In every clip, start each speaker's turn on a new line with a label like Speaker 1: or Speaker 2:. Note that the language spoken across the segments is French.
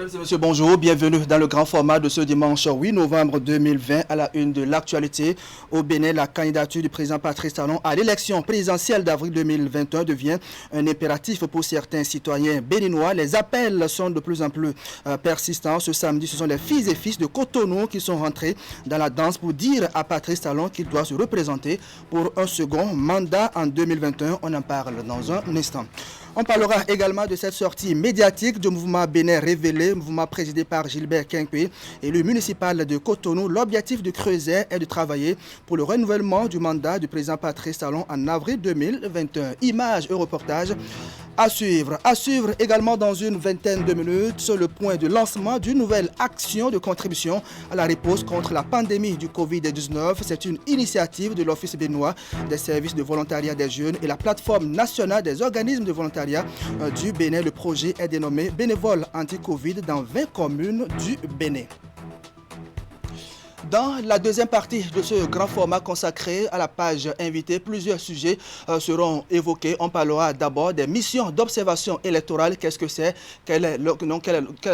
Speaker 1: Mesdames et messieurs, bonjour. Bienvenue dans le grand format de ce dimanche 8 novembre 2020 à la une de l'actualité. Au Bénin, la candidature du président Patrice Talon à l'élection présidentielle d'avril 2021 devient un impératif pour certains citoyens béninois. Les appels sont de plus en plus persistants. Ce samedi, ce sont les filles et fils de Cotonou qui sont rentrés dans la danse pour dire à Patrice Talon qu'il doit se représenter pour un second mandat en 2021. On en parle dans un instant. On parlera également de cette sortie médiatique du mouvement Bénin Révélé, mouvement présidé par Gilbert Quinqué, élu municipal de Cotonou. L'objectif de Creuset est de travailler pour le renouvellement du mandat du président Patrice Talon en avril 2021. Images et reportages à suivre. À suivre également dans une vingtaine de minutes sur le point de lancement d'une nouvelle action de contribution à la riposte contre la pandémie du Covid-19. C'est une initiative de l'Office béninois des services de volontariat des jeunes et la plateforme nationale des organismes de volontariat du Bénin. Le projet est dénommé Bénévoles anti-Covid dans 20 communes du Bénin. Dans la deuxième partie de ce grand format consacré à la page invitée, plusieurs sujets seront évoqués. On parlera d'abord des missions d'observation électorale. Qu'est-ce que c'est? Quelle est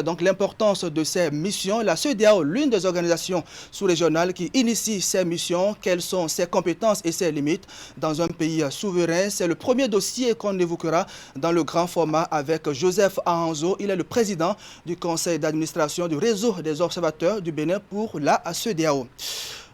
Speaker 1: donc l'importance de ces missions? La CEDEAO, l'une des organisations sous-régionales qui initie ces missions, quelles sont ses compétences et ses limites dans un pays souverain? C'est le premier dossier qu'on évoquera dans le grand format avec Joseph Ahanzo. Il est le président du conseil d'administration du réseau des observateurs du Bénin pour la CEDEAO.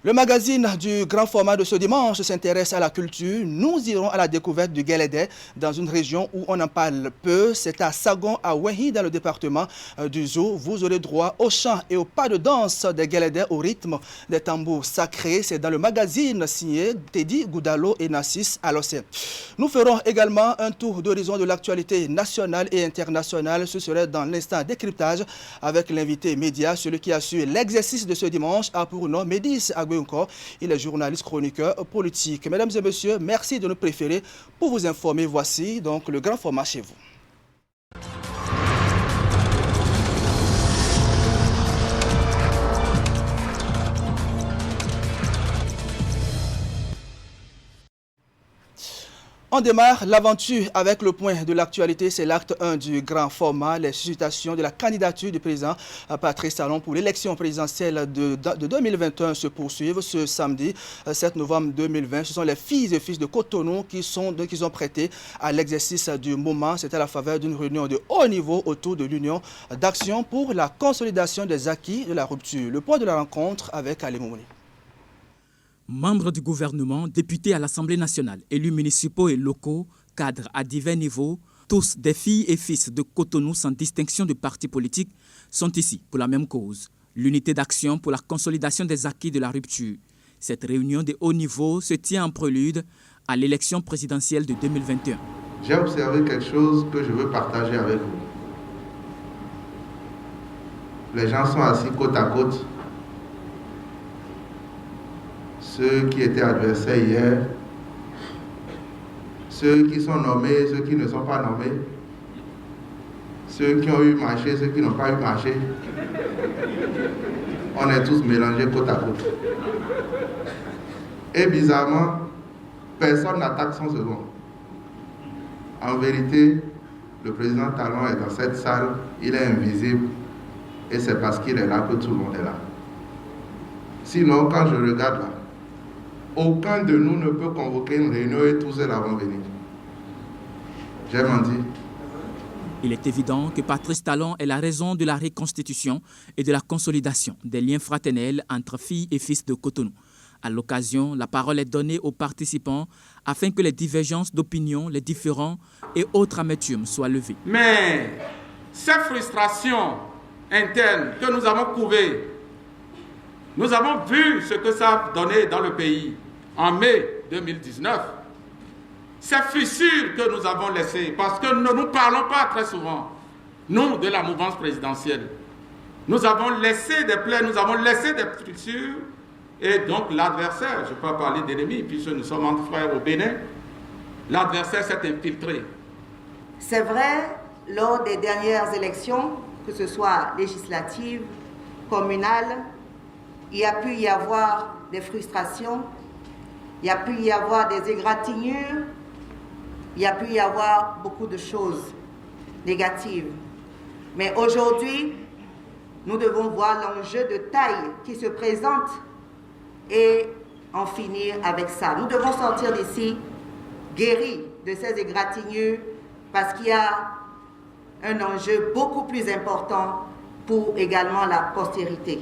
Speaker 1: Le magazine du grand format de ce dimanche s'intéresse à la culture. Nous irons à la découverte du Guélédé dans une région où on en parle peu. C'est à Sagon, à Ouéhi, dans le département du Zou. Vous aurez droit au chant et au pas de danse des Guélédés au rythme des tambours sacrés. C'est dans le magazine signé Teddy Goudalo et Nassis Alossé. Nous ferons également un tour d'horizon de l'actualité nationale et internationale. Ce serait dans l'instant décryptage avec l'invité média, celui qui assure l'exercice de ce dimanche, a pour nom Médis Agbe. Il est journaliste chroniqueur politique. Mesdames et messieurs, merci de nous préférer pour vous informer. Voici donc le grand format chez vous. On démarre l'aventure avec le point de l'actualité. C'est l'acte 1 du grand format, les suscitations de la candidature du président Patrice Talon pour l'élection présidentielle de 2021 se poursuivent ce samedi 7 novembre 2020. Ce sont les filles et fils de Cotonou qui sont prêtés à l'exercice du moment. C'est à la faveur d'une réunion de haut niveau autour de l'Union d'action pour la consolidation des acquis de la rupture. Le point de la rencontre avec Ali Moumouni.
Speaker 2: Membres du gouvernement, députés à l'Assemblée nationale, élus municipaux et locaux, cadres à divers niveaux, tous des filles et fils de Cotonou sans distinction de parti politique, sont ici pour la même cause, l'unité d'action pour la consolidation des acquis de la rupture. Cette réunion de haut niveau se tient en prélude à l'élection présidentielle de 2021.
Speaker 3: J'ai observé quelque chose que je veux partager avec vous. Les gens sont assis côte à côte. Ceux qui étaient adversaires hier, ceux qui sont nommés, ceux qui ne sont pas nommés, ceux qui ont eu marché, ceux qui n'ont pas eu marché. On est tous mélangés côte à côte. Et bizarrement, personne n'attaque son second. En vérité, le président Talon est dans cette salle, il est invisible, et c'est parce qu'il est là que tout le monde est là. Sinon, quand je regarde là, aucun de nous ne peut convoquer une réunion et tous là vont venir. J'ai menti.
Speaker 2: Il est évident que Patrice Talon est la raison de la reconstitution et de la consolidation des liens fraternels entre filles et fils de Cotonou. À l'occasion, la parole est donnée aux participants afin que les divergences d'opinion, les différends et autres amertumes soient levées.
Speaker 4: Mais ces frustrations internes que nous avons couvées, nous avons vu ce que ça a donné dans le pays en mai 2019. Ces fissures que nous avons laissées, parce que nous ne nous parlons pas très souvent, nous, de la mouvance présidentielle. Nous avons laissé des plaies, nous avons laissé des fissures, et donc l'adversaire, je ne peux pas parler d'ennemi, puisque nous sommes entre frères au Bénin, l'adversaire s'est infiltré.
Speaker 5: C'est vrai, lors des dernières élections, que ce soit législatives, communales, il a pu y avoir des frustrations, il a pu y avoir des égratignures, il a pu y avoir beaucoup de choses négatives. Mais aujourd'hui, Nous devons voir l'enjeu de taille qui se présente et en finir avec ça. Nous devons sortir d'ici guéris de ces égratignures parce qu'il y a un enjeu beaucoup plus important pour également la postérité.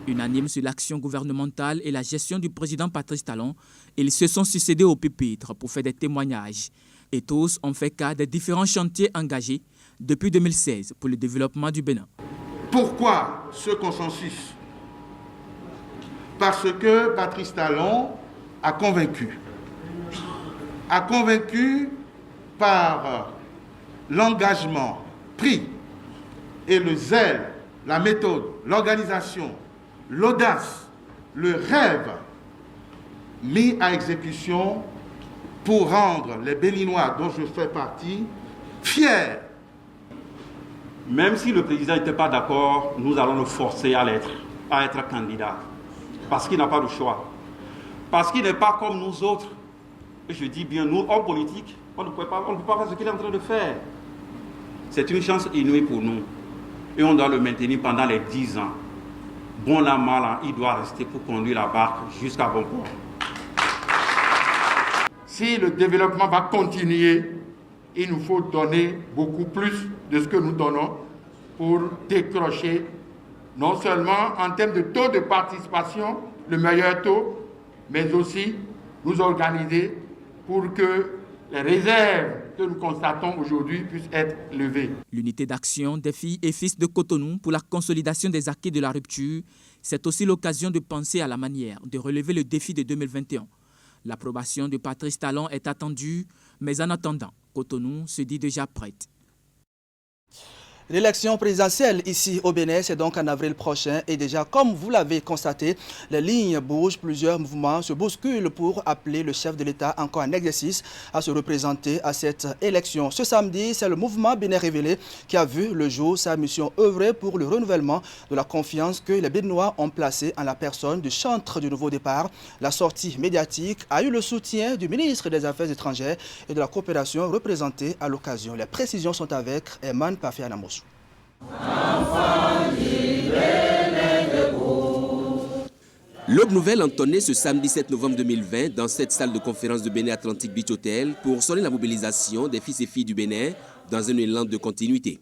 Speaker 2: Unanimes sur l'action gouvernementale et la gestion du président Patrice Talon, ils se sont succédés au pupitre pour faire des témoignages. Et tous ont fait cas des différents chantiers engagés depuis 2016 pour le développement du Bénin.
Speaker 4: Pourquoi ce consensus? Parce que Patrice Talon a convaincu par l'engagement pris et le zèle, la méthode, l'organisation, l'audace, le rêve mis à exécution pour rendre les Béninois dont je fais partie fiers.
Speaker 6: Même si le président n'était pas d'accord, nous allons le forcer à être candidat. Parce qu'il n'a pas le choix. Parce qu'il n'est pas comme nous autres. Et je dis bien, nous, hommes politiques, on ne peut pas faire ce qu'il est en train de faire. C'est une chance inouïe pour nous. Et on doit le maintenir pendant les 10 ans. Bon an, mal an, il doit rester pour conduire la barque jusqu'à bon port.
Speaker 4: Si le développement va continuer, il nous faut donner beaucoup plus de ce que nous donnons pour décrocher, non seulement en termes de taux de participation, le meilleur taux, mais aussi nous organiser pour que les réserves que nous constatons aujourd'hui puissent être levées.
Speaker 2: L'unité d'action des filles et fils de Cotonou pour la consolidation des acquis de la rupture, c'est aussi l'occasion de penser à la manière de relever le défi de 2021. L'approbation de Patrice Talon est attendue, mais en attendant, Cotonou se dit déjà prête.
Speaker 1: L'élection présidentielle ici au Bénin, c'est donc en avril prochain. Et déjà, comme vous l'avez constaté, les lignes bougent, plusieurs mouvements se bousculent pour appeler le chef de l'État encore en exercice à se représenter à cette élection. Ce samedi, c'est le mouvement Bénin Révélé qui a vu le jour. Sa mission œuvrer pour le renouvellement de la confiance que les Béninois ont placée en la personne du chantre du nouveau départ. La sortie médiatique a eu le soutien du ministre des Affaires étrangères et de la coopération représenté à l'occasion. Les précisions sont avec Eman Pafianamos.
Speaker 7: L'aube nouvelle entonnée ce samedi 7 novembre 2020 dans cette salle de conférence de Bénin Atlantic Beach Hotel pour sonner la mobilisation des fils et filles du Bénin dans un élan de continuité.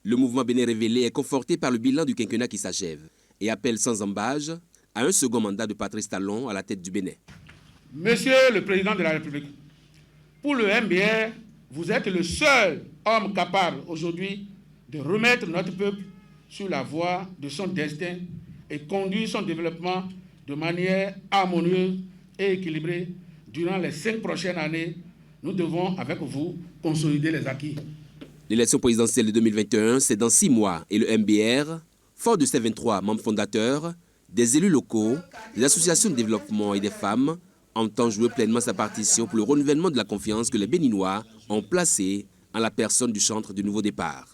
Speaker 7: Le mouvement Bénin Révélé est conforté par le bilan du quinquennat qui s'achève et appelle sans embâche à un second mandat de Patrice Talon à la tête du Bénin.
Speaker 8: Monsieur le Président de la République, pour le MBR, vous êtes le seul homme capable aujourd'hui de remettre notre peuple sur la voie de son destin et conduire son développement de manière harmonieuse et équilibrée durant les 5 prochaines années. Nous devons, avec vous, consolider les acquis.
Speaker 7: L'élection présidentielle de 2021, c'est dans 6 mois et le MBR, fort de ses 23 membres fondateurs, des élus locaux, des associations de développement et des femmes, entend jouer pleinement sa partition pour le renouvellement de la confiance que les Béninois ont placée en la personne du chantre du nouveau départ.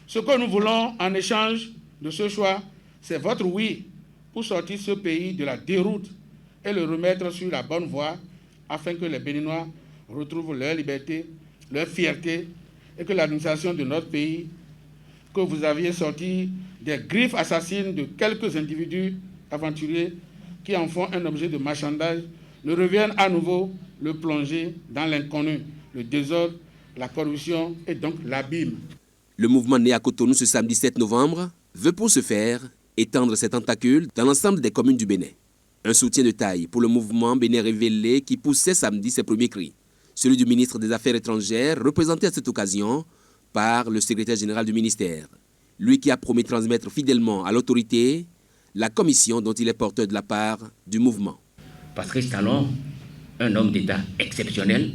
Speaker 8: Ce que nous voulons en échange de ce choix, c'est votre oui pour sortir ce pays de la déroute et le remettre sur la bonne voie afin que les Béninois retrouvent leur liberté, leur fierté et que l'administration de notre pays, que vous aviez sorti des griffes assassines de quelques individus aventuriers qui en font un objet de marchandage, ne revienne à nouveau le plonger dans l'inconnu, le désordre, la corruption et donc l'abîme.
Speaker 7: Le mouvement né à Cotonou ce samedi 7 novembre veut pour ce faire étendre ses tentacules dans l'ensemble des communes du Bénin. Un soutien de taille pour le mouvement Bénin Révélé qui poussait samedi ses premiers cris. Celui du ministre des Affaires étrangères, représenté à cette occasion par le secrétaire général du ministère. Lui qui a promis transmettre fidèlement à l'autorité la commission dont il est porteur de la part du mouvement.
Speaker 9: Patrice Talon, un homme d'État exceptionnel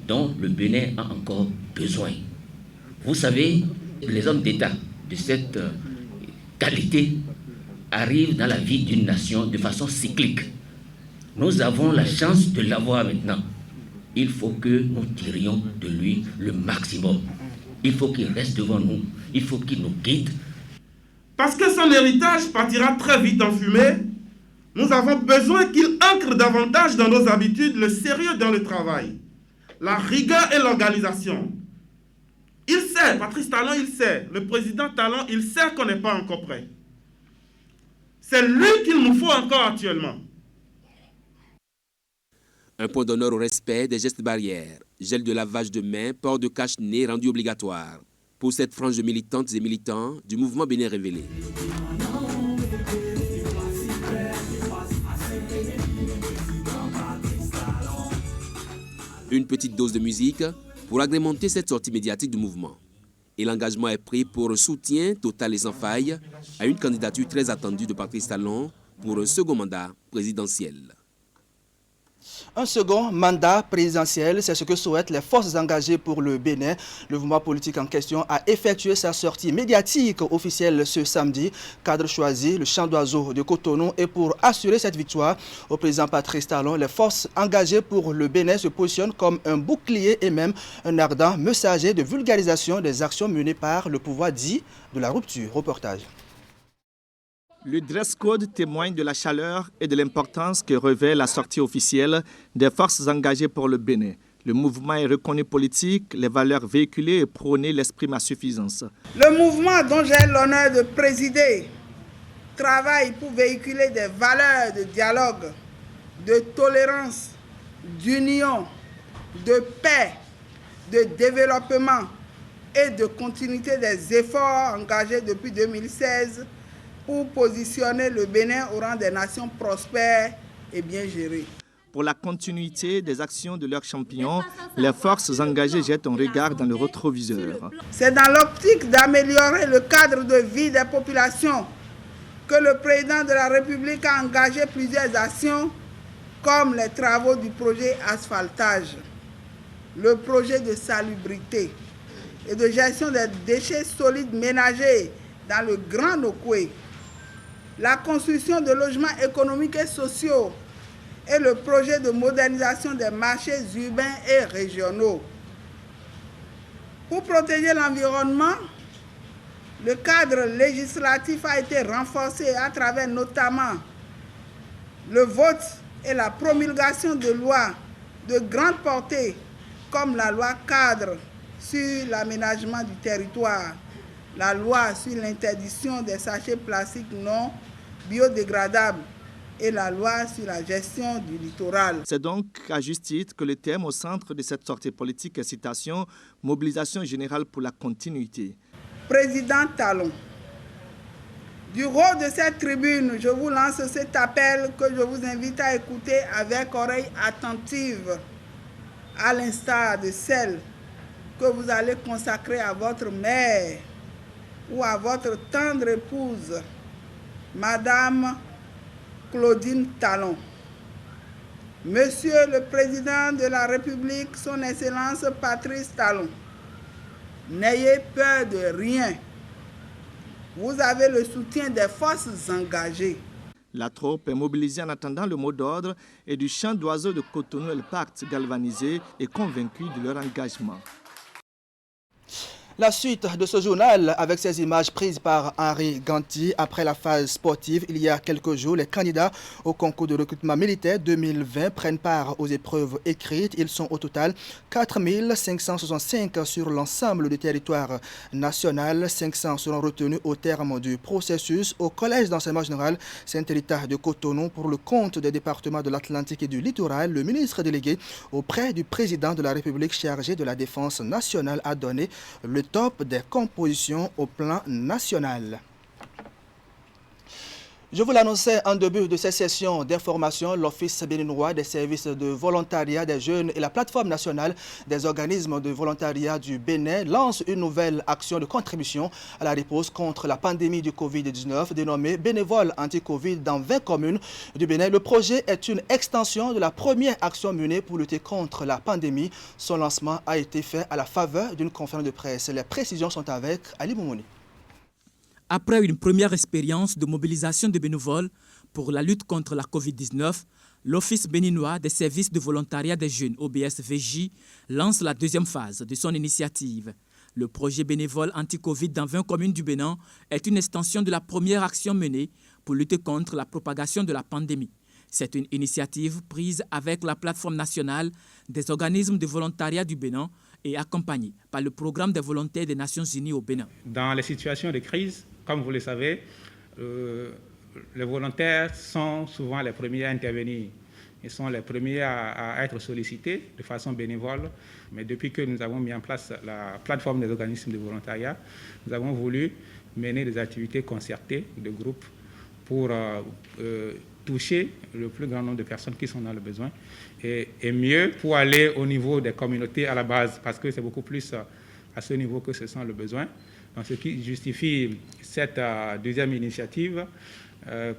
Speaker 9: dont le Bénin a encore besoin. Vous savez, les hommes d'État de cette qualité arrivent dans la vie d'une nation de façon cyclique. Nous avons la chance de l'avoir maintenant. Il faut que nous tirions de lui le maximum. Il faut qu'il reste devant nous. Il faut qu'il nous guide.
Speaker 10: Parce que son héritage partira très vite en fumée, nous avons besoin qu'il ancre davantage dans nos habitudes le sérieux dans le travail, la rigueur et l'organisation. Il sait, Patrice Talon, il sait, le président Talon, il sait qu'on n'est pas encore prêt. C'est lui qu'il nous faut encore actuellement.
Speaker 7: Un point d'honneur au respect des gestes barrières, gel de lavage de mains, port de cache-nez rendu obligatoire pour cette frange de militantes et militants du mouvement Bénin Révélé. Une petite dose de musique pour agrémenter cette sortie médiatique du mouvement. Et l'engagement est pris pour un soutien total et sans faille à une candidature très attendue de Patrice Talon pour un second mandat présidentiel.
Speaker 1: Un second mandat présidentiel, c'est ce que souhaitent les forces engagées pour le Bénin. Le mouvement politique en question a effectué sa sortie médiatique officielle ce samedi. Cadre choisi, le Chant d'Oiseau de Cotonou. Et pour assurer cette victoire au président Patrice Talon, les forces engagées pour le Bénin se positionnent comme un bouclier et même un ardent messager de vulgarisation des actions menées par le pouvoir dit de la rupture. Reportage.
Speaker 11: Le dress code témoigne de la chaleur et de l'importance que revêt la sortie officielle des forces engagées pour le Bénin. Le mouvement est reconnu politique, les valeurs véhiculées et prônées l'expriment à suffisance.
Speaker 12: Le mouvement dont j'ai l'honneur de présider travaille pour véhiculer des valeurs de dialogue, de tolérance, d'union, de paix, de développement et de continuité des efforts engagés depuis 2016 pour positionner le Bénin au rang des nations prospères et bien gérées.
Speaker 11: Pour la continuité des actions de leurs champions, les forces engagées jettent un regard dans le rétroviseur.
Speaker 12: C'est dans l'optique d'améliorer le cadre de vie des populations que le président de la République a engagé plusieurs actions, comme les travaux du projet asphaltage, le projet de salubrité et de gestion des déchets solides ménagers dans le Grand Nokoué, la construction de logements économiques et sociaux et le projet de modernisation des marchés urbains et régionaux. Pour protéger l'environnement, le cadre législatif a été renforcé à travers notamment le vote et la promulgation de lois de grande portée comme la loi cadre sur l'aménagement du territoire, la loi sur l'interdiction des sachets plastiques non biodégradables et la loi sur la gestion du littoral.
Speaker 11: C'est donc à juste titre que le thème au centre de cette sortie politique est citation « Mobilisation générale pour la continuité ».
Speaker 12: Président Talon, du haut de cette tribune, je vous lance cet appel que je vous invite à écouter avec oreille attentive, à l'instar de celle que vous allez consacrer à votre mère ou à votre tendre épouse, Madame Claudine Talon. Monsieur le Président de la République, Son Excellence Patrice Talon, n'ayez peur de rien. Vous avez le soutien des forces engagées.
Speaker 11: La troupe est mobilisée en attendant le mot d'ordre et du Chant d'Oiseau de Cotonou, elle part galvanisée et convaincue de leur engagement.
Speaker 1: La suite de ce journal avec ces images prises par Henri Ganti après la phase sportive. Il y a quelques jours, les candidats au concours de recrutement militaire 2020 prennent part aux épreuves écrites. Ils sont au total 4 565 sur l'ensemble du territoire national. 500 seront retenus au terme du processus au Collège d'enseignement général Saint-Rita de Cotonou pour le compte des départements de l'Atlantique et du littoral. Le ministre délégué auprès du président de la République chargé de la défense nationale a donné le top des compositions au plan national. Je vous l'annonçais en début de cette session d'information, l'Office béninois des services de volontariat des jeunes et la plateforme nationale des organismes de volontariat du Bénin lancent une nouvelle action de contribution à la riposte contre la pandémie du Covid-19 dénommée Bénévoles anti-Covid dans 20 communes du Bénin. Le projet est une extension de la première action menée pour lutter contre la pandémie. Son lancement a été fait à la faveur d'une conférence de presse. Les précisions sont avec Ali Moumouni.
Speaker 2: Après une première expérience de mobilisation de bénévoles pour la lutte contre la Covid-19, l'Office béninois des services de volontariat des jeunes, OBS-VJ, lance la deuxième phase de son initiative. Le projet bénévole anti-Covid dans 20 communes du Bénin est une extension de la première action menée pour lutter contre la propagation de la pandémie. C'est une initiative prise avec la plateforme nationale des organismes de volontariat du Bénin et accompagnée par le programme des volontaires des Nations Unies au Bénin.
Speaker 13: Dans les situations de crise, comme vous le savez,
Speaker 8: les volontaires sont souvent les premiers à intervenir. Ils sont les premiers à être sollicités de façon bénévole. Mais depuis que nous avons mis en place la plateforme des organismes de volontariat, nous avons voulu mener des activités concertées de groupe pour toucher le plus grand nombre de personnes qui sont dans le besoin et mieux pour aller au niveau des communautés à la base, parce que c'est beaucoup plus à ce niveau que se sent le besoin. Donc, ce qui justifie cette deuxième initiative,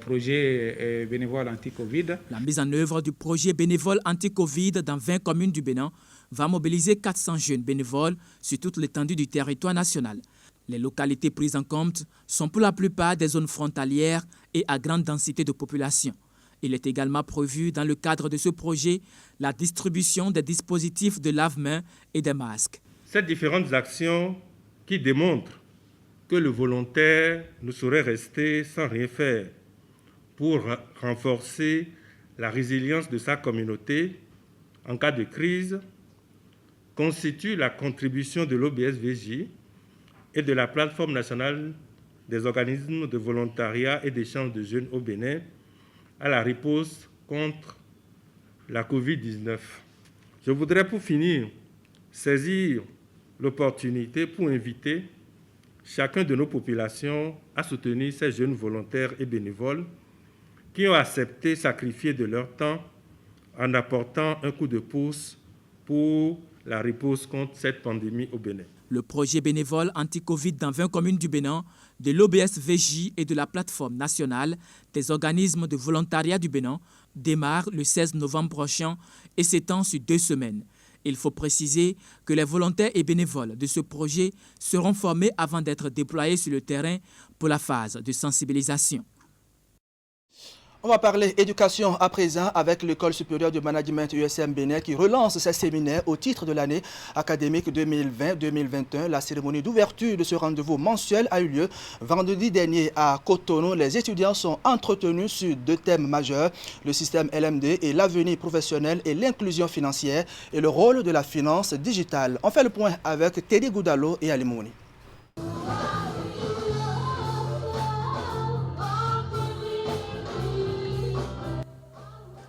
Speaker 8: projet bénévole anti-Covid.
Speaker 2: La mise en œuvre du projet bénévole anti-Covid dans 20 communes du Bénin va mobiliser 400 jeunes bénévoles sur toute l'étendue du territoire national. Les localités prises en compte sont pour la plupart des zones frontalières et à grande densité de population. Il est également prévu dans le cadre de ce projet la distribution des dispositifs de lave-mains et des masques.
Speaker 10: Ces différentes actions qui démontrent que le volontaire ne saurait rester sans rien faire pour renforcer la résilience de sa communauté en cas de crise constituent la contribution de l'OBSVJ et de la plateforme nationale des organismes de volontariat et d'échange de jeunes au Bénin à la riposte contre la Covid-19. Je voudrais pour finir saisir l'opportunité pour inviter chacun de nos populations à soutenir ces jeunes volontaires et bénévoles qui ont accepté sacrifier de leur temps en apportant un coup de pouce pour la riposte contre cette pandémie au Bénin.
Speaker 2: Le projet bénévole anti-Covid dans 20 communes du Bénin, de l'OBSVJ et de la plateforme nationale des organismes de volontariat du Bénin démarre le 16 novembre prochain et s'étend sur 2 semaines. Il faut préciser que les volontaires et bénévoles de ce projet seront formés avant d'être déployés sur le terrain pour la phase de sensibilisation.
Speaker 1: On va parler éducation à présent avec l'École supérieure de management USM Bénin qui relance ses séminaires au titre de l'année académique 2020-2021. La cérémonie d'ouverture de ce rendez-vous mensuel a eu lieu vendredi dernier à Cotonou. Les étudiants sont entretenus sur 2 thèmes majeurs, le système LMD et l'avenir professionnel et l'inclusion financière et le rôle de la finance digitale. On fait le point avec Teddy Goudalo et Ali Mouni.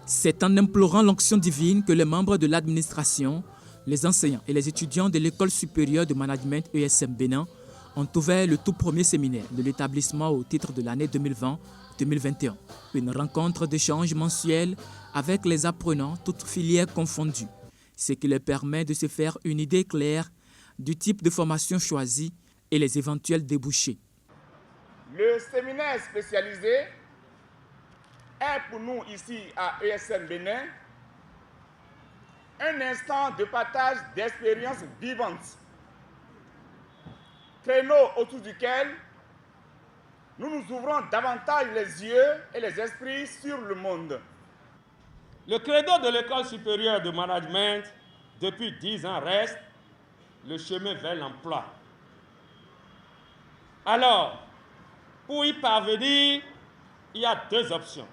Speaker 2: C'est en implorant l'onction divine que les membres de l'administration, les enseignants et les étudiants de l'École supérieure de management ESM Bénin ont ouvert le tout premier séminaire de l'établissement au titre de l'année 2020-2021. Une rencontre d'échange mensuel avec les apprenants, toutes filières confondues, ce qui leur permet de se faire une idée claire du type de formation choisie et les éventuels débouchés.
Speaker 13: Le séminaire spécialisé est pour nous ici à ESM Bénin un instant de partage d'expériences vivantes, créneau autour duquel nous nous ouvrons davantage les yeux et les esprits sur le monde.
Speaker 14: Le credo de l'École supérieure de management depuis 10 ans reste le chemin vers l'emploi. Alors, pour y parvenir, il y a 2 options.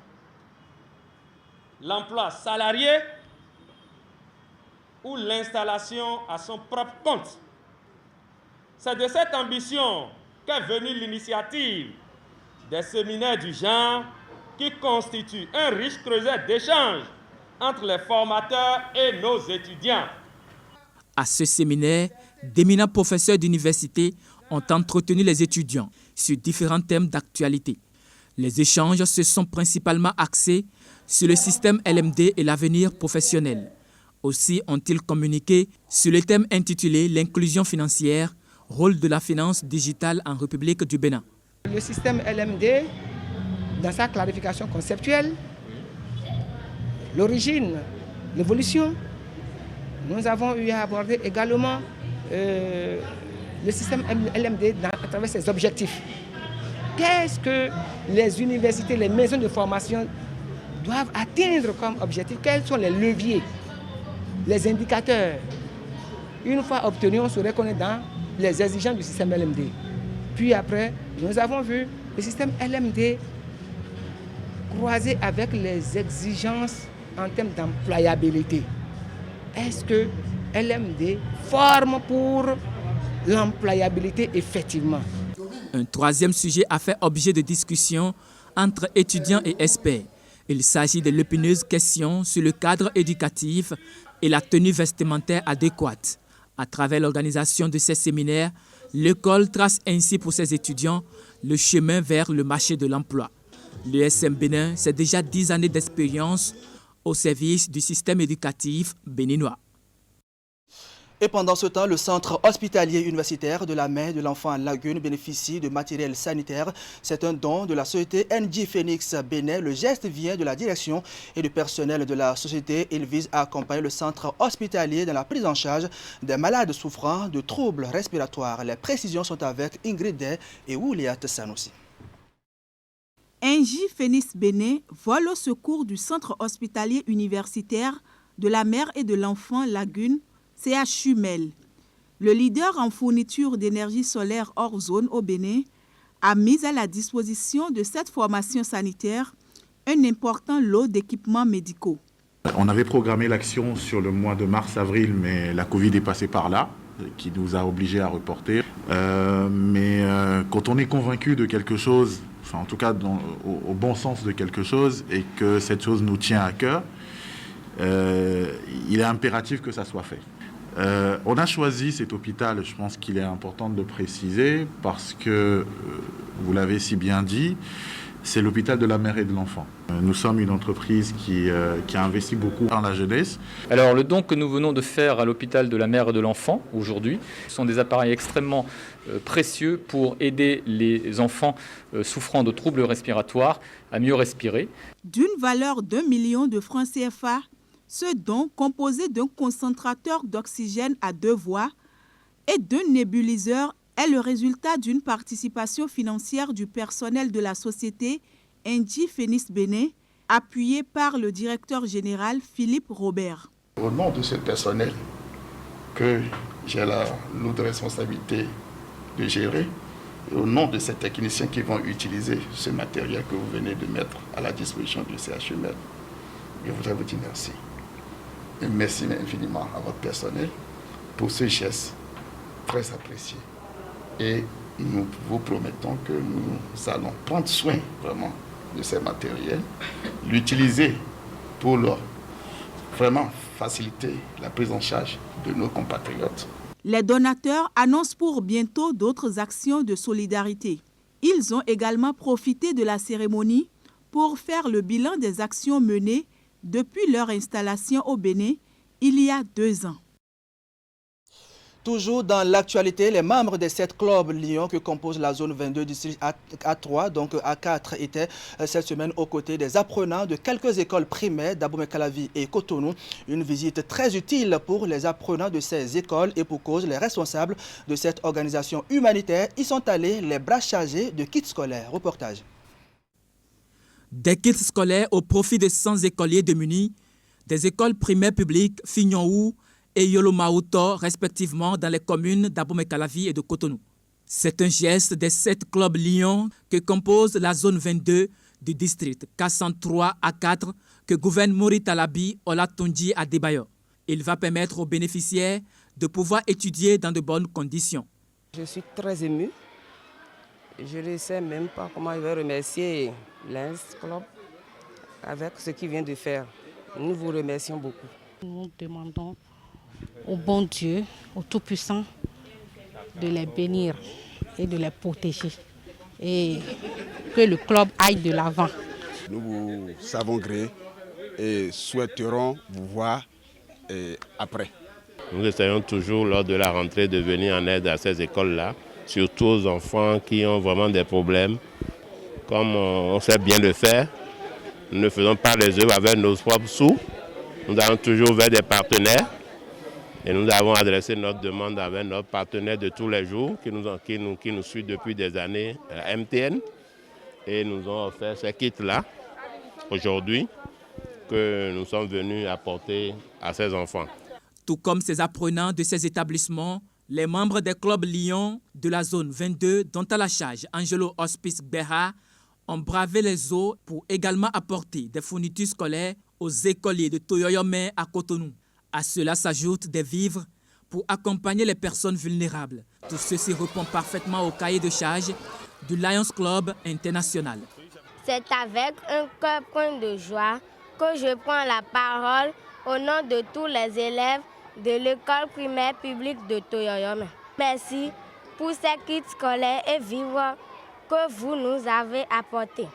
Speaker 14: L'emploi salarié ou l'installation à son propre compte. C'est de cette ambition qu'est venue l'initiative des séminaires du genre qui constituent un riche creuset d'échanges entre les formateurs et nos étudiants.
Speaker 2: À ce séminaire, d'éminents professeurs d'université ont entretenu les étudiants sur différents thèmes d'actualité. Les échanges se sont principalement axés sur le système LMD et l'avenir professionnel. Aussi ont-ils communiqué sur le thème intitulé « L'inclusion financière, rôle de la finance digitale en République du Bénin ».
Speaker 15: Le système LMD, dans sa clarification conceptuelle, l'origine, l'évolution, nous avons eu à aborder également le système LMD à travers ses objectifs. Qu'est-ce que les universités, les maisons de formation doivent atteindre comme objectif? Quels sont les leviers, les indicateurs? Une fois obtenus, on se reconnaît dans les exigences du système LMD. Puis après, nous avons vu le système LMD croisé avec les exigences en termes d'employabilité. Est-ce que LMD forme pour l'employabilité effectivement?
Speaker 2: Un troisième sujet a fait objet de discussion entre étudiants et experts. Il s'agit de l'épineuse question sur le cadre éducatif et la tenue vestimentaire adéquate. À travers l'organisation de ces séminaires, l'école trace ainsi pour ses étudiants le chemin vers le marché de l'emploi. L'USM Bénin, c'est déjà 10 années d'expérience au service du système éducatif béninois.
Speaker 1: Et pendant ce temps, le centre hospitalier universitaire de la mère et de l'enfant Lagune bénéficie de matériel sanitaire. C'est un don de la société NG Phoenix Bénin. Le geste vient de la direction et du personnel de la société. Il vise à accompagner le centre hospitalier dans la prise en charge des malades souffrant de troubles respiratoires. Les précisions sont avec Ingrid Day et Ouliat Sanoussi.
Speaker 16: NG Phoenix Bénin vole au secours du centre hospitalier universitaire de la mère et de l'enfant Lagune, CHU Mel. Le leader en fourniture d'énergie solaire hors zone au Bénin a mis à la disposition de cette formation sanitaire un important lot d'équipements médicaux.
Speaker 17: On avait programmé l'action sur le mois de mars-avril, mais la Covid est passée par là, qui nous a obligés à reporter. Quand on est convaincu de quelque chose, enfin en tout cas au bon sens de quelque chose, et que cette chose nous tient à cœur, il est impératif que ça soit fait. On a choisi cet hôpital, je pense qu'il est important de le préciser, parce que, vous l'avez si bien dit, c'est l'hôpital de la mère et de l'enfant. Nous sommes une entreprise qui a investi beaucoup dans la jeunesse.
Speaker 18: Alors le don que nous venons de faire à l'hôpital de la mère et de l'enfant aujourd'hui sont des appareils extrêmement précieux pour aider les enfants souffrant de troubles respiratoires à mieux respirer.
Speaker 16: D'une valeur d'1 million de francs CFA, ce don, composé d'un concentrateur d'oxygène à 2 voies et d'un nébuliseur, est le résultat d'une participation financière du personnel de la société NG Phoenix Bénin, appuyé par le directeur général Philippe Robert.
Speaker 19: Au nom de ce personnel que j'ai la lourde responsabilité de gérer, et au nom de ces techniciens qui vont utiliser ce matériel que vous venez de mettre à la disposition du CHUML, je voudrais vous dire merci. Et merci infiniment à votre personnel pour ce geste très apprécié. Et nous vous promettons que nous allons prendre soin vraiment de ces matériels, l'utiliser pour vraiment faciliter la prise en charge de nos compatriotes.
Speaker 16: Les donateurs annoncent pour bientôt d'autres actions de solidarité. Ils ont également profité de la cérémonie pour faire le bilan des actions menées depuis leur installation au Bénin il y a 2 ans.
Speaker 1: Toujours dans l'actualité, les membres des 7 clubs Lyon que compose la zone 22 district A3, donc A4, étaient cette semaine aux côtés des apprenants de quelques écoles primaires d'Abomey-Calavi et Cotonou. Une visite très utile pour les apprenants de ces écoles et pour cause les responsables de cette organisation humanitaire y sont allés les bras chargés de kits scolaires. Reportage.
Speaker 2: Des kits scolaires au profit de 100 écoliers démunis, des écoles primaires publiques Fignonou et Yolomauto, respectivement dans les communes d'Abomey-Calavi et de Cotonou. C'est un geste des 7 clubs Lyon que compose la zone 22 du district K103 A4 que gouverne Mori Talabi Olatunji Adebayo. Il va permettre aux bénéficiaires de pouvoir étudier dans de bonnes conditions.
Speaker 15: Je suis très ému. Je ne sais même pas comment je vais remercier l'Ins Club avec ce qu'il vient de faire. Nous vous remercions beaucoup.
Speaker 20: Nous demandons au bon Dieu, au Tout-Puissant, de les bénir et de les protéger et que le club aille de l'avant.
Speaker 21: Nous vous savons gré et souhaiterons vous voir après.
Speaker 22: Nous essayons toujours lors de la rentrée de venir en aide à ces écoles-là, surtout aux enfants qui ont vraiment des problèmes. Comme on sait bien le faire, nous ne faisons pas les œuvres avec nos propres sous. Nous allons toujours vers des partenaires et nous avons adressé notre demande avec notre partenaire de tous les jours qui nous suit depuis des années, MTN. Et nous ont offert ces kits-là aujourd'hui que nous sommes venus apporter à ces enfants.
Speaker 2: Tout comme ces apprenants de ces établissements, les membres des clubs Lyon de la zone 22, dont à la charge Angelo Hospice Berra, ont bravé les eaux pour également apporter des fournitures scolaires aux écoliers de Toyoyomé à Cotonou. À cela s'ajoutent des vivres pour accompagner les personnes vulnérables. Tout ceci répond parfaitement au cahier de charge du Lions Club International.
Speaker 3: C'est avec un cœur plein de joie que je prends la parole au nom de tous les élèves de l'école primaire publique de Toyoyom. Merci pour ces kits scolaires et vivres que vous nous avez apportés.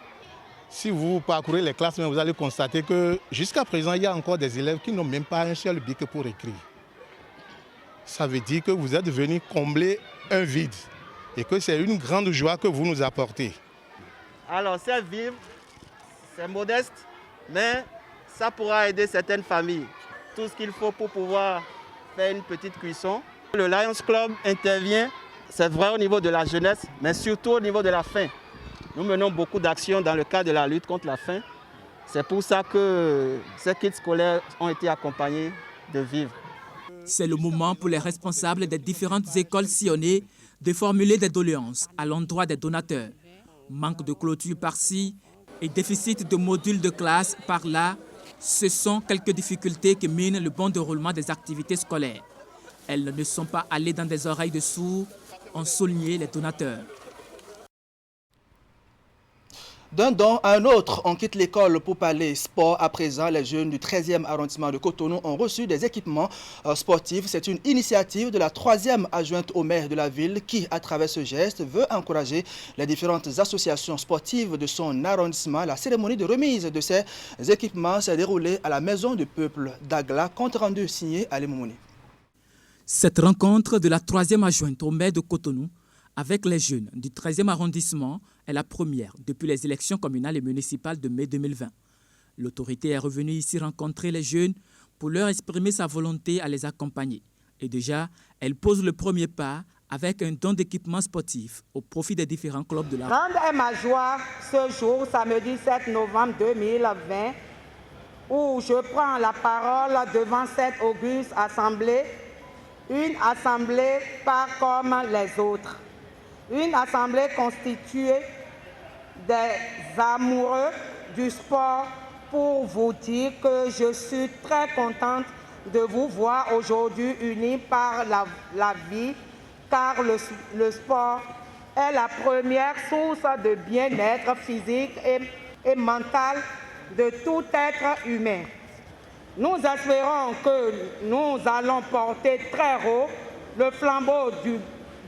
Speaker 5: Si vous parcourez les classes, vous allez constater que jusqu'à présent, il y a encore des élèves qui n'ont même pas un seul bic pour écrire. Ça veut dire que vous êtes venus combler un vide et que c'est une grande joie que vous nous apportez.
Speaker 23: Alors, c'est vivre, c'est modeste, mais ça pourra aider certaines familles. Tout ce qu'il faut pour pouvoir faire une petite cuisson. Le Lions Club intervient, c'est vrai au niveau de la jeunesse, mais surtout au niveau de la faim. Nous menons beaucoup d'actions dans le cadre de la lutte contre la faim. C'est pour ça que ces kits scolaires ont été accompagnés de vivres.
Speaker 2: C'est le moment pour les responsables des différentes écoles sillonnées de formuler des doléances à l'endroit des donateurs. Manque de clôture par-ci et déficit de modules de classe par-là, ce sont quelques difficultés qui minent le bon déroulement des activités scolaires. Elles ne sont pas allées dans des oreilles de sourds, ont souligné les donateurs.
Speaker 1: D'un don à un autre, on quitte l'école pour parler sport. À présent, les jeunes du 13e arrondissement de Cotonou ont reçu des équipements sportifs. C'est une initiative de la 3e adjointe au maire de la ville qui, à travers ce geste, veut encourager les différentes associations sportives de son arrondissement. La cérémonie de remise de ces équipements s'est déroulée à la Maison du Peuple d'Agla, compte rendu signé Ali Moumouni.
Speaker 2: Cette rencontre de la 3e adjointe au maire de Cotonou avec les jeunes du 13e arrondissement est la première depuis les élections communales et municipales de mai 2020. L'autorité est revenue ici rencontrer les jeunes pour leur exprimer sa volonté à les accompagner. Et déjà, elle pose le premier pas avec un don d'équipement sportif au profit des différents clubs de la...
Speaker 24: Grande est ma joie ce jour, samedi 7 novembre 2020, où je prends la parole devant cette auguste assemblée, une assemblée pas comme les autres. Une assemblée constituée des amoureux du sport pour vous dire que je suis très contente de vous voir aujourd'hui unis par la vie, car le sport est la première source de bien-être physique et mental de tout être humain. Nous espérons que nous allons porter très haut le flambeau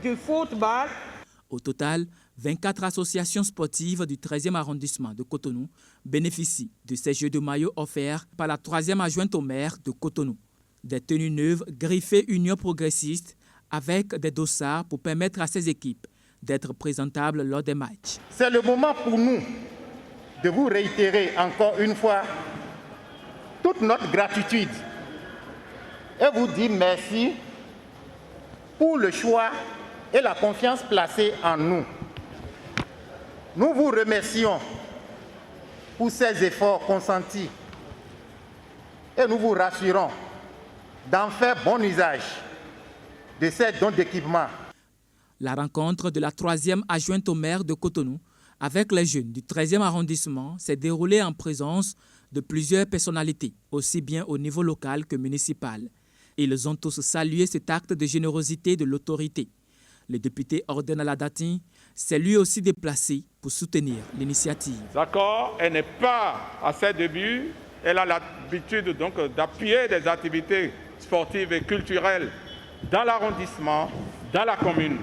Speaker 24: du football.
Speaker 2: Au total, 24 associations sportives du 13e arrondissement de Cotonou bénéficient de ces jeux de maillot offerts par la 3e adjointe au maire de Cotonou. Des tenues neuves griffées Union progressiste avec des dossards pour permettre à ces équipes d'être présentables lors des matchs.
Speaker 25: C'est le moment pour nous de vous réitérer encore une fois toute notre gratitude et vous dire merci pour le choix et la confiance placée en nous. Nous vous remercions pour ces efforts consentis et nous vous rassurons d'en faire bon usage de ces dons d'équipement.
Speaker 2: La rencontre de la 3e adjointe au maire de Cotonou avec les jeunes du 13e arrondissement s'est déroulée en présence de plusieurs personnalités, aussi bien au niveau local que municipal. Ils ont tous salué cet acte de générosité de l'autorité. Le député Ordena Ladatin s'est lui aussi déplacé pour soutenir l'initiative.
Speaker 4: D'accord, elle n'est pas à ses débuts. Elle a l'habitude donc d'appuyer des activités sportives et culturelles dans l'arrondissement, dans la commune.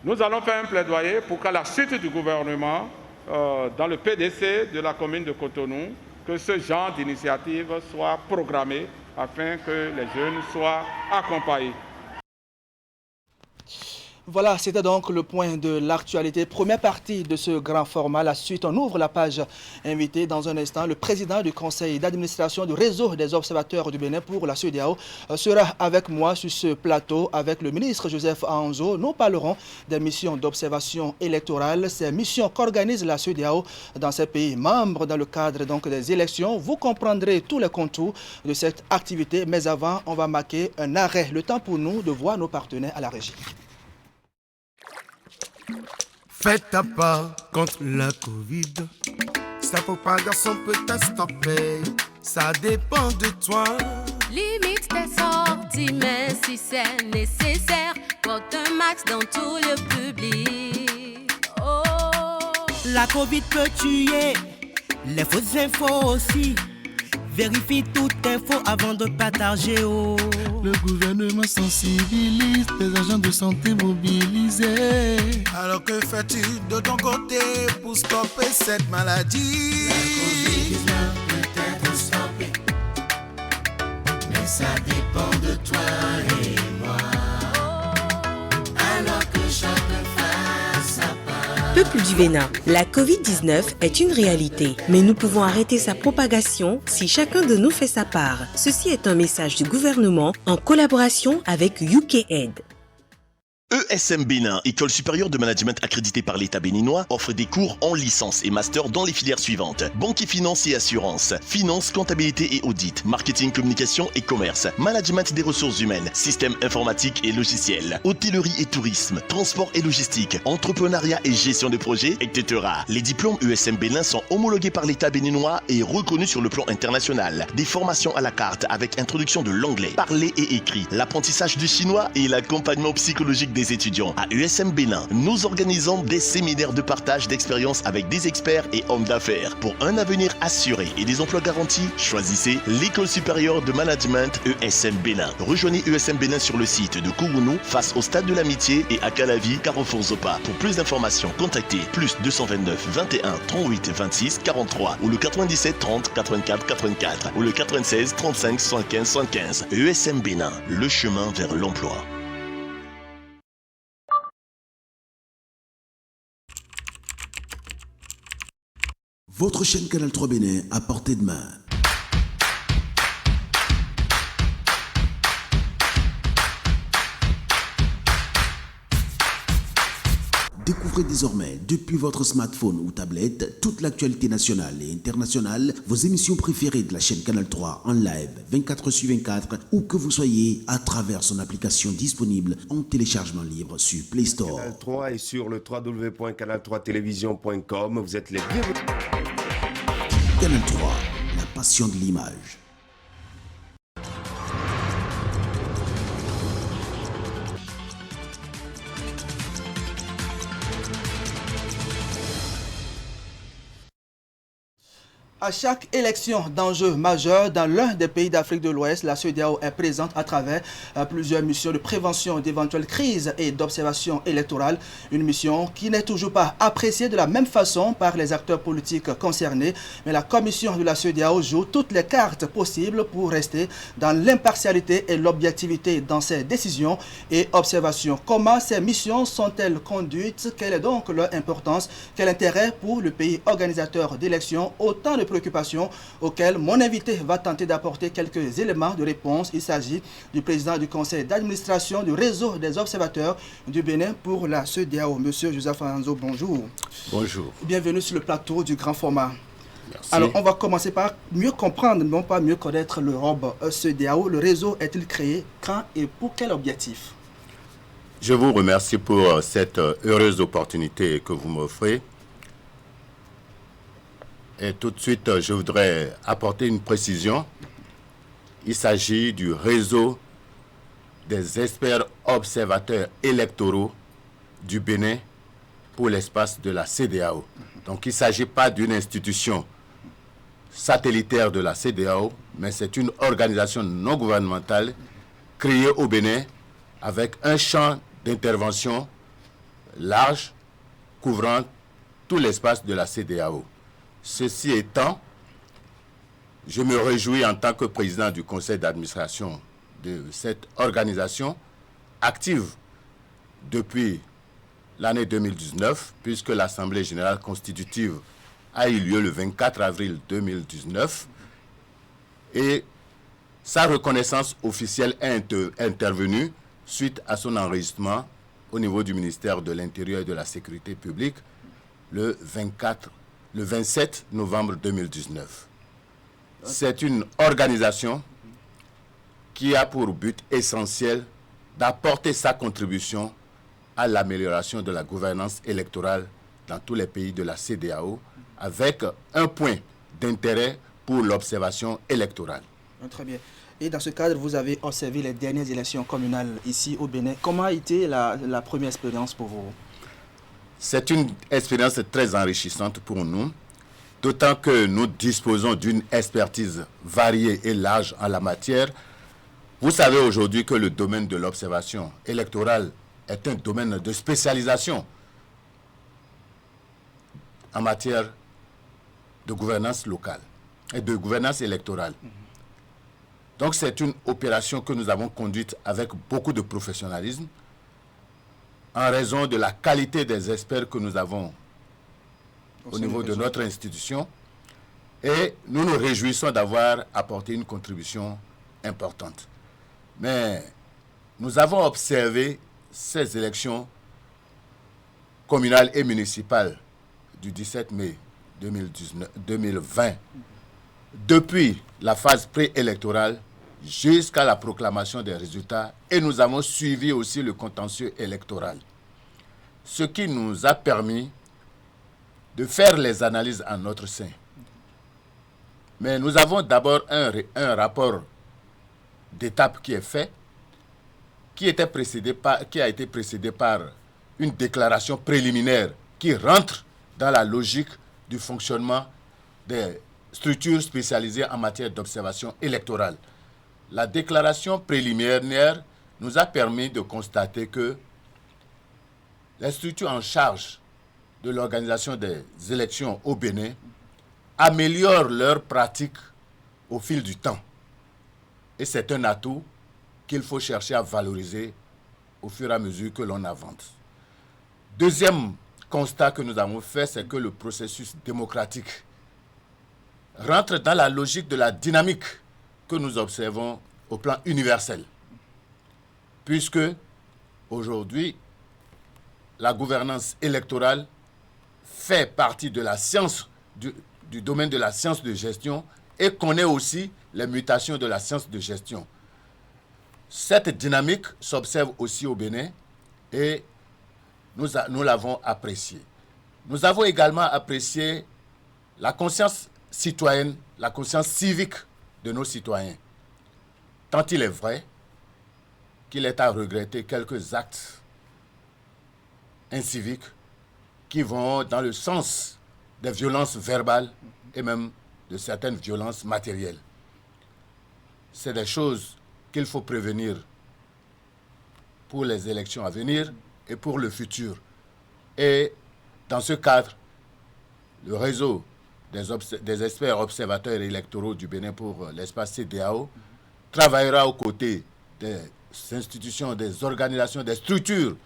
Speaker 4: Nous allons faire un plaidoyer pour qu'à la suite du gouvernement, dans le PDC de la commune de Cotonou, que ce genre d'initiative soit programmée afin que les jeunes soient accompagnés.
Speaker 1: Voilà, c'était donc le point de l'actualité. Première partie de ce grand format. La suite, on ouvre la page invitée dans un instant. Le président du conseil d'administration du réseau des observateurs du Bénin pour la CEDEAO sera avec moi sur ce plateau avec le ministre Joseph Ahanzo. Nous parlerons des missions d'observation électorale, ces missions qu'organise la CEDEAO dans ces pays membres dans le cadre donc des élections. Vous comprendrez tous les contours de cette activité. Mais avant, on va marquer un arrêt. Le temps pour nous de voir nos partenaires à la régie.
Speaker 26: Faites un pas contre la Covid. Sa propagation peut être stoppée. Ça dépend de toi.
Speaker 27: Limite tes sorties, mais si c'est nécessaire, porte un max dans tout le public. Oh.
Speaker 6: La Covid peut tuer, les fausses infos aussi. Vérifie toute info avant de partager. Oh.
Speaker 26: Le gouvernement sensibilise, les agents de santé mobilisés. Alors que fais-tu de ton côté pour stopper cette maladie? La Covid-19 peut être stoppée, mais ça dépend de toi et moi. Alors que chacun fasse sa part.
Speaker 7: Peuple du Bénin, la Covid-19 est une réalité, mais nous pouvons arrêter sa propagation si chacun de nous fait sa part. Ceci est un message du gouvernement en collaboration avec UKAID.
Speaker 8: ESM Bénin, École supérieure de management accréditée par l'État béninois, offre des cours en licence et master dans les filières suivantes: banque et finance et assurance, finance, comptabilité et audit, marketing, communication et commerce, management des ressources humaines, système informatique et logiciel, hôtellerie et tourisme, transport et logistique, entrepreneuriat et gestion de projets, etc. Les diplômes ESM Bénin sont homologués par l'État béninois et reconnus sur le plan international. Des formations à la carte avec introduction de l'anglais, parlé et écrit, l'apprentissage du chinois et l'accompagnement psychologique des étudiants. À ESM Bénin, nous organisons des séminaires de partage d'expériences avec des experts et hommes d'affaires. Pour un avenir assuré et des emplois garantis, choisissez l'École supérieure de management ESM Bénin. Rejoignez ESM Bénin sur le site de Kourounou, face au stade de l'Amitié, et à Calavi, Carrefour Zopa. Pour plus d'informations, contactez +229 21 38 26 43 ou le 97 30 84 84 ou le 96 35 75 75. ESM Bénin, le chemin vers l'emploi.
Speaker 9: Votre chaîne Canal 3 Bénin à portée de main. Découvrez désormais, depuis votre smartphone ou tablette, toute l'actualité nationale et internationale, vos émissions préférées de la chaîne Canal 3 en live 24/24, où que vous soyez, à travers son application disponible en téléchargement libre sur Play Store.
Speaker 10: Canal 3 et sur le www.canal3television.com, vous êtes les bienvenus.
Speaker 9: Canal 3, la passion de l'image.
Speaker 1: À chaque élection d'enjeu majeur dans l'un des pays d'Afrique de l'Ouest, la CEDEAO est présente à travers plusieurs missions de prévention d'éventuelles crises et d'observation électorale. Une mission qui n'est toujours pas appréciée de la même façon par les acteurs politiques concernés. Mais la commission de la CEDEAO joue toutes les cartes possibles pour rester dans l'impartialité et l'objectivité dans ses décisions et observations. Comment ces missions sont-elles conduites? Quelle est donc leur importance? Quel intérêt pour le pays organisateur d'élections? Autant de préoccupations auxquelles mon invité va tenter d'apporter quelques éléments de réponse. Il s'agit du président du conseil d'administration du réseau des observateurs du Bénin pour la CEDEAO. Monsieur Joseph Anzo, bonjour.
Speaker 10: Bonjour.
Speaker 1: Bienvenue sur le plateau du grand format.
Speaker 10: Merci.
Speaker 1: Alors, on va commencer par mieux comprendre, non pas mieux connaître le ROB CEDEAO. Le réseau est-il créé? Quand et pour quel objectif?
Speaker 10: Je vous remercie pour cette heureuse opportunité que vous m'offrez. Et tout de suite, je voudrais apporter une précision. Il s'agit du réseau des experts observateurs électoraux du Bénin pour l'espace de la CEDEAO. Donc il ne s'agit pas d'une institution satellitaire de la CEDEAO, mais c'est une organisation non gouvernementale créée au Bénin avec un champ d'intervention large couvrant tout l'espace de la CEDEAO. Ceci étant, je me réjouis en tant que président du conseil d'administration de cette organisation, active depuis l'année 2019, puisque l'Assemblée générale constitutive a eu lieu le 24 avril 2019, et sa reconnaissance officielle est intervenue suite à son enregistrement au niveau du ministère de l'Intérieur et de la Sécurité publique le 27 novembre 2019. C'est une organisation qui a pour but essentiel d'apporter sa contribution à l'amélioration de la gouvernance électorale dans tous les pays de la CEDEAO, avec un point d'intérêt pour l'observation électorale.
Speaker 1: Très bien. Et dans ce cadre, vous avez observé les dernières élections communales ici au Bénin. Comment a été la première expérience pour vous?
Speaker 10: C'est une expérience très enrichissante pour nous, d'autant que nous disposons d'une expertise variée et large en la matière. Vous savez aujourd'hui que le domaine de l'observation électorale est un domaine de spécialisation en matière de gouvernance locale et de gouvernance électorale. Donc c'est une opération que nous avons conduite avec beaucoup de professionnalisme en raison de la qualité des experts que nous avons au niveau de notre institution, et nous nous réjouissons d'avoir apporté une contribution importante. Mais nous avons observé ces élections communales et municipales du 17 mai 2020, depuis la phase préélectorale jusqu'à la proclamation des résultats, et nous avons suivi aussi le contentieux électoral. Ce qui nous a permis de faire les analyses en notre sein. Mais nous avons d'abord un rapport d'étape qui est fait, qui a été précédé par une déclaration préliminaire qui rentre dans la logique du fonctionnement des structures spécialisées en matière d'observation électorale. La déclaration préliminaire nous a permis de constater que les structures en charge de l'organisation des élections au Bénin améliorent leurs pratiques au fil du temps. Et c'est un atout qu'il faut chercher à valoriser au fur et à mesure que l'on avance. Deuxième constat que nous avons fait, c'est que le processus démocratique rentre dans la logique de la dynamique que nous observons au plan universel. Puisque aujourd'hui, la gouvernance électorale fait partie de la science, du domaine de la science de gestion, et connaît aussi les mutations de la science de gestion. Cette dynamique s'observe aussi au Bénin et nous l'avons appréciée. Nous avons également apprécié la conscience citoyenne, la conscience civique de nos citoyens. Tant il est vrai qu'il est à regretter quelques actes inciviques qui vont dans le sens des violences verbales et même de certaines violences matérielles. C'est des choses qu'il faut prévenir pour les élections à venir et pour le futur. Et dans ce cadre, le réseau des experts observateurs électoraux du Bénin pour l'espace CEDEAO travaillera aux côtés des institutions, des organisations, des structures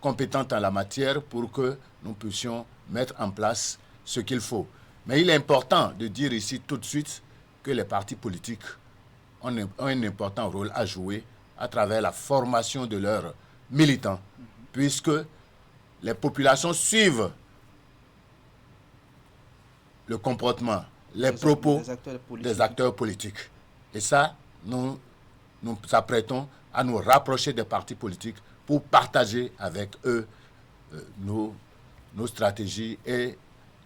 Speaker 10: compétentes en la matière pour que nous puissions mettre en place ce qu'il faut. Mais il est important de dire ici tout de suite que les partis politiques ont un important rôle à jouer à travers la formation de leurs militants, puisque les populations suivent le comportement, les propos des acteurs politiques. Et ça, nous nous apprêtons à nous rapprocher des partis politiques pour partager avec eux nos stratégies et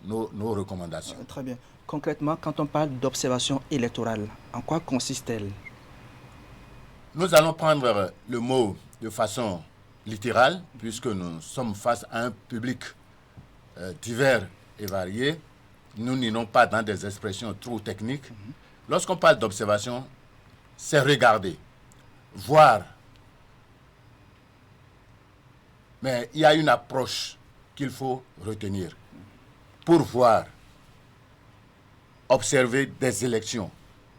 Speaker 10: nos recommandations.
Speaker 1: Très bien. Concrètement, quand on parle d'observation électorale, en quoi consiste-t-elle?
Speaker 10: Nous allons prendre le mot de façon littérale, puisque nous sommes face à un public divers et varié. Nous n'irons pas dans des expressions trop techniques. Lorsqu'on parle d'observation, c'est regarder, voir. Mais il y a une approche qu'il faut retenir. Pour voir, observer des élections,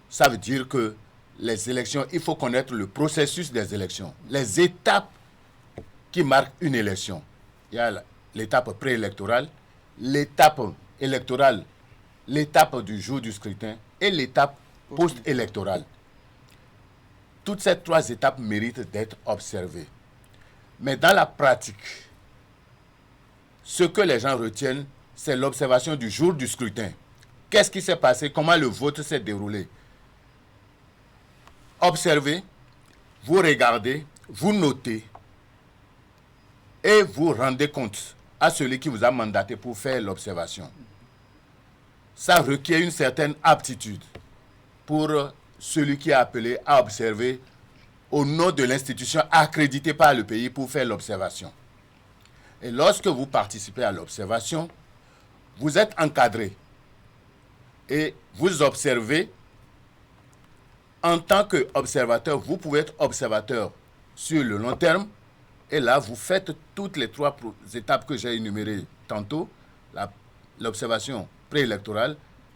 Speaker 10: ça veut dire que les élections, il faut connaître le processus des élections, les étapes qui marquent une élection. Il y a l'étape préélectorale, l'étape électorale, l'étape du jour du scrutin et l'étape post-électorale. Toutes ces trois étapes méritent d'être observées. Mais dans la pratique, ce que les gens retiennent, c'est l'observation du jour du scrutin. Qu'est-ce qui s'est passé? Comment le vote s'est déroulé? Observez, vous regardez, vous notez et vous rendez compte à celui qui vous a mandaté pour faire l'observation. Ça requiert une certaine aptitude pour celui qui est appelé à observer au nom de l'institution accréditée par le pays pour faire l'observation. Et lorsque vous participez à l'observation, vous êtes encadré et vous observez. En tant qu'observateur, vous pouvez être observateur sur le long terme. Et là, vous faites toutes les 3 étapes que j'ai énumérées tantôt. L'observation préélectorale,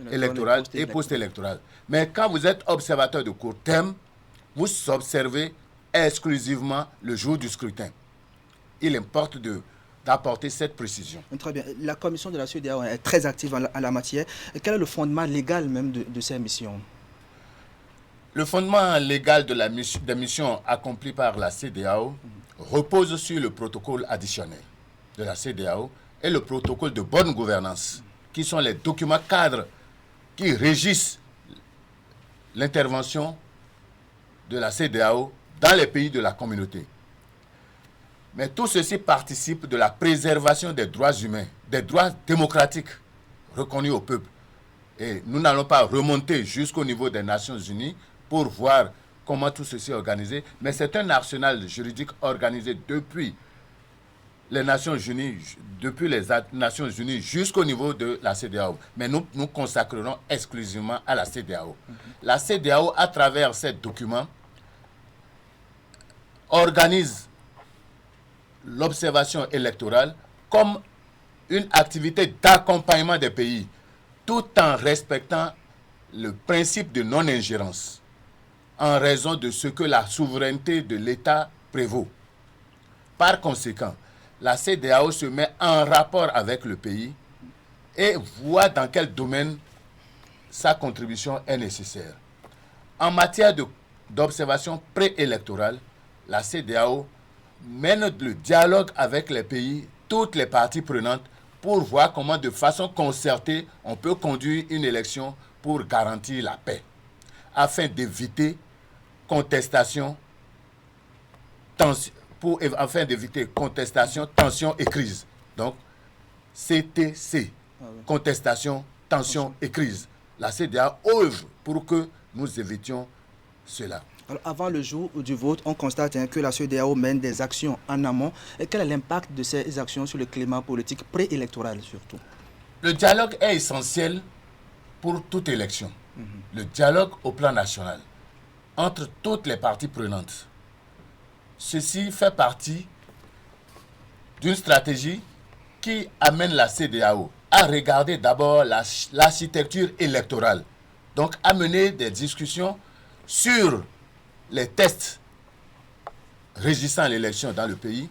Speaker 10: électorale et post-électorale. Mais quand vous êtes observateur de court terme, vous observez exclusivement le jour du scrutin. Il importe d'apporter cette précision.
Speaker 1: Très bien. La commission de la CEDEAO est très active en la matière. Quel est le fondement légal même de ces missions?
Speaker 10: Le fondement légal des missions accomplies par la CEDEAO repose sur le protocole additionnel de la CEDEAO et le protocole de bonne gouvernance, qui sont les documents cadres qui régissent l'intervention de la CEDEAO dans les pays de la communauté. Mais tout ceci participe de la préservation des droits humains, des droits démocratiques reconnus au peuple. Et nous n'allons pas remonter jusqu'au niveau des Nations Unies pour voir comment tout ceci est organisé, mais c'est un arsenal juridique organisé depuis les Nations Unies jusqu'au niveau de la CEDEAO. Mais nous nous consacrerons exclusivement à la CEDEAO. La CEDEAO, à travers ces documents, organise l'observation électorale comme une activité d'accompagnement des pays, tout en respectant le principe de non-ingérence, en raison de ce que la souveraineté de l'État prévaut. Par conséquent, la CEDEAO se met en rapport avec le pays et voit dans quel domaine sa contribution est nécessaire. En matière d'observation préélectorale, la CEDEAO mène le dialogue avec les pays, toutes les parties prenantes, pour voir comment de façon concertée on peut conduire une élection pour garantir la paix, afin d'éviter contestation, tension et crise. Donc, CTC, contestation, tension et crise. La CEDEAO œuvre pour que nous évitions cela.
Speaker 1: Alors, avant le jour du vote, on constate que la CEDEAO mène des actions en amont. Et quel est l'impact de ces actions sur le climat politique préélectoral surtout?
Speaker 10: Le dialogue est essentiel pour toute élection. Le dialogue au plan national entre toutes les parties prenantes. Ceci fait partie d'une stratégie qui amène la CEDEAO à regarder d'abord l'architecture électorale. Donc, à mener des discussions sur les tests régissant l'élection dans le pays,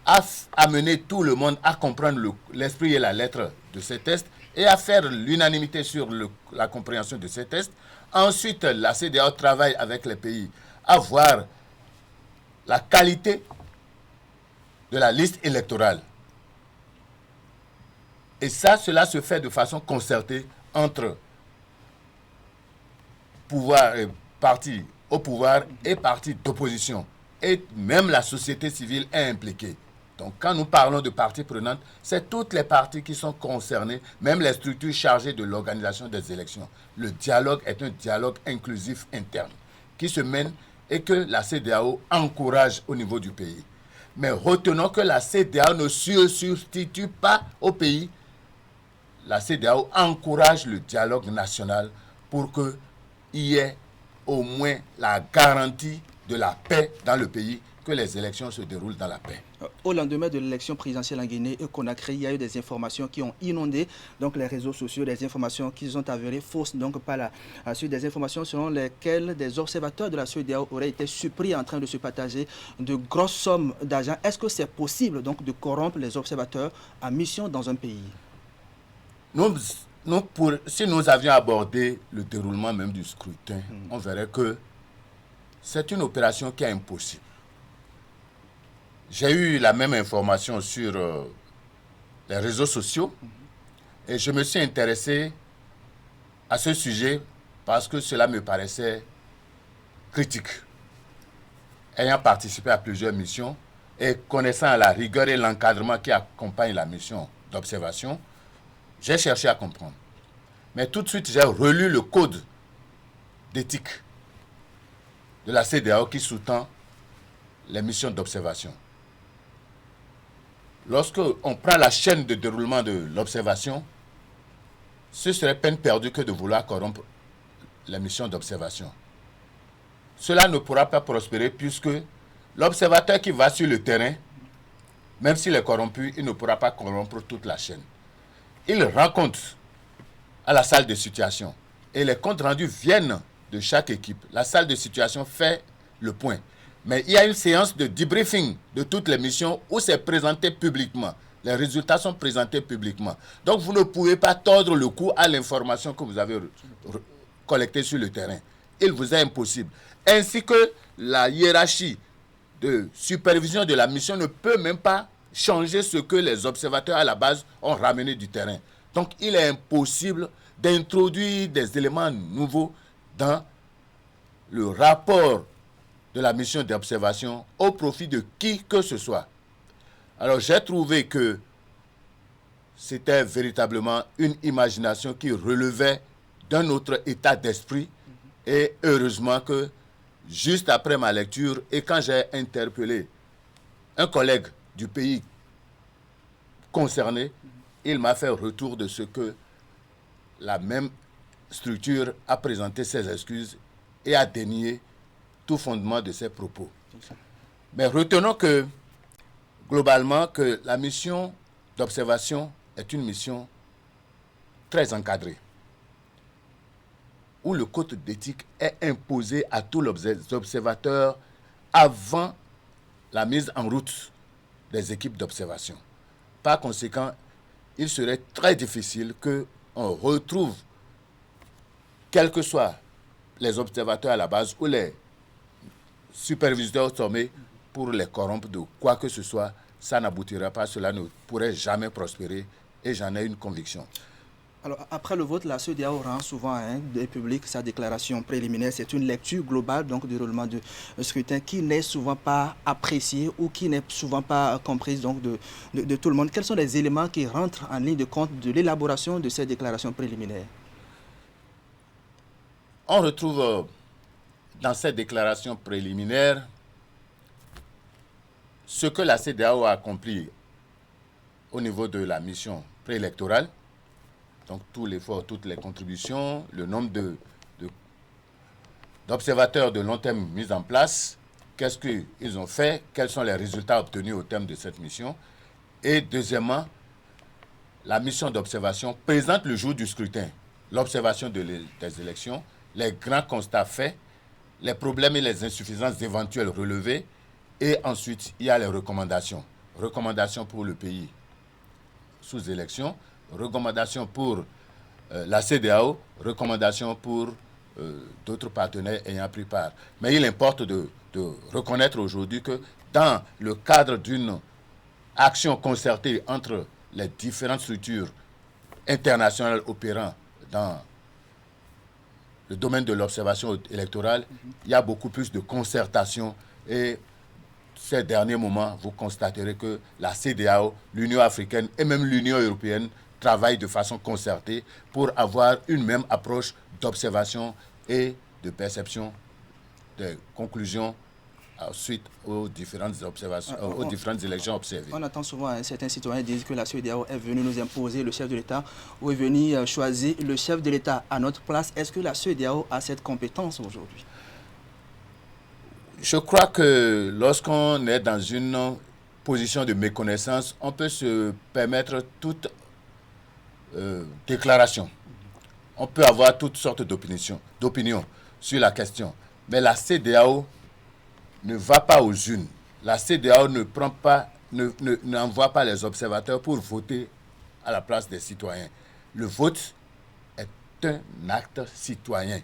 Speaker 10: à amener tout le monde à comprendre l'esprit et la lettre de ces tests et à faire l'unanimité sur la compréhension de ces tests. Ensuite, la CEDEAO travaille avec les pays à voir la qualité de la liste électorale. Et cela se fait de façon concertée entre partis au pouvoir et partis d'opposition. Et même la société civile est impliquée. Donc quand nous parlons de parties prenantes, c'est toutes les parties qui sont concernées, même les structures chargées de l'organisation des élections. Le dialogue est un dialogue inclusif interne qui se mène et que la CEDEAO encourage au niveau du pays. Mais retenons que la CEDEAO ne se substitue pas au pays. La CEDEAO encourage le dialogue national pour qu'il y ait au moins la garantie de la paix dans le pays, que les élections se déroulent dans la paix.
Speaker 1: Au lendemain de l'élection présidentielle en Guinée et Conakry, il y a eu des informations qui ont inondé donc les réseaux sociaux, des informations qui sont avérées fausses, donc pas la suite des informations selon lesquelles des observateurs de la CEDEAO auraient été surpris en train de se partager de grosses sommes d'argent. Est-ce que c'est possible donc de corrompre les observateurs en mission dans un pays?
Speaker 10: Si nous avions abordé le déroulement même du scrutin, on verrait que c'est une opération qui est impossible. J'ai eu la même information sur les réseaux sociaux et je me suis intéressé à ce sujet parce que cela me paraissait critique. Ayant participé à plusieurs missions et connaissant la rigueur et l'encadrement qui accompagnent la mission d'observation, j'ai cherché à comprendre. Mais tout de suite, j'ai relu le code d'éthique de la CEDEAO qui sous-tend les missions d'observation. lorsqu'on prend la chaîne de déroulement de l'observation, ce serait peine perdue que de vouloir corrompre la mission d'observation. Cela ne pourra pas prospérer puisque l'observateur qui va sur le terrain, même s'il est corrompu, il ne pourra pas corrompre toute la chaîne. Il rend compte à la salle de situation et les comptes rendus viennent de chaque équipe. La salle de situation fait le point. Mais il y a une séance de debriefing de toutes les missions où c'est présenté publiquement. Les résultats sont présentés publiquement. Donc vous ne pouvez pas tordre le cou à l'information que vous avez collectée sur le terrain. Il vous est impossible. Ainsi que la hiérarchie de supervision de la mission ne peut même pas changer ce que les observateurs à la base ont ramené du terrain. Donc il est impossible d'introduire des éléments nouveaux dans le rapport de la mission d'observation au profit de qui que ce soit. Alors j'ai trouvé que c'était véritablement une imagination qui relevait d'un autre état d'esprit et heureusement que juste après ma lecture et quand j'ai interpellé un collègue du pays concerné, il m'a fait retour de ce que la même structure a présenté ses excuses et a dénié tout fondement de ses propos. Mais retenons que, globalement, que la mission d'observation est une mission très encadrée, où le code d'éthique est imposé à tous les observateurs avant la mise en route des équipes d'observation. Par conséquent, il serait très difficile qu'on retrouve, quels que soient les observateurs à la base ou les superviseurs sommés pour les corrompre de quoi que ce soit, ça n'aboutira pas, cela ne pourrait jamais prospérer et j'en ai une conviction.
Speaker 1: Alors, après le vote, la CEDEAO rend souvent public sa déclaration préliminaire. C'est une lecture globale donc, du déroulement du scrutin qui n'est souvent pas appréciée ou qui n'est souvent pas comprise donc, de tout le monde. Quels sont les éléments qui rentrent en ligne de compte de l'élaboration de cette déclaration préliminaire?
Speaker 10: On retrouve dans cette déclaration préliminaire ce que la CEDEAO a accompli au niveau de la mission préélectorale. Donc tout l'effort, toutes les contributions, le nombre d'observateurs de long terme mis en place, qu'est-ce qu'ils ont fait, quels sont les résultats obtenus au terme de cette mission. Et deuxièmement, la mission d'observation présente le jour du scrutin, l'observation des élections, les grands constats faits, les problèmes et les insuffisances éventuelles relevées, et ensuite il y a les recommandations. Recommandations pour le pays sous élection, recommandations pour la CEDEAO, recommandations pour d'autres partenaires ayant pris part. Mais il importe de reconnaître aujourd'hui que dans le cadre d'une action concertée entre les différentes structures internationales opérant dans le domaine de l'observation électorale, il y a beaucoup plus de concertation et ces derniers moments, vous constaterez que la CEDEAO, l'Union africaine et même l'Union européenne travaillent de façon concertée pour avoir une même approche d'observation et de perception des conclusions suite aux différentes observations, aux différentes élections observées.
Speaker 1: On entend souvent certains citoyens disent que la CEDEAO est venue nous imposer le chef de l'État ou est venue choisir le chef de l'État à notre place. Est-ce que la CEDEAO a cette compétence aujourd'hui?
Speaker 10: Je crois que lorsqu'on est dans une position de méconnaissance, on peut se permettre toute déclaration. On peut avoir toutes sortes d'opinions sur la question. Mais la CEDEAO ne va pas aux urnes. La CEDEAO n'envoie pas les observateurs pour voter à la place des citoyens. Le vote est un acte citoyen.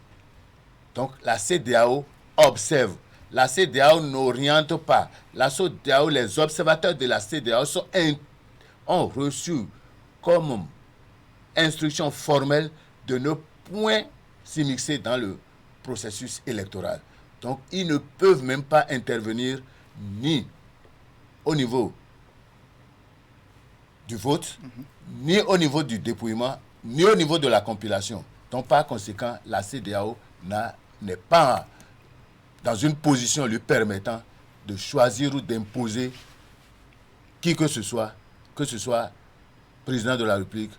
Speaker 10: Donc la CEDEAO observe. La CEDEAO n'oriente pas. La CEDEAO, les observateurs de la CEDEAO ont reçu comme instruction formelle de ne point s'immiscer dans le processus électoral. Donc, ils ne peuvent même pas intervenir ni au niveau du vote, ni au niveau du dépouillement, ni au niveau de la compilation. Donc, par conséquent, la CEDEAO n'est pas dans une position lui permettant de choisir ou d'imposer qui que ce soit que ce soit président de la République,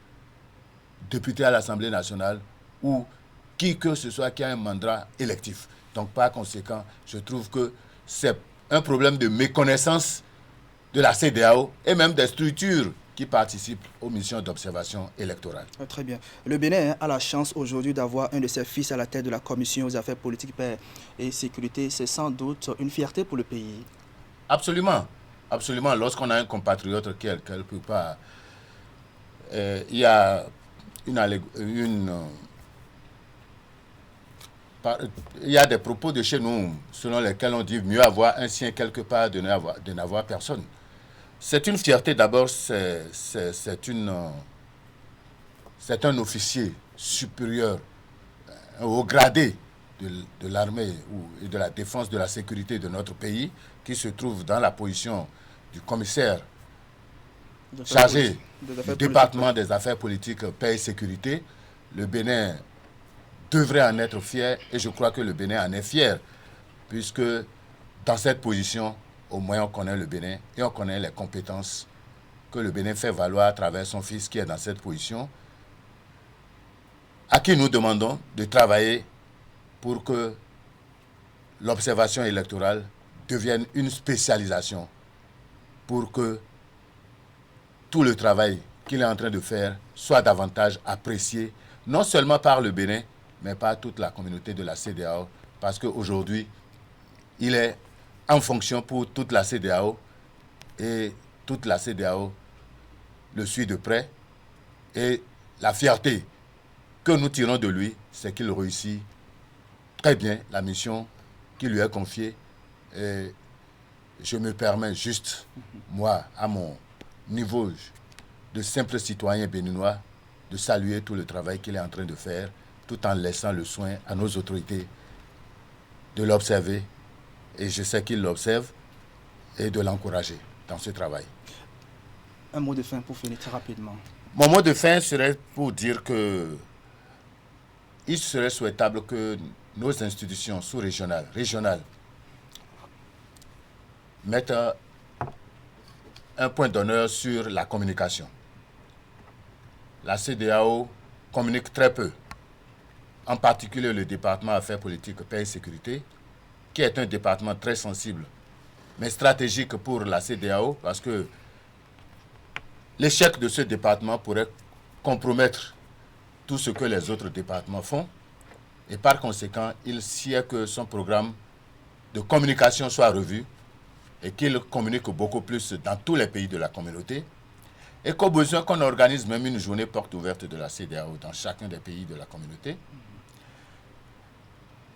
Speaker 10: député à l'Assemblée nationale ou qui que ce soit qui a un mandat électif. Donc par conséquent, je trouve que c'est un problème de méconnaissance de la CEDEAO et même des structures qui participent aux missions d'observation électorale.
Speaker 1: Très bien. Le Bénin a la chance aujourd'hui d'avoir un de ses fils à la tête de la Commission aux affaires politiques, paix et sécurité. C'est sans doute une fierté pour le pays.
Speaker 10: Absolument. Absolument. Lorsqu'on a un compatriote qui est quelque part, il y a il y a des propos de chez nous selon lesquels on dit mieux avoir un sien quelque part de n'avoir personne. C'est une fierté d'abord, c'est un officier supérieur au gradé de l'armée et de la défense de la sécurité de notre pays qui se trouve dans la position du commissaire chargé du département des affaires politiques, paix et sécurité. Le Bénin devrait en être fier et je crois que le Bénin en est fier puisque dans cette position, au moins on connaît le Bénin et on connaît les compétences que le Bénin fait valoir à travers son fils qui est dans cette position, à qui nous demandons de travailler pour que l'observation électorale devienne une spécialisation, pour que tout le travail qu'il est en train de faire soit davantage apprécié, non seulement par le Bénin, mais par toute la communauté de la CEDEAO, parce qu'aujourd'hui, il est en fonction pour toute la CEDEAO, et toute la CEDEAO le suit de près, et la fierté que nous tirons de lui, c'est qu'il réussit très bien la mission qui lui est confiée, et je me permets juste, moi, à mon niveau de simple citoyen béninois, de saluer tout le travail qu'il est en train de faire, tout en laissant le soin à nos autorités de l'observer, et je sais qu'il l'observe, et de l'encourager dans ce travail.
Speaker 1: Un mot de fin pour finir très rapidement.
Speaker 10: Mon mot de fin serait pour dire que il serait souhaitable que nos institutions sous-régionales, régionales, mettent un point d'honneur sur la communication. La CEDEAO communique très peu, en particulier le département Affaires politiques, paix et sécurité, qui est un département très sensible, mais stratégique pour la CEDEAO, parce que l'échec de ce département pourrait compromettre tout ce que les autres départements font, et par conséquent, il sied que son programme de communication soit revu, et qu'il communique beaucoup plus dans tous les pays de la communauté, et qu'au besoin qu'on organise même une journée porte ouverte de la CEDEAO dans chacun des pays de la communauté.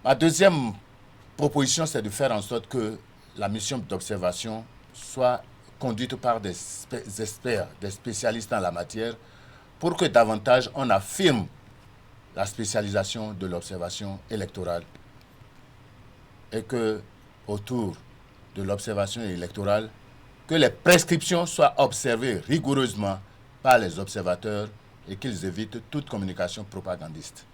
Speaker 10: Ma deuxième proposition, c'est de faire en sorte que la mission d'observation soit conduite par des experts, des spécialistes en la matière, pour que davantage on affirme la spécialisation de l'observation électorale et que, autour de l'observation électorale, que les prescriptions soient observées rigoureusement par les observateurs et qu'ils évitent toute communication propagandiste.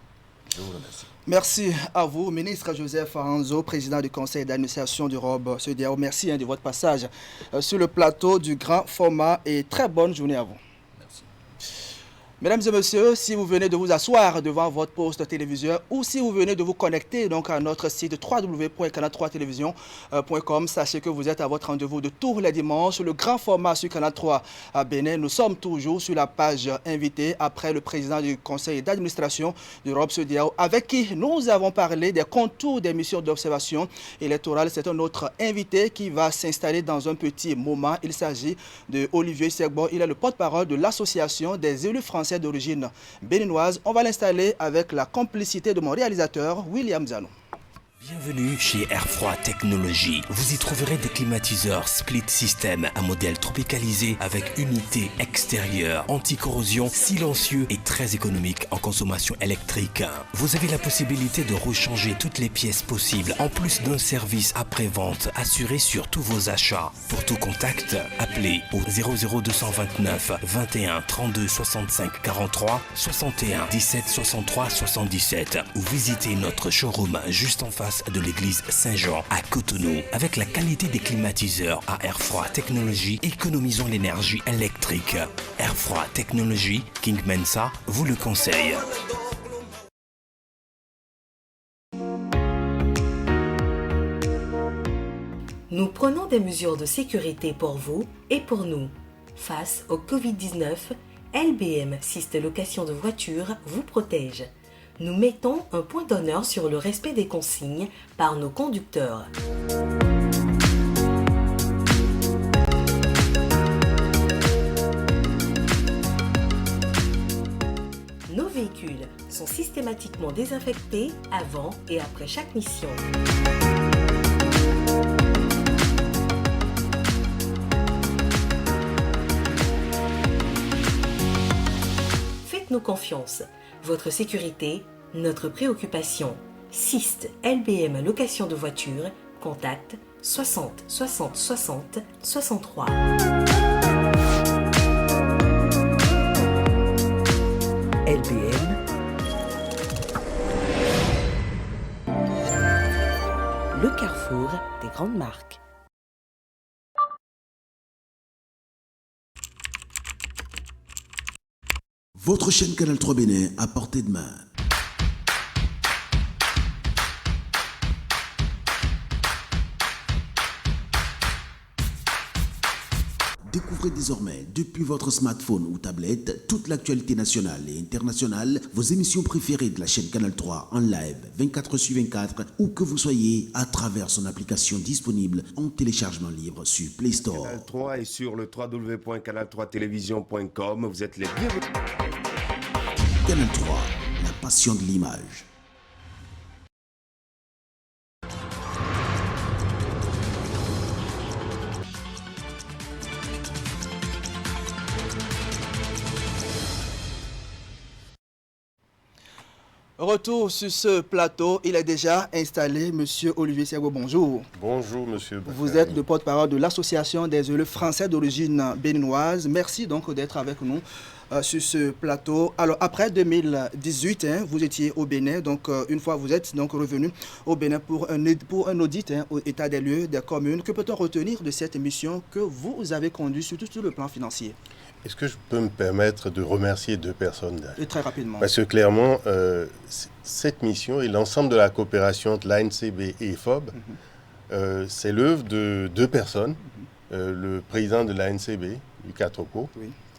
Speaker 10: Je vous remercie.
Speaker 1: Merci à vous, ministre Joseph Aranzo, président du conseil d'administration du ROB CEDEAO. Merci de votre passage sur le plateau du grand format et très bonne journée à vous. Mesdames et messieurs, si vous venez de vous asseoir devant votre poste téléviseur ou si vous venez de vous connecter donc à notre site www.canal3television.com, sachez que vous êtes à votre rendez-vous de tous les dimanches, le grand format sur Canal 3 à Bénin. Nous sommes toujours sur la page invitée après le président du conseil d'administration du ROB CEDEAO avec qui nous avons parlé des contours des missions d'observation électorale. C'est un autre invité qui va s'installer dans un petit moment. Il s'agit de Olivier Segbo. Il est le porte-parole de l'association des élus français d'origine béninoise. On va l'installer avec la complicité de mon réalisateur, William Zano.
Speaker 11: Bienvenue chez Airfroid Technologies. Vous y trouverez des climatiseurs split system à modèle tropicalisé avec unité extérieure, anti-corrosion, silencieux et très économique en consommation électrique. Vous avez la possibilité de rechanger toutes les pièces possibles en plus d'un service après-vente assuré sur tous vos achats. Pour tout contact, appelez au 00229 21 32 65 43 61 17 63 77 ou visitez notre showroom juste en face face de l'église Saint-Jean à Cotonou. Avec la qualité des climatiseurs à air froid technologie, économisons l'énergie électrique. Air froid technologie, King Mensa vous le conseille.
Speaker 7: Nous prenons des mesures de sécurité pour vous et pour nous. Face au Covid-19, LBM Syste Location de Voitures vous protège. Nous mettons un point d'honneur sur le respect des consignes par nos conducteurs. Nos véhicules sont systématiquement désinfectés avant et après chaque mission. Faites-nous confiance. Votre sécurité, notre préoccupation. Syste LBM Location de voitures, contact 60 60 60 63. LBM. Le carrefour des grandes marques.
Speaker 9: Votre chaîne Canal 3 Bénin à portée de main. Découvrez désormais, depuis votre smartphone ou tablette, toute l'actualité nationale et internationale, vos émissions préférées de la chaîne Canal 3 en live 24/24, où que vous soyez, à travers son application disponible en téléchargement libre sur Play Store.
Speaker 12: Canal 3 et sur le www.canal3television.com, vous êtes les bienvenus.
Speaker 9: Canal 3, la passion de l'image.
Speaker 1: Retour sur ce plateau, il est déjà installé. Monsieur Olivier Siago, bonjour.
Speaker 13: Bonjour, monsieur.
Speaker 1: Vous êtes le porte-parole de l'Association des élèves français d'origine béninoise. Merci donc d'être avec nous sur ce plateau. Alors, après 2018, vous étiez au Bénin. Donc, une fois vous êtes donc revenu au Bénin pour un audit au état des lieux des communes. Que peut-on retenir de cette mission que vous avez conduite, surtout sur le plan financier?
Speaker 13: Est-ce que je peux me permettre de remercier deux personnes?
Speaker 1: Et très rapidement.
Speaker 13: Parce que clairement, cette mission et l'ensemble de la coopération entre l'ANCB et EFOB, c'est l'œuvre de deux personnes, le président de l'ANCB, Lucas Troco,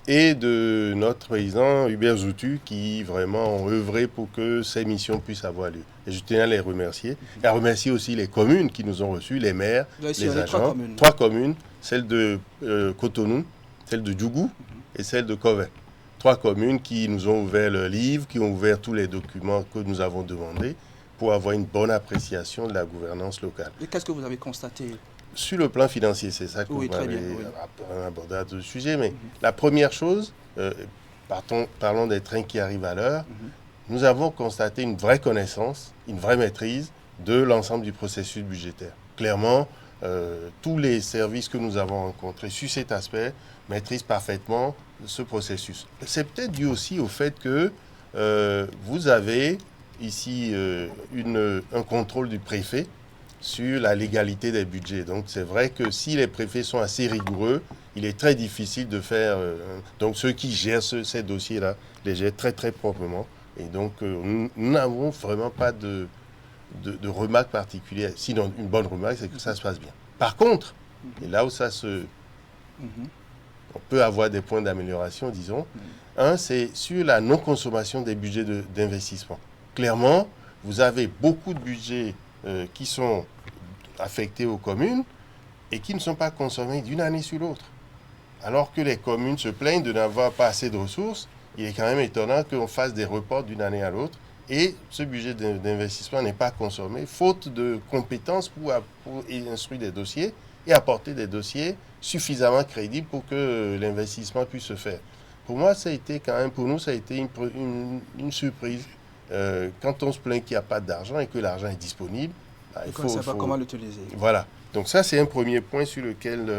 Speaker 13: et de notre président Hubert Zoutu, qui vraiment ont œuvré pour que ces missions puissent avoir lieu. Et je tiens à les remercier. Et à remercier aussi les communes qui nous ont reçus, les maires, les agents. Trois communes, celle de Cotonou, celle de Djougou et celle de Covey. Trois communes qui nous ont ouvert le livre, qui ont ouvert tous les documents que nous avons demandés pour avoir une bonne appréciation de la gouvernance locale.
Speaker 1: Et qu'est-ce que vous avez constaté?
Speaker 13: Sur le plan financier, c'est ça que vous avez abordé à ce sujet. Mais la première chose, parlons des trains qui arrivent à l'heure, nous avons constaté une vraie connaissance, une vraie maîtrise de l'ensemble du processus budgétaire. Clairement, tous les services que nous avons rencontrés sur cet aspect maîtrisent parfaitement ce processus. C'est peut-être dû aussi au fait que vous avez ici un contrôle du préfet sur la légalité des budgets. Donc c'est vrai que si les préfets sont assez rigoureux, il est très difficile de faire... donc ceux qui gèrent ces dossiers-là les gèrent très très proprement. Et donc nous n'avons vraiment pas de remarques particulières. Sinon, une bonne remarque, c'est que ça se passe bien. Par contre, et là où ça se... on peut avoir des points d'amélioration, disons. Un, c'est sur la non-consommation des budgets d'investissement. Clairement, vous avez beaucoup de budgets qui sont affectés aux communes et qui ne sont pas consommés d'une année sur l'autre. Alors que les communes se plaignent de n'avoir pas assez de ressources, il est quand même étonnant qu'on fasse des reports d'une année à l'autre et ce budget d'investissement n'est pas consommé, faute de compétences pour instruire des dossiers et apporter des dossiers suffisamment crédibles pour que l'investissement puisse se faire. Pour moi, ça a été quand même, pour nous, ça a été une surprise. Quand on se plaint qu'il n'y a pas d'argent et que l'argent est disponible,
Speaker 1: il faut savoir comment l'utiliser.
Speaker 13: Voilà. Donc ça, c'est un premier point sur lequel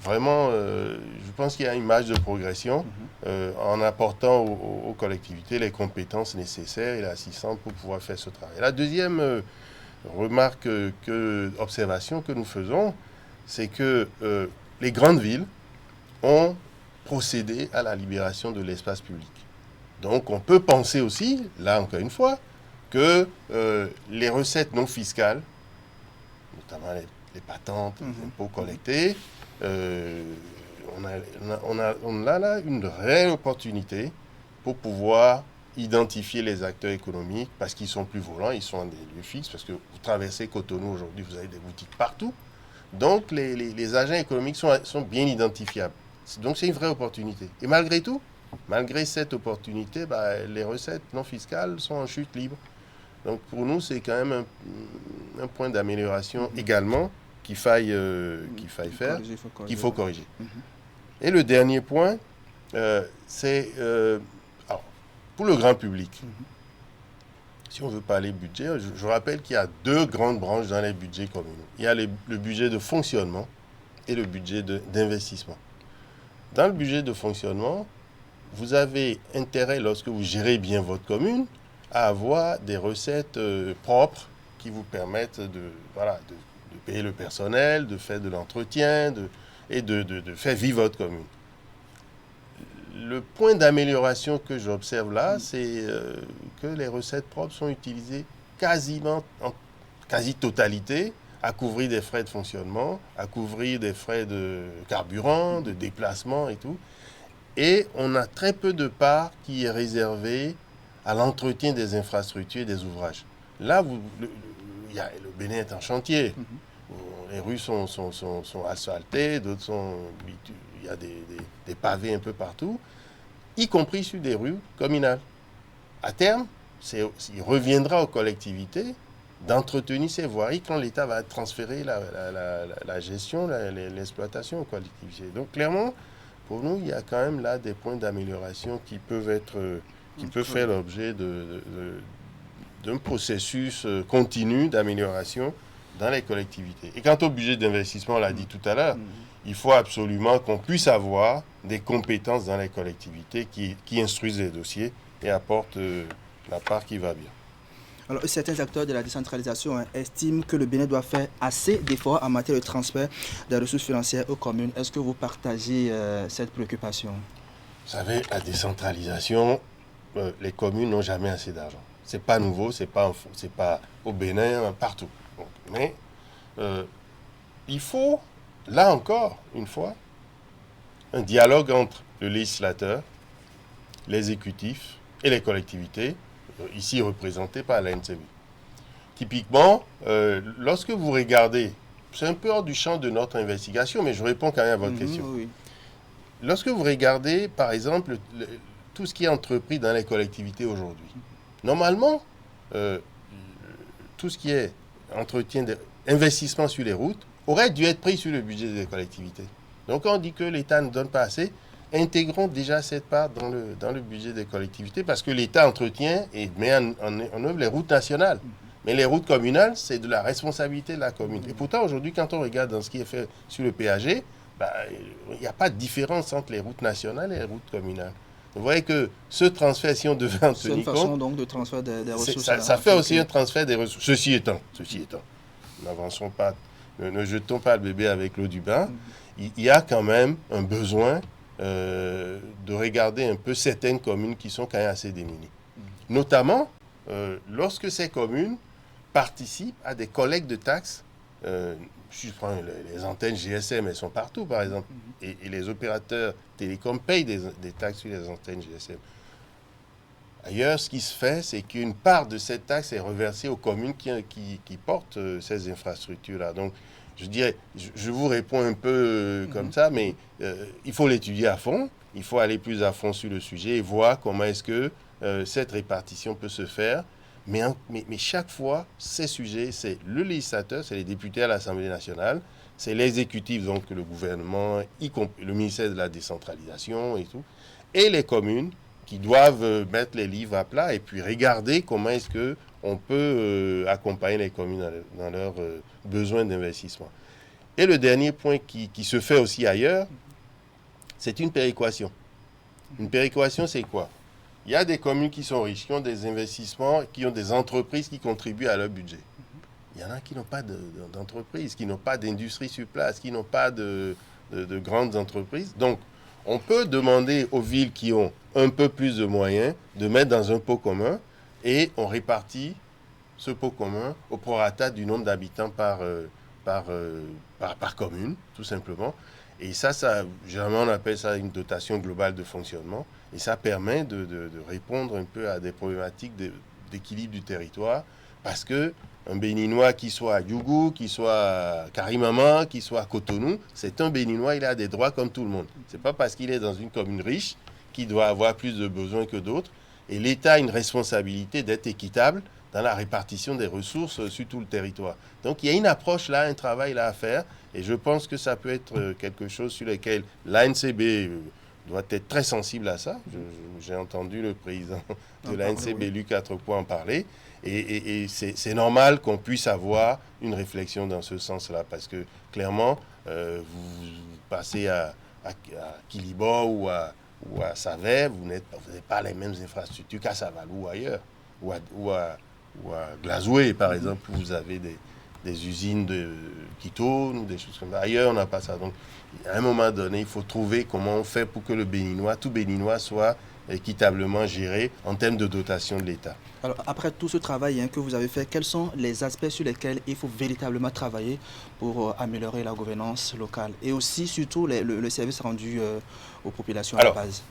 Speaker 13: vraiment, je pense qu'il y a une marge de progression en apportant aux collectivités les compétences nécessaires et l'assistance pour pouvoir faire ce travail. La deuxième remarque, observation que nous faisons, c'est que les grandes villes ont procédé à la libération de l'espace public. Donc on peut penser aussi, là encore une fois, que les recettes non fiscales, notamment les patentes, les impôts collectés, on a là une réelle opportunité pour pouvoir identifier les acteurs économiques parce qu'ils sont plus volants, ils sont dans des lieux fixes, parce que vous traversez Cotonou aujourd'hui, vous avez des boutiques partout. Donc les agents économiques sont bien identifiables. Donc c'est une vraie opportunité. Et malgré tout, malgré cette opportunité, les recettes non fiscales sont en chute libre. Donc pour nous, c'est quand même un point d'amélioration également qu'il faille faire, qu'il faut corriger. Et le dernier point, c'est pour le grand public. Si on veut parler budget, je rappelle qu'il y a deux grandes branches dans les budgets communaux. Il y a le budget de fonctionnement et le budget d'investissement. Dans le budget de fonctionnement, vous avez intérêt, lorsque vous gérez bien votre commune, à avoir des recettes propres qui vous permettent de payer le personnel, de faire de l'entretien et de faire vivre votre commune. Le point d'amélioration que j'observe là, c'est que les recettes propres sont utilisées quasiment en quasi-totalité à couvrir des frais de fonctionnement, à couvrir des frais de carburant, de déplacement et tout. Et on a très peu de part qui est réservée à l'entretien des infrastructures et des ouvrages. Là, le Bénin est en chantier. Les rues sont asphaltées, d'autres sont... Il y a des pavés un peu partout, y compris sur des rues communales. À terme, il reviendra aux collectivités d'entretenir ces voiries quand l'État va transférer la gestion, l'exploitation aux collectivités. Donc clairement, pour nous, il y a quand même là des points d'amélioration qui peuvent faire l'objet d'un processus continu d'amélioration dans les collectivités. Et quant au budget d'investissement, on l'a dit tout à l'heure, il faut absolument qu'on puisse avoir des compétences dans les collectivités qui instruisent les dossiers et apportent la part qui va bien.
Speaker 1: Alors, certains acteurs de la décentralisation estiment que le Bénin doit faire assez d'efforts en matière de transfert des ressources financières aux communes. Est-ce que vous partagez cette préoccupation?
Speaker 13: Vous savez, la décentralisation, les communes n'ont jamais assez d'argent. Ce n'est pas nouveau, c'est pas au Bénin, partout. Mais il faut, là encore, une fois, un dialogue entre le législateur, l'exécutif et les collectivités, ici représentées par la NCV. Typiquement, lorsque vous regardez, c'est un peu hors du champ de notre investigation, mais je réponds quand même à votre question.
Speaker 1: Oui.
Speaker 13: Lorsque vous regardez, par exemple, tout ce qui est entrepris dans les collectivités aujourd'hui, normalement, tout ce qui est entretien, investissement sur les routes, aurait dû être pris sur le budget des collectivités. Donc, quand on dit que l'État ne donne pas assez, intégrons déjà cette part dans le budget des collectivités, parce que l'État entretient et met en œuvre les routes nationales. Mais les routes communales, c'est de la responsabilité de la commune. Et pourtant, aujourd'hui, quand on regarde dans ce qui est fait sur le PAG, il n'y a pas de différence entre les routes nationales et les routes communales. Vous voyez que ce transfert, si on devait en tenir compte...
Speaker 1: C'est une façon donc de transfert des ressources.
Speaker 13: Ça fait aussi un transfert des ressources. Ceci étant, n'avançons pas, ne jetons pas le bébé avec l'eau du bain. Il y a quand même un besoin de regarder un peu certaines communes qui sont quand même assez démunies. Notamment, lorsque ces communes participent à des collectes de taxes, je prends les antennes GSM, elles sont partout par exemple, et les opérateurs télécoms payent des taxes sur les antennes GSM. Ailleurs, ce qui se fait, c'est qu'une part de cette taxe est reversée aux communes qui portent ces infrastructures-là. Donc, je dirais, je vous réponds un peu comme ça, mais il faut l'étudier à fond, il faut aller plus à fond sur le sujet et voir comment est-ce que cette répartition peut se faire. Mais chaque fois, ces sujets, c'est le législateur, c'est les députés à l'Assemblée nationale, c'est l'exécutif, donc le gouvernement, le ministère de la décentralisation et tout, et les communes qui doivent mettre les livres à plat et puis regarder comment est-ce qu'on peut accompagner les communes dans leurs besoins d'investissement. Et le dernier point qui se fait aussi ailleurs, c'est une péréquation. Une péréquation, c'est quoi? Il y a des communes qui sont riches, qui ont des investissements, qui ont des entreprises qui contribuent à leur budget. il y en a qui n'ont pas d'entreprise, qui n'ont pas d'industrie sur place, qui n'ont pas de grandes entreprises. Donc, on peut demander aux villes qui ont un peu plus de moyens de mettre dans un pot commun et on répartit ce pot commun au prorata du nombre d'habitants par commune, tout simplement. Et ça, généralement, on appelle ça une dotation globale de fonctionnement. Et ça permet de répondre un peu à des problématiques d'équilibre du territoire. Parce qu'un Béninois qui soit à Yougou, qui soit à Karimama, qui soit à Cotonou, c'est un Béninois, il a des droits comme tout le monde. Ce n'est pas parce qu'il est dans une commune riche qu'il doit avoir plus de besoins que d'autres. Et l'État a une responsabilité d'être équitable dans la répartition des ressources sur tout le territoire. Donc il y a une approche là, un travail là à faire, et je pense que ça peut être quelque chose sur lequel l'ANCB doit être très sensible à ça. J'ai entendu le président de l'ANCB, Luc Quatrepoint, en parler, et c'est normal qu'on puisse avoir une réflexion dans ce sens-là, parce que clairement, vous passez à Kilibo ou à Savè, vous n'avez pas les mêmes infrastructures qu'à Savalou ou ailleurs, ou à Glazoué, par exemple, où vous avez des usines qui tournent, ou des choses comme ça. Ailleurs, on n'a pas ça. Donc, à un moment donné, il faut trouver comment on fait pour que tout Béninois soit équitablement géré en termes de dotation de l'État.
Speaker 1: Alors, après tout ce travail que vous avez fait, quels sont les aspects sur lesquels il faut véritablement travailler pour améliorer la gouvernance locale et aussi, surtout, le service rendu aux populations à la base?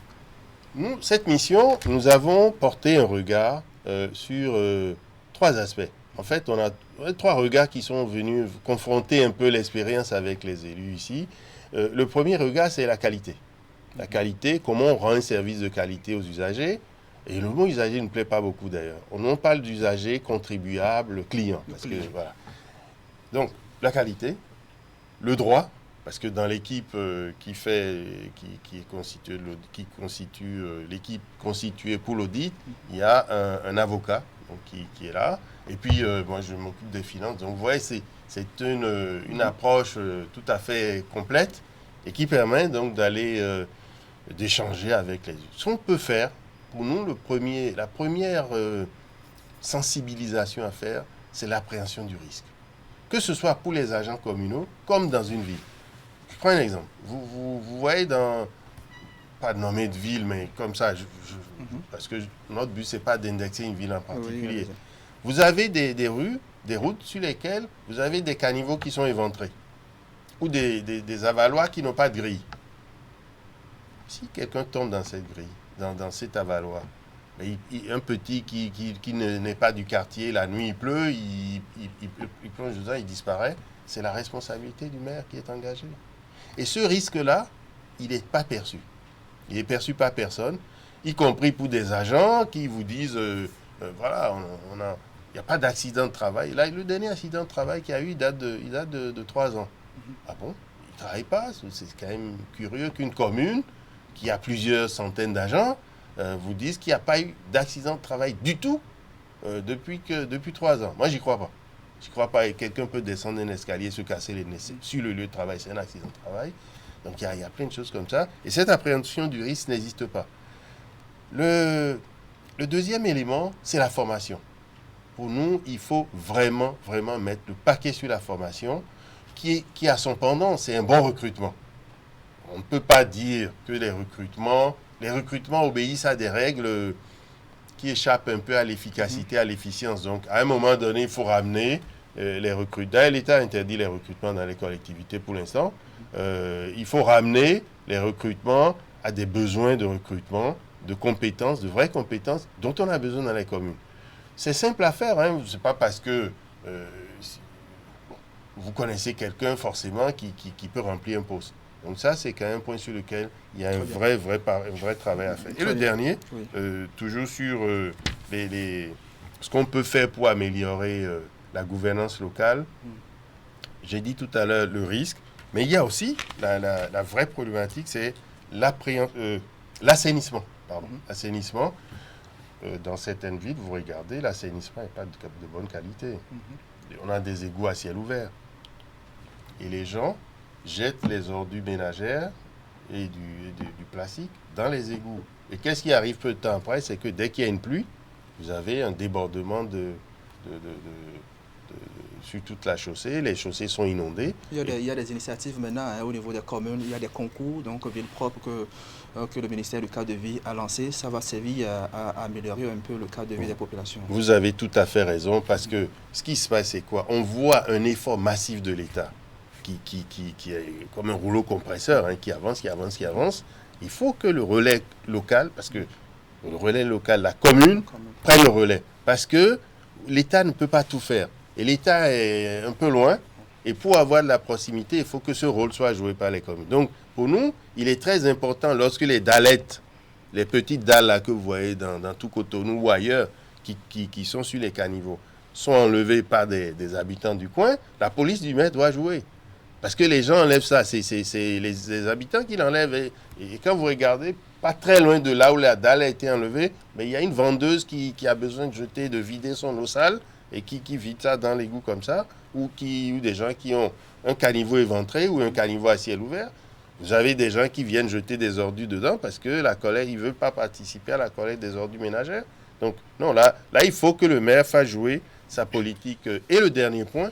Speaker 13: Nous, cette mission, nous avons porté un regard sur 3 aspects. En fait, on a 3 regards qui sont venus confronter un peu l'expérience avec les élus ici. Le premier regard, c'est la qualité. La qualité, comment on rend un service de qualité aux usagers. Et le mot usager ne plaît pas beaucoup d'ailleurs. On parle d'usager, contribuable, client. Voilà. Donc, la qualité, le droit, parce que dans l'équipe qui constitue l'équipe constituée pour l'audit, il y a un avocat donc, qui est là. Et puis, moi, je m'occupe des finances. Donc, vous voyez, c'est une approche tout à fait complète et qui permet donc d'aller d'échanger avec les autres. Ce qu'on peut faire, pour nous, la première sensibilisation à faire, c'est l'appréhension du risque. Que ce soit pour les agents communaux, comme dans une ville. Je prends un exemple. Vous voyez pas de nommer de ville, mais comme ça, parce que notre but, c'est pas d'indexer une ville en particulier. Oui, vous avez des rues, des routes sur lesquelles vous avez des caniveaux qui sont éventrés ou des avaloirs qui n'ont pas de grille. Si quelqu'un tombe dans cette grille, dans cet avaloir, un petit qui n'est pas du quartier, la nuit il pleut, il plonge dedans, il disparaît, c'est la responsabilité du maire qui est engagée. Et ce risque-là, il n'est pas perçu. Il n'est perçu par personne, y compris pour des agents qui vous disent, voilà, il n'y a pas d'accident de travail. Là, le dernier accident de travail qu'il y a eu, il date de 3 ans. Ah bon? Il ne travaille pas. C'est quand même curieux qu'une commune qui a plusieurs centaines d'agents vous dise qu'il n'y a pas eu d'accident de travail du tout depuis 3 ans. Moi, j'y crois pas. Je ne crois pas. Quelqu'un peut descendre un escalier, se casser les nez sur le lieu de travail. C'est un accident de travail. Donc, il y a plein de choses comme ça. Et cette appréhension du risque n'existe pas. Le deuxième élément, c'est la formation. Pour nous, il faut vraiment, vraiment mettre le paquet sur la formation qui a son pendant, c'est un bon recrutement. On ne peut pas dire que les recrutements obéissent à des règles qui échappent un peu à l'efficacité, à l'efficience. Donc, à un moment donné, il faut ramener les recrutements. L'État interdit les recrutements dans les collectivités pour l'instant. Il faut ramener les recrutements à des besoins de recrutement, de compétences, de vraies compétences dont on a besoin dans les communes. C'est simple à faire, hein. Ce n'est pas parce que vous connaissez quelqu'un forcément qui peut remplir un poste. Donc ça, c'est quand même un point sur lequel il y a un vrai travail à faire. Et le dernier, toujours sur ce qu'on peut faire pour améliorer la gouvernance locale, j'ai dit tout à l'heure le risque, mais il y a aussi la vraie problématique, c'est l'assainissement. L'assainissement. Dans certaines villes, vous regardez, l'assainissement n'est pas de bonne qualité. On a des égouts à ciel ouvert. Et les gens jettent les ordures ménagères et du plastique dans les égouts. Et qu'est-ce qui arrive peu de temps après? C'est que dès qu'il y a une pluie, vous avez un débordement sur toute la chaussée. Les chaussées sont inondées.
Speaker 1: Il y a des initiatives maintenant au niveau des communes. Il y a des concours, donc ville propre que le ministère du cadre de vie a lancé. Ça va servir à améliorer un peu le cadre de vie des populations.
Speaker 13: Vous avez tout à fait raison, parce que ce qui se passe, c'est quoi? On voit un effort massif de l'État qui est comme un rouleau compresseur, qui avance. Il faut que le relais local, parce que le relais local, la commune, prenne le relais. Parce que l'État ne peut pas tout faire. Et l'État est un peu loin. Et pour avoir de la proximité, il faut que ce rôle soit joué par les communes. Donc, pour nous, il est très important, lorsque les dallettes, les petites dalles là que vous voyez dans tout Cotonou ou ailleurs, qui sont sur les caniveaux, sont enlevées par des habitants du coin, la police du maire doit jouer. Parce que les gens enlèvent ça. C'est les habitants qui l'enlèvent. Et quand vous regardez, pas très loin de là où la dalle a été enlevée, mais il y a une vendeuse qui a besoin de vider son eau sale et qui vide ça dans l'égout comme ça, ou des gens qui ont un caniveau éventré ou un caniveau à ciel ouvert. Vous avez des gens qui viennent jeter des ordures dedans parce que la collecte, ils ne veulent pas participer à la collecte des ordures ménagères. Donc, non, là, il faut que le maire fasse jouer sa politique. Et le dernier point,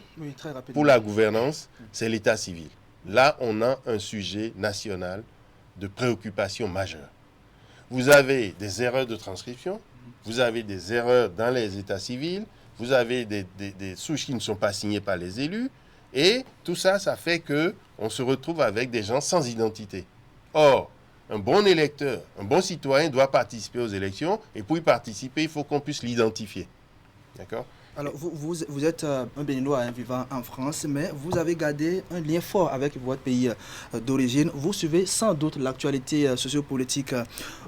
Speaker 13: pour la gouvernance, c'est l'état civil. Là, on a un sujet national de préoccupation majeure. Vous avez des erreurs de transcription, vous avez des erreurs dans les états civils, vous avez des souches qui ne sont pas signées par les élus, et tout ça, ça fait qu'on se retrouve avec des gens sans identité. Or, un bon électeur, un bon citoyen doit participer aux élections, et pour y participer, il faut qu'on puisse l'identifier. D'accord ?
Speaker 1: Alors, vous êtes un Béninois vivant en France, mais vous avez gardé un lien fort avec votre pays d'origine. Vous suivez sans doute l'actualité sociopolitique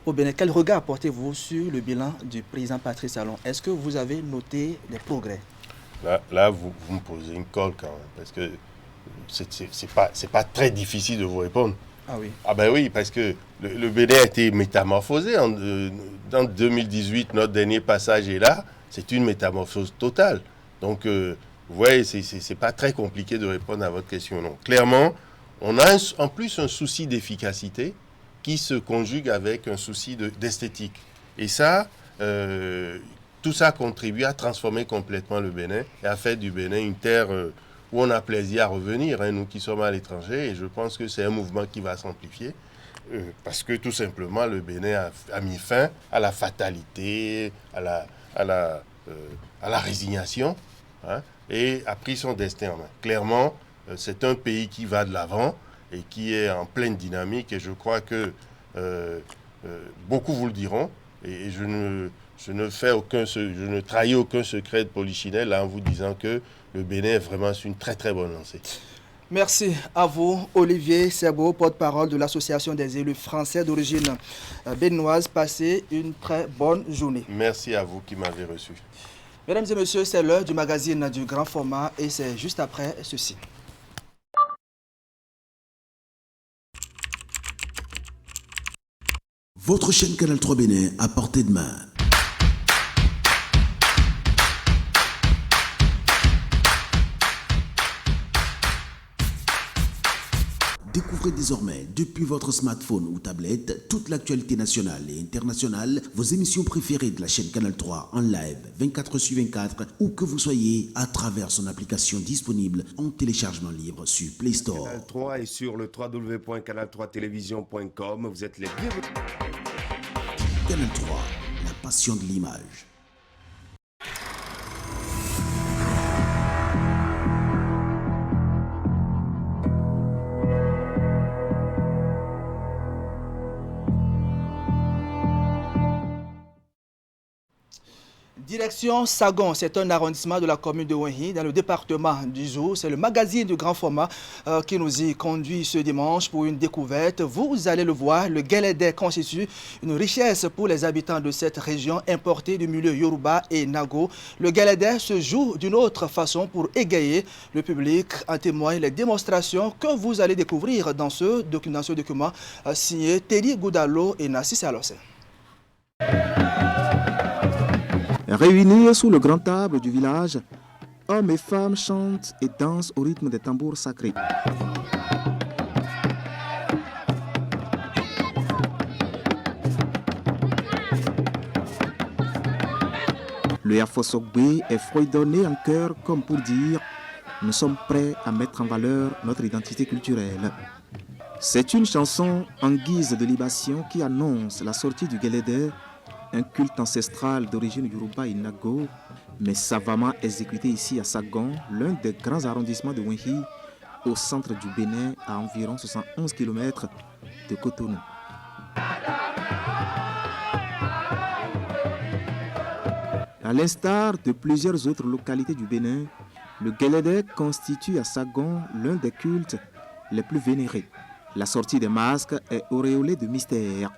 Speaker 1: au Bénin. Quel regard portez-vous sur le bilan du président Patrice Talon? Est-ce que vous avez noté des progrès?
Speaker 13: Là vous me posez une colle quand même, parce que c'est pas très difficile de vous répondre.
Speaker 1: Ah oui.
Speaker 13: Ah ben oui, parce que le Bénin a été métamorphosé. En 2018, notre dernier passage est là. C'est une métamorphose totale. Donc, vous voyez, c'est pas très compliqué de répondre à votre question. Non. Clairement, on a en plus un souci d'efficacité qui se conjugue avec un souci d'esthétique. Et ça, tout ça contribue à transformer complètement le Bénin et à faire du Bénin une terre où on a plaisir à revenir, nous qui sommes à l'étranger. Et je pense que c'est un mouvement qui va s'amplifier. Parce que tout simplement, le Bénin a mis fin à la fatalité, à la résignation, et a pris son destin en main. Clairement, c'est un pays qui va de l'avant et qui est en pleine dynamique, et je crois que beaucoup vous le diront, et je ne trahis aucun secret de polichinelle en vous disant que le Bénin est vraiment sur une très très bonne lancée.
Speaker 1: Merci à vous, Olivier Serbo, porte-parole de l'Association des élus français d'origine béninoise. Passez une très bonne journée.
Speaker 13: Merci à vous qui m'avez reçu.
Speaker 1: Mesdames et messieurs, c'est l'heure du magazine du grand format et c'est juste après ceci.
Speaker 9: Votre chaîne Canal 3 Bénin à portée de main. Découvrez désormais, depuis votre smartphone ou tablette, toute l'actualité nationale et internationale, vos émissions préférées de la chaîne Canal 3 en live 24/24, où que vous soyez, à travers son application disponible en téléchargement libre sur Play Store.
Speaker 12: Canal 3 et sur le www.canal3television.com, vous êtes les bienvenus.
Speaker 9: Canal 3, la passion de l'image.
Speaker 1: Direction Sagon, c'est un arrondissement de la commune de Ouenhi, dans le département du Zou. C'est le magazine du grand format qui nous y conduit ce dimanche pour une découverte. Vous allez le voir, le Guélédé constitue une richesse pour les habitants de cette région importée du milieu Yoruba et Nago. Le Guélédé se joue d'une autre façon pour égayer le public. En témoignent les démonstrations que vous allez découvrir dans ce document signé Teddy Goudalo et Nassis Alossé.
Speaker 14: Réunis sous le grand table du village, hommes et femmes chantent et dansent au rythme des tambours sacrés. Le Yafosokbe est fredonné en chœur comme pour dire nous sommes prêts à mettre en valeur notre identité culturelle. C'est une chanson en guise de libation qui annonce la sortie du Guélédé, un culte ancestral d'origine Yoruba et Nago, mais savamment exécuté ici à Sagon, l'un des grands arrondissements de Wenhi, au centre du Bénin, à environ 71 km de Cotonou. À l'instar de plusieurs autres localités du Bénin, le Guélédé constitue à Sagon l'un des cultes les plus vénérés. La sortie des masques est auréolée de mystère.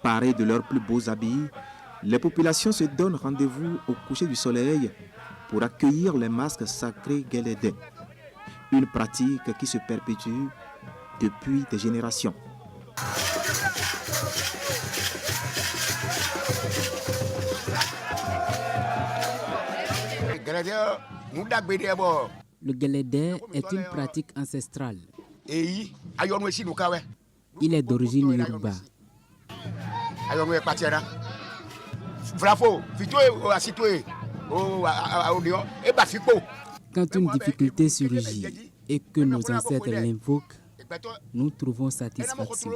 Speaker 14: Parés de leurs plus beaux habits, les populations se donnent rendez-vous au coucher du soleil pour accueillir les masques sacrés Guélédé. Une pratique qui se perpétue depuis des générations.
Speaker 15: Le Guélédé est une pratique ancestrale. Il est d'origine Yoruba. Quand une difficulté surgit et que nos ancêtres l'invoquent, nous trouvons satisfaction.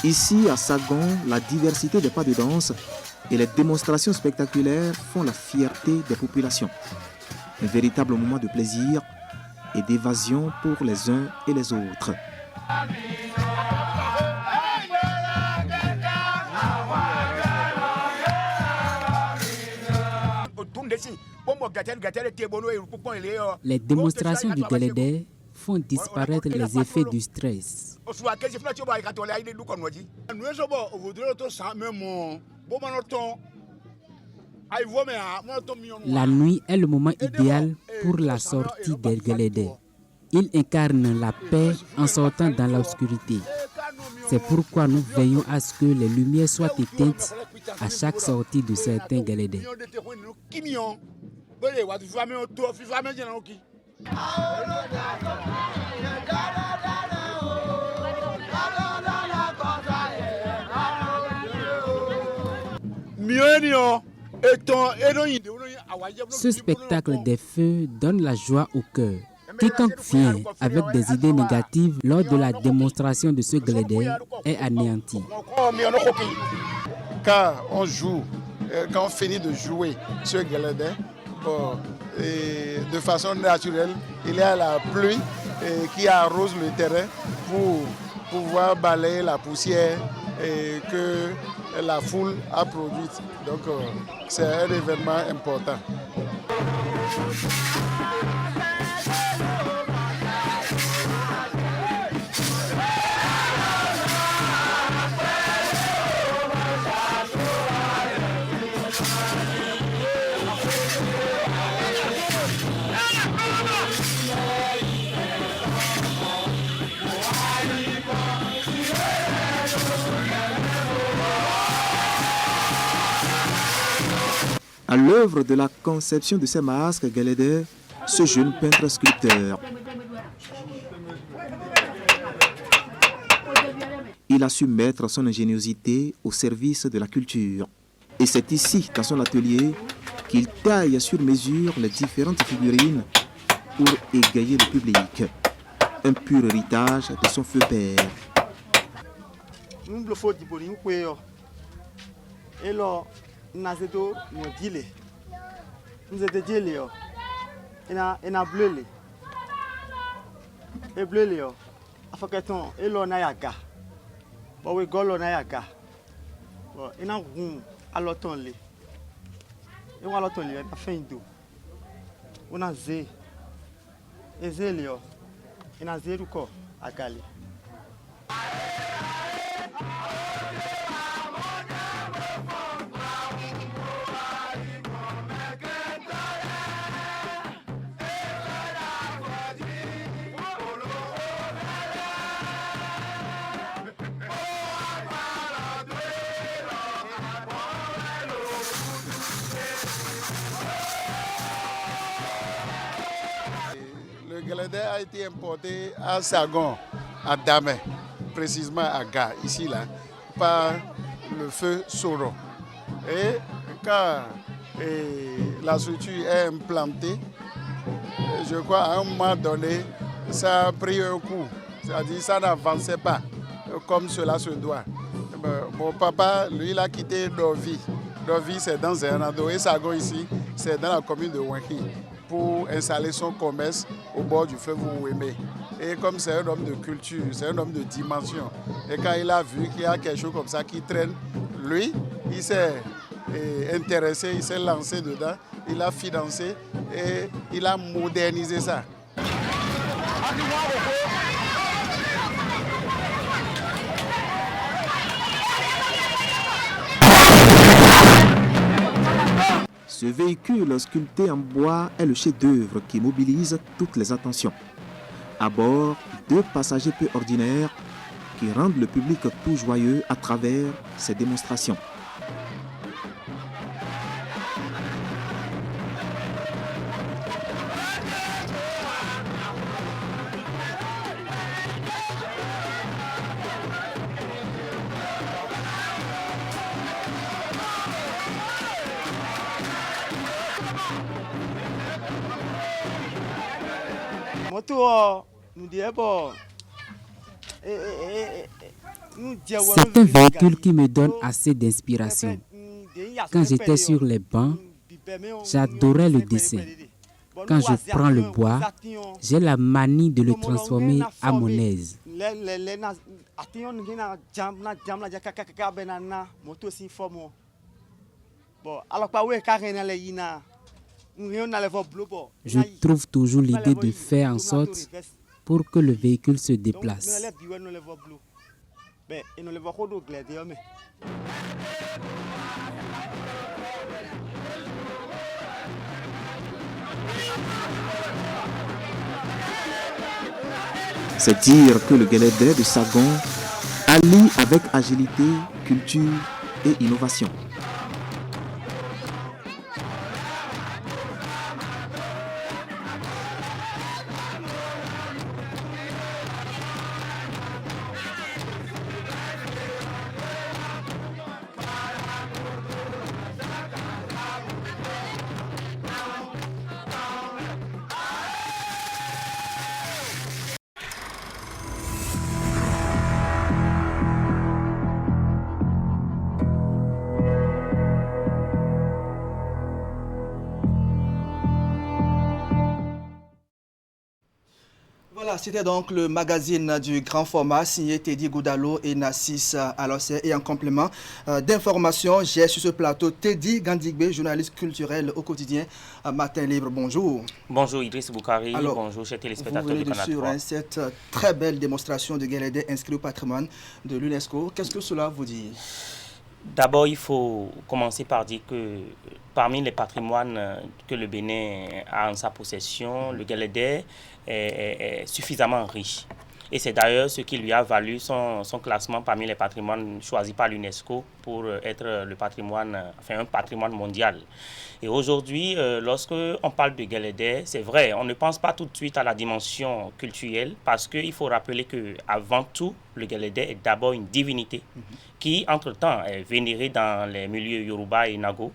Speaker 14: Ici, à Sagon, la diversité des pas de danse et les démonstrations spectaculaires font la fierté des populations. Un véritable moment de plaisir et d'évasion pour les uns et les autres.
Speaker 15: Les démonstrations du Guélédé font disparaître les effets du stress. La nuit est le moment idéal pour la sortie des Guélédé. Il incarne la paix en sortant dans l'obscurité. C'est pourquoi nous veillons à ce que les lumières soient éteintes à chaque sortie de certains Guélédé. Ce spectacle des feux donne la joie au cœur. Quiconque vient avec des idées négatives lors de la démonstration de ce Guélédé est anéanti.
Speaker 16: Quand on joue, quand on finit de jouer ce Guélédé, et de façon naturelle, il y a la pluie qui arrose le terrain pour pouvoir balayer la poussière que la foule a produite. Donc c'est un événement important.
Speaker 14: À l'œuvre de la conception de ces masques Guélédé, ce jeune peintre sculpteur. Il a su mettre son ingéniosité au service de la culture. Et c'est ici, dans son atelier, qu'il taille sur mesure les différentes figurines pour égayer le public. Un pur héritage de son feu père.
Speaker 23: Nazeto no dile nzete dile yo ena blele e blele yo afaketon elo na yaga bo we golo na yaga bo ena gun aloton le e wa aloton le na fendo una ze ezele yo ena zeru ko agale.
Speaker 16: Galédé a été importé à Sagon, à Damé, précisément à Ga, ici là, par le feu Soro. Et quand la structure est implantée, je crois à un moment donné, ça a pris un coup. C'est-à-dire ça n'avançait pas comme cela se doit. Mon papa, lui, il a quitté Dovi. Dovi, c'est dans Zernado. Et Sagon ici, c'est dans la commune de Wanki, pour installer son commerce au bord du fleuve Ouémé. Et comme c'est un homme de culture, c'est un homme de dimension. Et quand il a vu qu'il y a quelque chose comme ça qui traîne, lui, il s'est intéressé, il s'est lancé dedans, il a financé et il a modernisé ça.
Speaker 14: Ce véhicule sculpté en bois est le chef-d'œuvre qui mobilise toutes les attentions. À bord, 2 passagers peu ordinaires qui rendent le public tout joyeux à travers ces démonstrations.
Speaker 15: C'est un véhicule qui me donne assez d'inspiration. Quand j'étais sur les bancs, j'adorais le dessin. Quand je prends le bois, j'ai la manie de le transformer à mon aise. Je trouve toujours l'idée de faire en sorte pour que le véhicule se déplace.
Speaker 14: C'est dire que le Galédé de Sagon allie avec agilité, culture et innovation.
Speaker 1: Voilà, c'était donc le magazine du grand format signé Teddy Goudalo et Nassis Alossé. Et en complément d'informations, j'ai sur ce plateau Teddy Gandigbe, journaliste culturel au quotidien Matin Libre. Bonjour.
Speaker 3: Bonjour Idriss Boukari,
Speaker 1: alors,
Speaker 3: bonjour chers téléspectateurs
Speaker 1: vous venez
Speaker 3: du Canal 3.
Speaker 1: cette très belle démonstration de Galédé inscrit au patrimoine de l'UNESCO. Qu'est-ce que cela vous dit?
Speaker 3: D'abord, il faut commencer par dire que parmi les patrimoines que le Bénin a en sa possession, le Galédé est suffisamment riche. Et c'est d'ailleurs ce qui lui a valu son classement parmi les patrimoines choisis par l'UNESCO pour être le patrimoine, enfin un patrimoine mondial. Et aujourd'hui, lorsque on parle de Galédé, c'est vrai, on ne pense pas tout de suite à la dimension culturelle parce qu'il faut rappeler qu'avant tout, le Galédé est d'abord une divinité qui, entre-temps, est vénérée dans les milieux Yoruba et Nago.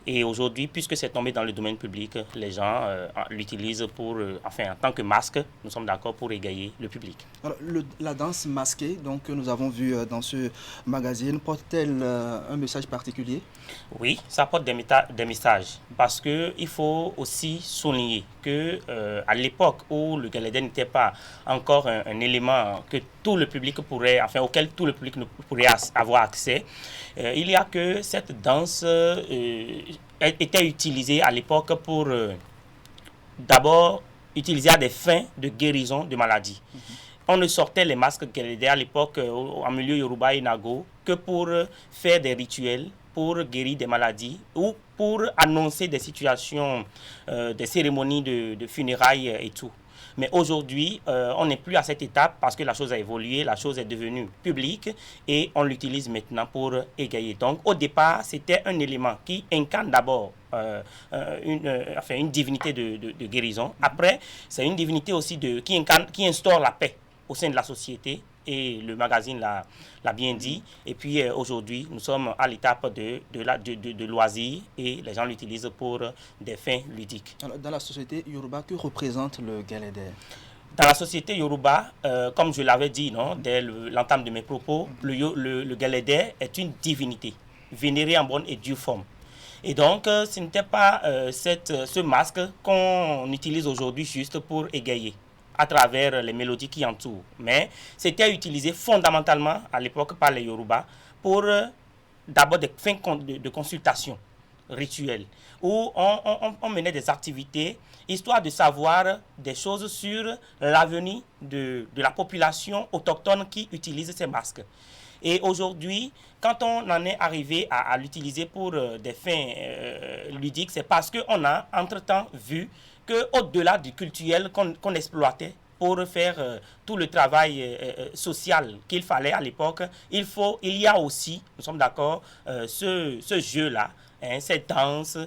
Speaker 3: Et aujourd'hui, puisque c'est tombé dans le domaine public, les gens l'utilisent pour, enfin, en tant que masque, nous sommes d'accord, pour égayer le public.
Speaker 1: Alors, la danse masquée, donc, que nous avons vue dans ce magazine, porte-t-elle un message particulier?
Speaker 3: Oui, ça porte des messages, parce qu'il faut aussi souligner qu'à l'époque où le Galédé n'était pas encore un élément que tout le public pourrait, enfin, auquel tout le public pourrait avoir accès, il y a que cette danse était utilisée à l'époque pour d'abord utiliser à des fins de guérison de maladies. On ne sortait les masques Galédé à l'époque en milieu Yoruba et Nago que pour faire des rituels, pour guérir des maladies ou pour annoncer des situations, des cérémonies de funérailles et tout. Mais aujourd'hui, on n'est plus à cette étape parce que la chose a évolué, la chose est devenue publique et on l'utilise maintenant pour égayer. Donc, au départ, c'était un élément qui incarne d'abord une divinité de guérison. Après, c'est une divinité aussi qui instaure la paix au sein de la société. Et le magazine l'a bien dit. Et puis aujourd'hui, nous sommes à l'étape de loisirs et les gens l'utilisent pour des fins ludiques.
Speaker 1: Alors, dans la société Yoruba, que représente le Guélédé?
Speaker 3: Dans la société Yoruba, comme je l'avais dit dès l'entame de mes propos, le Guélédé est une divinité vénérée en bonne et due forme. Et donc, ce n'était pas ce masque qu'on utilise aujourd'hui juste pour égayer à travers les mélodies qui entourent. Mais c'était utilisé fondamentalement à l'époque par les Yoruba pour d'abord des fins de consultation rituelle, où on menait des activités histoire de savoir des choses sur l'avenir de la population autochtone qui utilise ces masques. Et aujourd'hui, quand on en est arrivé à l'utiliser pour des fins ludiques, c'est parce qu'on a entre-temps vu qu'au-delà du culturel qu'on exploitait pour faire tout le travail social qu'il fallait à l'époque, il y a aussi, nous sommes d'accord, ce jeu-là, cette danse,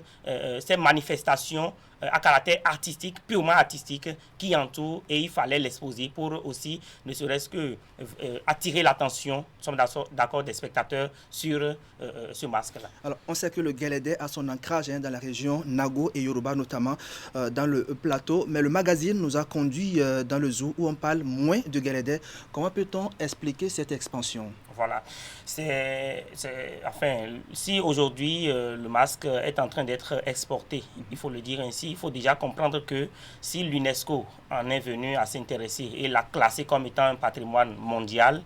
Speaker 3: ces manifestations à caractère artistique, purement artistique, qui entoure, et il fallait l'exposer pour aussi, ne serait-ce que attirer l'attention, nous sommes d'accord, des spectateurs sur ce masque-là.
Speaker 1: Alors, on sait que le Guélédé a son ancrage dans la région Nago et Yoruba, notamment dans le plateau, mais le magazine nous a conduit dans le zoo où on parle moins de Guélédé. Comment peut-on expliquer cette expansion?
Speaker 3: Voilà. Si aujourd'hui le masque est en train d'être exporté, il faut le dire ainsi, il faut déjà comprendre que si l'UNESCO en est venu à s'intéresser et l'a classé comme étant un patrimoine mondial,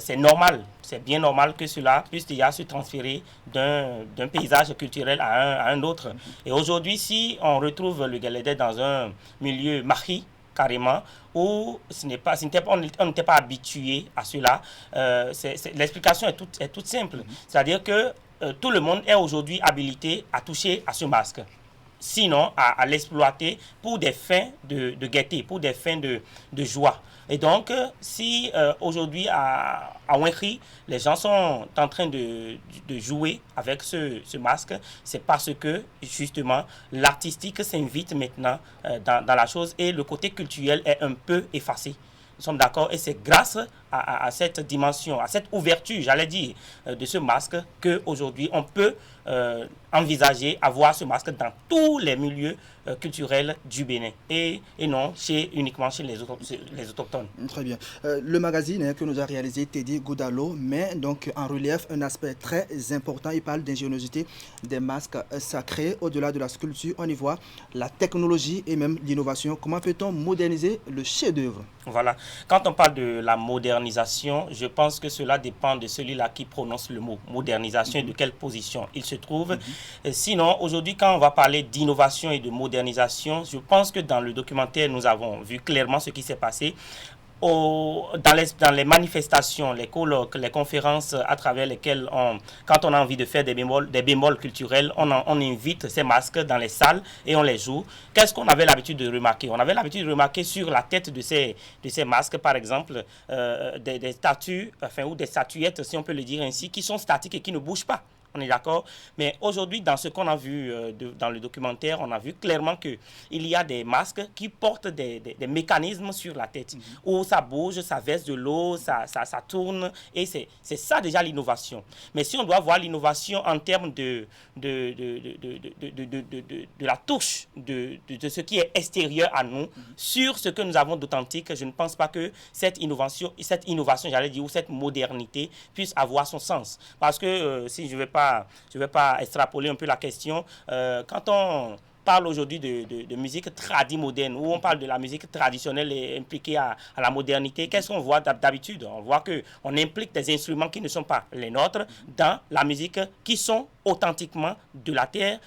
Speaker 3: c'est normal, c'est bien normal que cela puisse déjà se transférer d'un paysage culturel à un autre. Et aujourd'hui, si on retrouve le Guélédé dans un milieu mahi, carrément, où on n'était pas habitué à cela. L'explication est toute simple. C'est-à-dire que tout le monde est aujourd'hui habilité à toucher à ce masque. Sinon, à l'exploiter pour des fins de gaieté, pour des fins de joie. Et donc, si aujourd'hui à Wenri, les gens sont en train de jouer avec ce masque, c'est parce que justement l'artistique s'invite maintenant dans la chose et le côté culturel est un peu effacé. Nous sommes d'accord, et c'est grâce à cette dimension, à cette ouverture, j'allais dire, de ce masque qu'aujourd'hui on peut envisager avoir ce masque dans tous les milieux culturels du Bénin et non uniquement chez les autochtones.
Speaker 1: Très bien. Le magazine que nous a réalisé Teddy Goudalo met donc en relief un aspect très important. Il parle d'ingéniosité des masques sacrés. Au-delà de la sculpture, on y voit la technologie et même l'innovation. Comment peut-on moderniser le chef-d'œuvre?
Speaker 3: Voilà. Quand on parle de la modernisation, je pense que cela dépend de celui-là qui prononce le mot modernisation et de quelle position il se trouve. Sinon, aujourd'hui, quand on va parler d'innovation et de modernisation, je pense que dans le documentaire, nous avons vu clairement ce qui s'est passé. Dans les manifestations, les colloques, les conférences à travers lesquelles quand on a envie de faire des bémols culturels, on invite ces masques dans les salles et on les joue. Qu'est-ce qu'on avait l'habitude de remarquer? On avait l'habitude de remarquer sur la tête de ces masques, par exemple, des statues, ou des statuettes, si on peut le dire ainsi, qui sont statiques et qui ne bougent pas. On est d'accord? Mais aujourd'hui, dans ce qu'on a vu dans le documentaire, on a vu clairement qu'il y a des masques qui portent des mécanismes sur la tête, où ça bouge, ça verse de l'eau, ça tourne, et c'est ça déjà l'innovation. Mais si on doit voir l'innovation en termes de la touche de ce qui est extérieur à nous, sur ce que nous avons d'authentique, je ne pense pas que cette innovation, j'allais dire, ou cette modernité puisse avoir son sens. Parce que si je ne vais pas extrapoler un peu la question. Quand on parle aujourd'hui de musique moderne, où on parle de la musique traditionnelle et impliquée à la modernité, qu'est-ce qu'on voit d'habitude? On voit qu'on implique des instruments qui ne sont pas les nôtres dans la musique qui sont authentiquement de la terre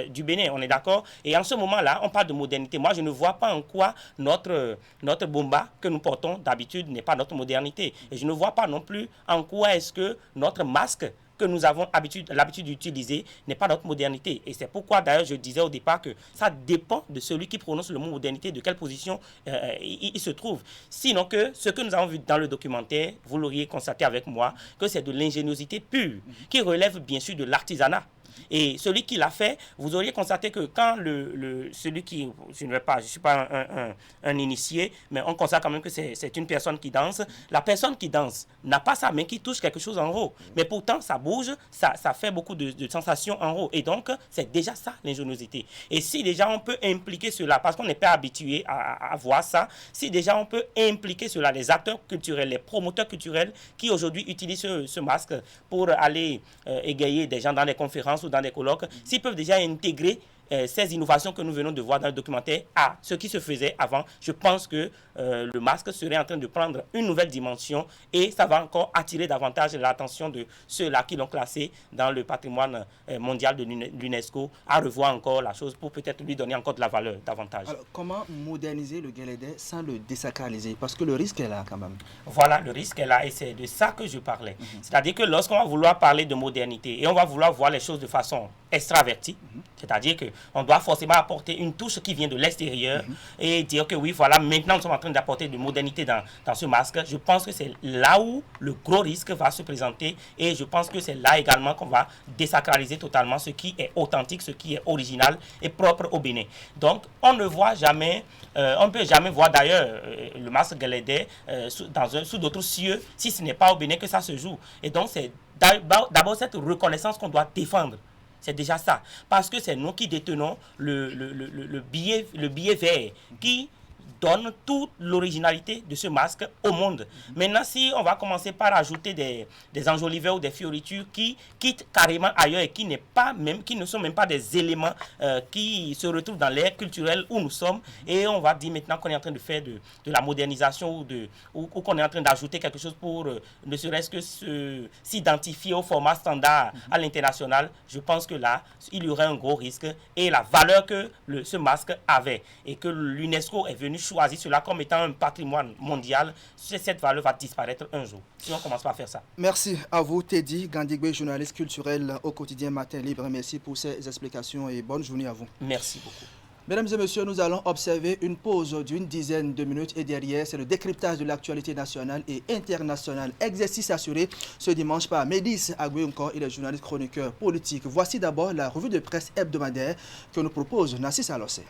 Speaker 3: du Bénin, on est d'accord? Et en ce moment-là, on parle de modernité. Moi, je ne vois pas en quoi notre bomba que nous portons d'habitude n'est pas notre modernité. Et je ne vois pas non plus en quoi est-ce que notre masque que nous avons l'habitude d'utiliser n'est pas notre modernité. Et c'est pourquoi d'ailleurs je disais au départ que ça dépend de celui qui prononce le mot modernité, de quelle position il se trouve. Sinon que ce que nous avons vu dans le documentaire, vous l'auriez constaté avec moi, que c'est de l'ingéniosité pure, qui relève bien sûr de l'artisanat. Et celui qui l'a fait, vous auriez constaté que quand celui qui, je ne suis pas un initié, mais on constate quand même que c'est une personne qui danse. La personne qui danse n'a pas sa main qui touche quelque chose en haut, mais pourtant ça bouge, ça fait beaucoup de sensations en haut. Et donc, c'est déjà ça l'ingéniosité. Et si déjà on peut impliquer cela, parce qu'on n'est pas habitué à voir ça, si déjà on peut impliquer cela, les acteurs culturels, les promoteurs culturels qui aujourd'hui utilisent ce masque pour aller égayer des gens dans des conférences ou dans des colloques, s'ils peuvent déjà intégrer ces innovations que nous venons de voir dans le documentaire à ce qui se faisait avant, je pense que le masque serait en train de prendre une nouvelle dimension et ça va encore attirer davantage l'attention de ceux-là qui l'ont classé dans le patrimoine mondial de l'UNESCO, à revoir encore la chose pour peut-être lui donner encore de la valeur davantage. Alors, comment moderniser le Guélédé sans le désacraliser? Parce que le risque est là quand même. Voilà, le risque est là et c'est de ça que je parlais. C'est-à-dire que lorsqu'on va vouloir parler de modernité et on va vouloir voir les choses de façon extravertie, c'est-à-dire qu'on doit forcément apporter une touche qui vient de l'extérieur et dire que oui, voilà, maintenant nous sommes en train d'apporter de modernité dans ce masque. Je pense que c'est là où le gros risque va se présenter et je pense que c'est là également qu'on va désacraliser totalement ce qui est authentique, ce qui est original et propre au Bénin. Donc, on ne voit jamais, on ne peut jamais voir d'ailleurs le masque Guélédé sous d'autres cieux si ce n'est pas au Bénin que ça se joue. Et donc, c'est d'abord cette reconnaissance qu'on doit défendre. C'est déjà ça. Parce que c'est nous qui détenons le billet vert qui donne toute l'originalité de ce masque au monde. Maintenant, si on va commencer par ajouter des enjoliveurs ou des fioritures qui quittent carrément ailleurs et qui ne sont même pas des éléments qui se retrouvent dans l'ère culturelle où nous sommes, et on va dire maintenant qu'on est en train de faire de la modernisation ou qu'on est en train d'ajouter quelque chose pour ne serait-ce que s'identifier au format standard à l'international, je pense que là, il y aurait un gros risque et la valeur que ce masque avait et que l'UNESCO est venu choisir cela comme étant un patrimoine mondial, cette valeur va disparaître un jour, si on commence pas à faire ça. Merci à vous, Teddy Gandigbe, journaliste culturel au quotidien Matin Libre. Merci pour ces explications et bonne journée à vous. Merci beaucoup. Mesdames et messieurs, nous allons observer une pause d'une dizaine de minutes et derrière, c'est le décryptage de l'actualité nationale et internationale. Exercice assuré ce dimanche par Médis Agoué-Encore et les journalistes chroniqueurs politiques. Voici d'abord la revue de presse hebdomadaire que nous propose Nassis Alossé.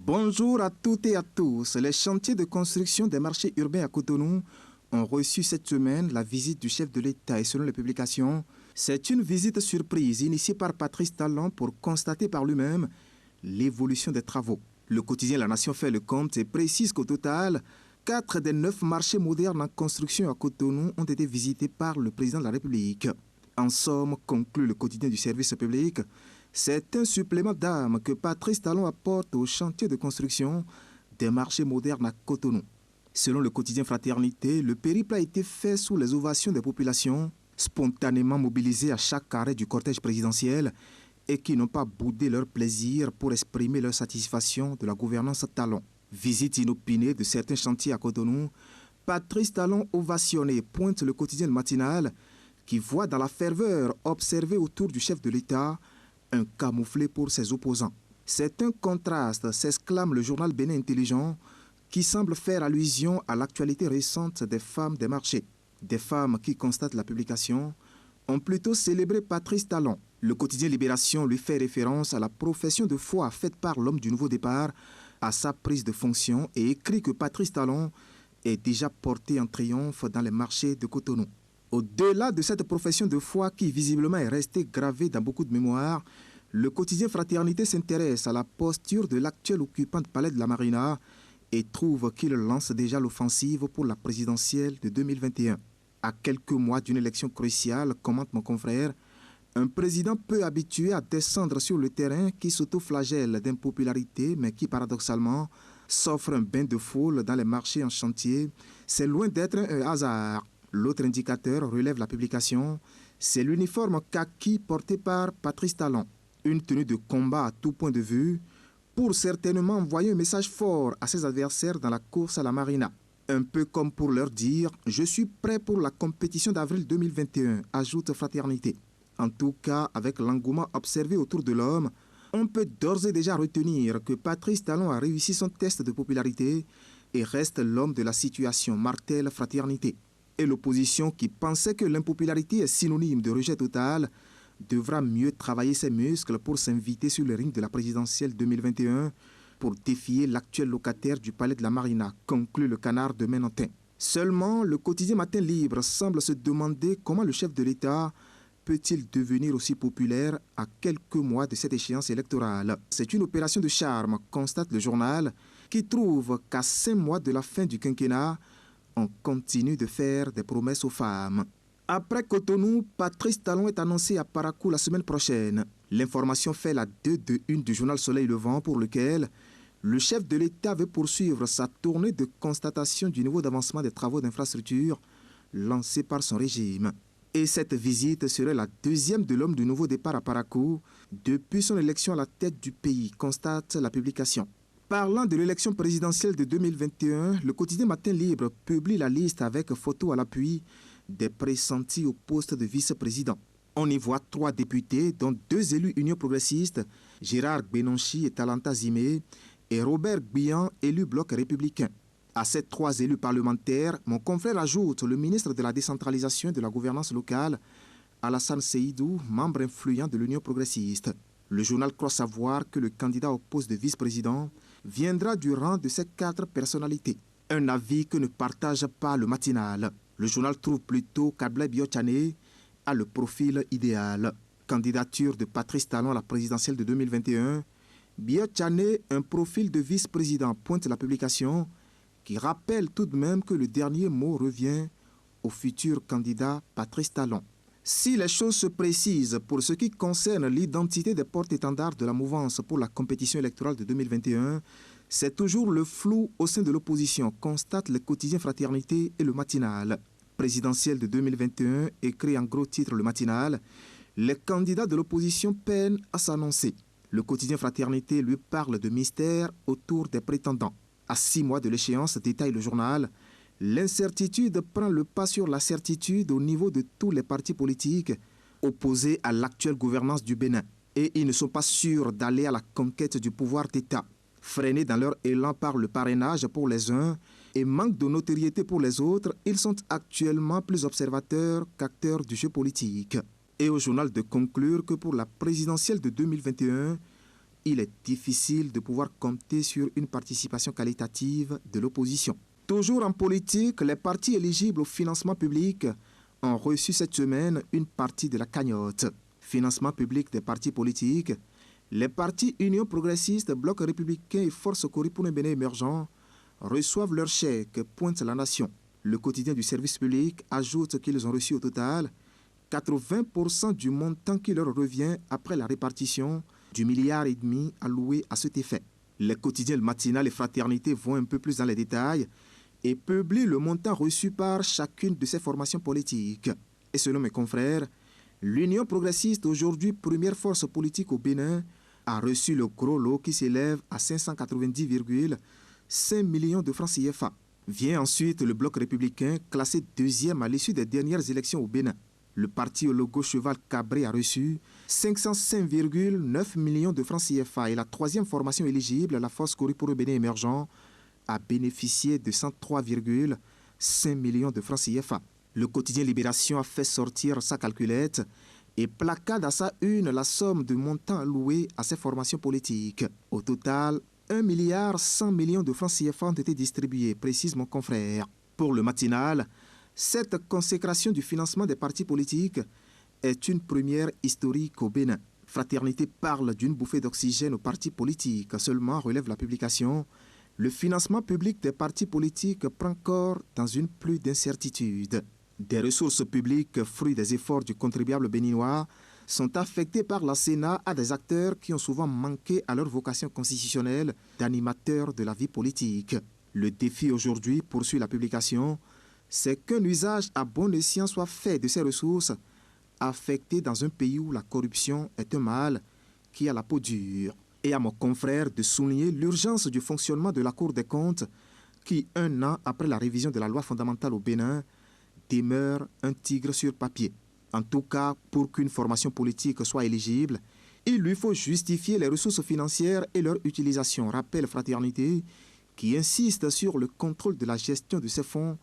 Speaker 14: Bonjour à toutes et à tous. Les chantiers de construction des marchés urbains à Cotonou ont reçu cette semaine la visite du chef de l'État et selon les publications, c'est une visite surprise initiée par Patrice Talon pour constater par lui-même l'évolution des travaux. Le quotidien La Nation fait le compte et précise qu'au total, 4 des 9 marchés modernes en construction à Cotonou ont été visités par le président de la République. En somme, conclut le quotidien du service public, c'est un supplément d'âme que Patrice Talon apporte au chantier de construction des marchés modernes à Cotonou. Selon le quotidien Fraternité, le périple a été fait sous les ovations des populations, spontanément mobilisées à chaque arrêt du cortège présidentiel et qui n'ont pas boudé leur plaisir pour exprimer leur satisfaction de la gouvernance Talon. Visite inopinée de certains chantiers à Cotonou, Patrice Talon ovationné pointe le quotidien matinal qui voit dans la ferveur observée autour du chef de l'État un camouflet pour ses opposants. C'est un contraste, s'exclame le journal Bénin Intelligent, qui semble faire allusion à l'actualité récente des femmes des marchés. Des femmes qui constatent la publication ont plutôt célébré Patrice Talon. Le quotidien Libération lui fait référence à la profession de foi faite par l'homme du nouveau départ à sa prise de fonction et écrit que Patrice Talon est déjà porté en triomphe dans les marchés de Cotonou. Au-delà de cette profession de foi qui visiblement est restée gravée dans beaucoup de mémoires, le quotidien Fraternité s'intéresse à la posture de l'actuel occupant de Palais de la Marina et trouve qu'il lance déjà l'offensive pour la présidentielle de 2021. À quelques mois d'une élection cruciale, commente mon confrère, un président peu habitué à descendre sur le terrain qui s'auto-flagelle d'impopularité mais qui paradoxalement s'offre un bain de foule dans les marchés en chantier, c'est loin d'être un hasard. L'autre indicateur, relève la publication, c'est l'uniforme kaki porté par Patrice Talon. Une tenue de combat à tout point de vue pour certainement envoyer un message fort à ses adversaires dans la course à la marina. Un peu comme pour leur dire « Je suis prêt pour la compétition d'avril 2021 », ajoute Fraternité. En tout cas, avec l'engouement observé autour de l'homme, on peut d'ores et déjà retenir que Patrice Talon a réussi son test de popularité et reste l'homme de la situation, martèle Fraternité. Et l'opposition qui pensait que l'impopularité est synonyme de rejet total devra mieux travailler ses muscles pour s'inviter sur le ring de la présidentielle 2021 pour défier l'actuel locataire du palais de la Marina, conclut le Canard de Ménantin. Seulement, le quotidien Matin Libre semble se demander comment le chef de l'État peut-il devenir aussi populaire à quelques mois de cette échéance électorale. C'est une opération de charme, constate le journal, qui trouve qu'à 5 mois de la fin du quinquennat, on continue de faire des promesses aux femmes. Après Cotonou, Patrice Talon est annoncé à Parakou la semaine prochaine. L'information fait la 2 de 1 du journal Soleil Levant pour lequel le chef de l'État veut poursuivre sa tournée de constatation du niveau d'avancement des travaux d'infrastructure lancée par son régime. Et cette visite serait la 2e de l'homme du nouveau départ à Parakou depuis son élection à la tête du pays, constate la publication. Parlant de l'élection présidentielle de 2021, le quotidien Matin Libre publie la liste avec photo à l'appui des pressentis au poste de vice-président. On y voit 3 députés, dont 2 élus Union progressiste, Gérard Benonchi et Talanta Zimé, et Robert Gbian, élu Bloc républicain. À ces 3 élus parlementaires, mon confrère ajoute le ministre de la décentralisation et de la gouvernance locale, Alassane Seydou, membre influent de l'Union progressiste. Le journal croit savoir que le candidat au poste de vice-président viendra du rang de ces 4 personnalités. Un avis que ne partage pas le matinal. Le journal trouve plutôt qu'Ablaye Biotchane a le profil idéal. Candidature de Patrice Talon à la présidentielle de 2021. Biotchane, un profil de vice-président, pointe la publication, qui rappelle tout de même que le dernier mot revient au futur candidat Patrice Talon. Si les choses se précisent pour ce qui concerne l'identité des porte-étendards de la mouvance pour la compétition électorale de 2021, c'est toujours le flou au sein de l'opposition, constate le quotidien Fraternité et le matinal. Présidentielle de 2021, écrit en gros titre le matinal, les candidats de l'opposition peinent à s'annoncer. Le quotidien Fraternité lui parle de mystère autour des prétendants. À 6 mois de l'échéance, détaille le journal, l'incertitude prend le pas sur la certitude au niveau de tous les partis politiques opposés à l'actuelle gouvernance du Bénin. Et ils ne sont pas sûrs d'aller à la conquête du pouvoir d'État. Freinés dans leur élan par le parrainage pour les uns et manque de notoriété pour les autres, ils sont actuellement plus observateurs qu'acteurs du jeu politique. Et au journal de conclure que pour la présidentielle de 2021, il est difficile de pouvoir compter sur une participation qualitative de l'opposition. Toujours en politique, les partis éligibles au financement public ont reçu cette semaine une partie de la cagnotte. Financement public des partis politiques, les partis Union progressiste, Bloc républicain et Force Cori pour un Bénin émergent reçoivent leur chèque, pointe la Nation. Le quotidien du service public ajoute qu'ils ont reçu au total 80% du montant qui leur revient après la répartition du 1,5 milliard alloué à cet effet. Les quotidiens Le Matinal et Fraternité vont un peu plus dans les détails et publient le montant reçu par chacune de ces formations politiques. Et selon mes confrères, l'Union progressiste, aujourd'hui première force politique au Bénin, a reçu le gros lot qui s'élève à 590,5 millions de francs CFA. Vient ensuite le Bloc républicain, classé 2e à l'issue des dernières élections au Bénin. Le parti au logo cheval cabré a reçu 505,9 millions de francs CFA et la 3e formation éligible, la Force Cori pour le Bénin émergent, a bénéficié de 103,5 millions de francs CFA. Le quotidien Libération a fait sortir sa calculette et placade à sa une la somme de montants alloués à ces formations politiques. Au total, 1,1 milliard de francs CFA ont été distribués, précise mon confrère. Pour le matinal, cette consécration du financement des partis politiques est une première historique au Bénin. Fraternité parle d'une bouffée d'oxygène aux partis politiques. Seulement, relève la publication, le financement public des partis politiques prend corps dans une pluie d'incertitudes. Des ressources publiques, fruits des efforts du contribuable béninois, sont affectées par la Sénat à des acteurs qui ont souvent manqué à leur vocation constitutionnelle d'animateurs de la vie politique. Le défi aujourd'hui, poursuit la publication, c'est qu'un usage à bon escient soit fait de ces ressources affectées dans un pays où la corruption est un mal qui a la peau dure. Et à mon confrère de souligner l'urgence du fonctionnement de la Cour des comptes qui, 1 an après la révision de la loi fondamentale au Bénin, demeure un tigre sur papier. En tout cas, pour qu'une formation politique soit éligible, il lui faut justifier les ressources financières et leur utilisation, rappelle Fraternité, qui insiste sur le contrôle de la gestion de ces fonds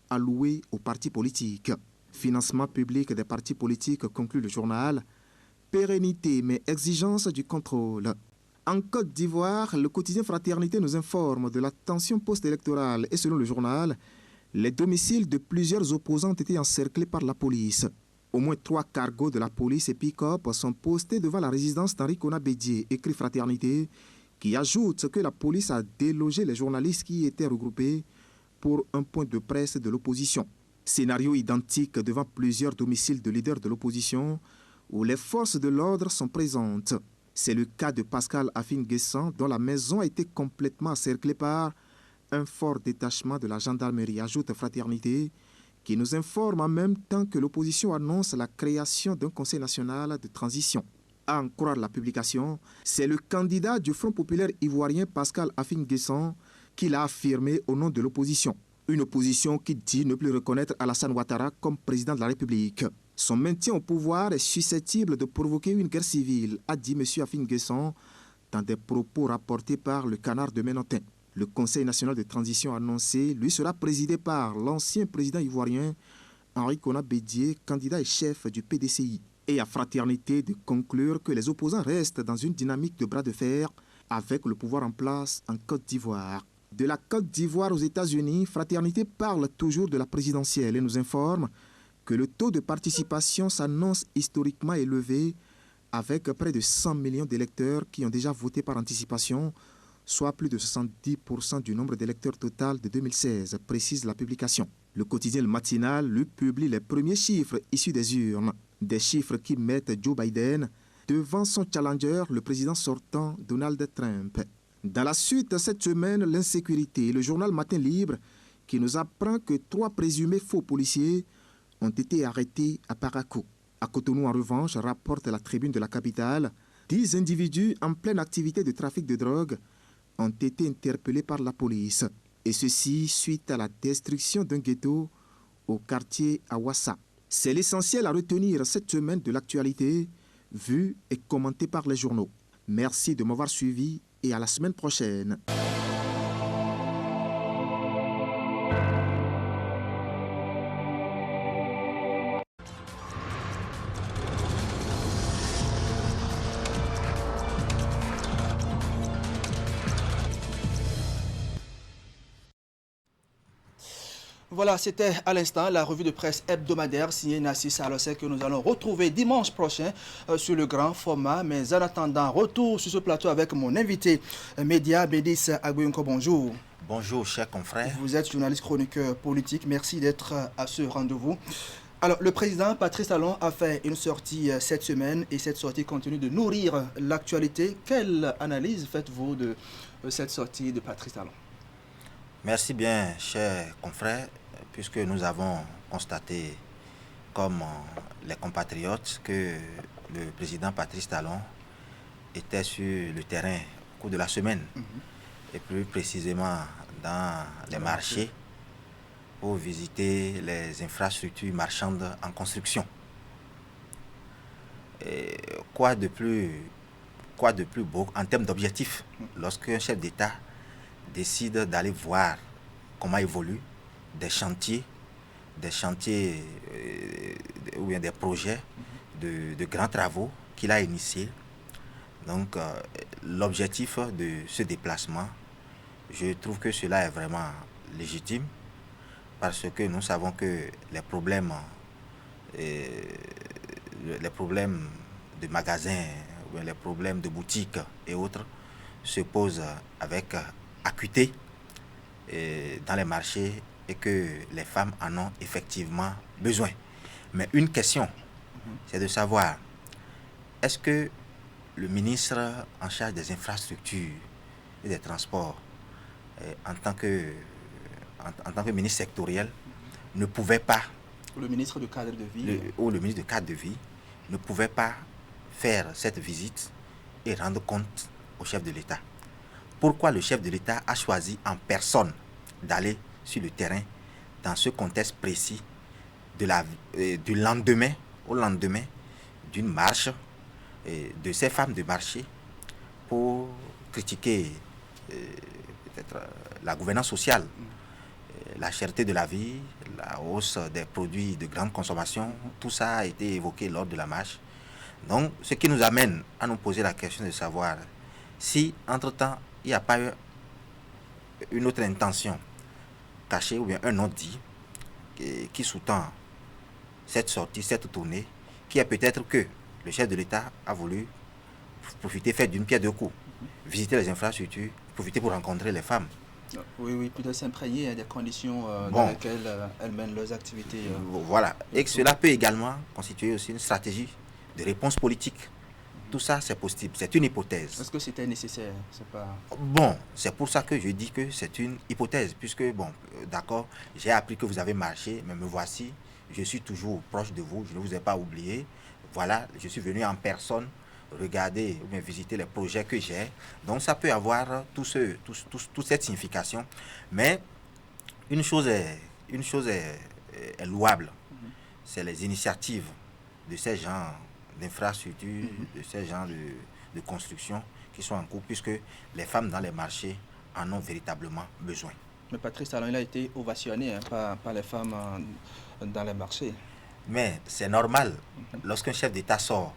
Speaker 14: alloués aux partis politiques. Financement public des partis politiques, conclut le journal. Pérennité, mais exigence du contrôle. En Côte d'Ivoire, le quotidien Fraternité nous informe de la tension post-électorale et selon le journal, les domiciles de plusieurs opposants ont été encerclés par la police. Au moins 3 cargos de la police et pick-up sont postés devant la résidence d'Henri Konan Bédié, écrit Fraternité, qui ajoute que la police a délogé les journalistes qui y étaient regroupés pour un point de presse de l'opposition. Scénario identique devant plusieurs domiciles de leaders de l'opposition où les forces de l'ordre sont présentes. C'est le cas de Pascal Afin-Guessan dont la maison a été complètement encerclée par un fort détachement de la gendarmerie, ajoute Fraternité, qui nous informe en même temps que l'opposition annonce la création d'un conseil national de transition. À en croire la publication, c'est le candidat du Front populaire ivoirien Pascal Afin-Guessan qui l'a affirmé au nom de l'opposition. Une opposition qui dit ne plus reconnaître Alassane Ouattara comme président de la République. Son maintien au pouvoir est susceptible de provoquer une guerre civile, a dit M. Afin-Guessan dans des propos rapportés par le Canard de Ménotin. Le Conseil national de transition annoncé, lui, sera présidé par l'ancien président ivoirien Henri Konan Bédié, candidat et chef du PDCI. Et à Fraternité de conclure que les opposants restent dans une dynamique de bras de fer avec le pouvoir en place en Côte d'Ivoire. De la Côte d'Ivoire aux États-Unis, Fraternité parle toujours de la présidentielle et nous informe que le taux de participation s'annonce historiquement élevé avec près de 100 millions d'électeurs qui ont déjà voté par anticipation, soit plus de 70% du nombre d'électeurs total de 2016, précise la publication. Le quotidien Le Matinal, lui, publie les premiers chiffres issus des urnes. Des chiffres qui mettent Joe Biden devant son challenger, le président sortant Donald Trump. Dans la suite, cette semaine, l'insécurité, le journal Matin Libre, qui nous apprend que 3 présumés faux policiers ont été arrêtés à Parakou. À Cotonou, en revanche, rapporte la Tribune de la capitale, 10 individus en pleine activité de trafic de drogue ont été interpellés par la police. Et ceci suite à la destruction d'un ghetto au quartier Awassa. C'est l'essentiel à retenir cette semaine de l'actualité, vue et commentée par les journaux. Merci de m'avoir suivi et à la semaine prochaine.
Speaker 1: Voilà, c'était à l'instant la revue de presse hebdomadaire signée Nassis Alosek que nous allons retrouver dimanche prochain sur le grand format. Mais en attendant, retour sur ce plateau avec mon invité média, Bédis Agboyonko. Bonjour.
Speaker 5: Bonjour, chers confrères.
Speaker 1: Vous êtes journaliste chroniqueur politique. Merci d'être à ce rendez-vous. Alors, le président Patrice Talon a fait une sortie cette semaine et cette sortie continue de nourrir l'actualité. Quelle analyse faites-vous de cette sortie de Patrice Talon?
Speaker 5: Merci bien, chers confrères, puisque nous avons constaté, comme les compatriotes, que le président Patrice Talon était sur le terrain au cours de la semaine, et plus précisément dans les marchés, pour visiter les infrastructures marchandes en construction. Et quoi de plus beau en termes d'objectifs lorsqu'un chef d'État décide d'aller voir comment évoluent des chantiers ou bien des projets de grands travaux qu'il a initiés. Donc, l'objectif de ce déplacement, je trouve que cela est vraiment légitime parce que nous savons que les problèmes de magasins, ou bien les problèmes de boutiques et autres se posent avec acuité dans les marchés et que les femmes en ont effectivement besoin. Mais une question, c'est de savoir, est-ce que le ministre en charge des infrastructures et des transports, en tant que ministre sectoriel, ne pouvait pas...
Speaker 1: Le ministre du cadre de vie.
Speaker 5: Ou le ministre du cadre de vie ne pouvait pas faire cette visite et rendre compte au chef de l'État. Pourquoi le chef de l'État a choisi en personne d'aller sur le terrain dans ce contexte précis du lendemain au lendemain d'une marche de ces femmes de marché pour critiquer peut-être la gouvernance sociale, la cherté de la vie, la hausse des produits de grande consommation, tout ça a été évoqué lors de la marche. Donc, ce qui nous amène à nous poser la question de savoir si, entre-temps, il n'y a pas eu une autre intention cachée ou bien un autre dit qui sous-tend cette sortie, cette tournée, qui est peut-être que le chef de l'État a voulu profiter, faire d'une pierre deux coups, visiter les infrastructures, profiter pour rencontrer les femmes.
Speaker 1: Oui, peut-être s'imprégner des conditions dans lesquelles elles mènent leurs activités.
Speaker 5: Voilà, et que cela peut également constituer aussi une stratégie de réponse politique. Tout ça, c'est possible, c'est une hypothèse.
Speaker 1: Est-ce que c'était nécessaire?
Speaker 5: Bon, c'est pour ça que je dis que c'est une hypothèse, puisque, bon, d'accord, j'ai appris que vous avez marché, mais me voici, je suis toujours proche de vous, je ne vous ai pas oublié. Voilà, je suis venu en personne regarder ou bien visiter les projets que j'ai. Donc ça peut avoir toute cette signification. Mais une chose est louable. C'est les initiatives de ces gens d'infrastructures, de ces gens de construction qui sont en cours, puisque les femmes dans les marchés en ont véritablement besoin.
Speaker 1: Mais Patrice Talon, il a été ovationné par les femmes dans les marchés.
Speaker 5: Mais c'est normal. Lorsqu'un chef d'État sort,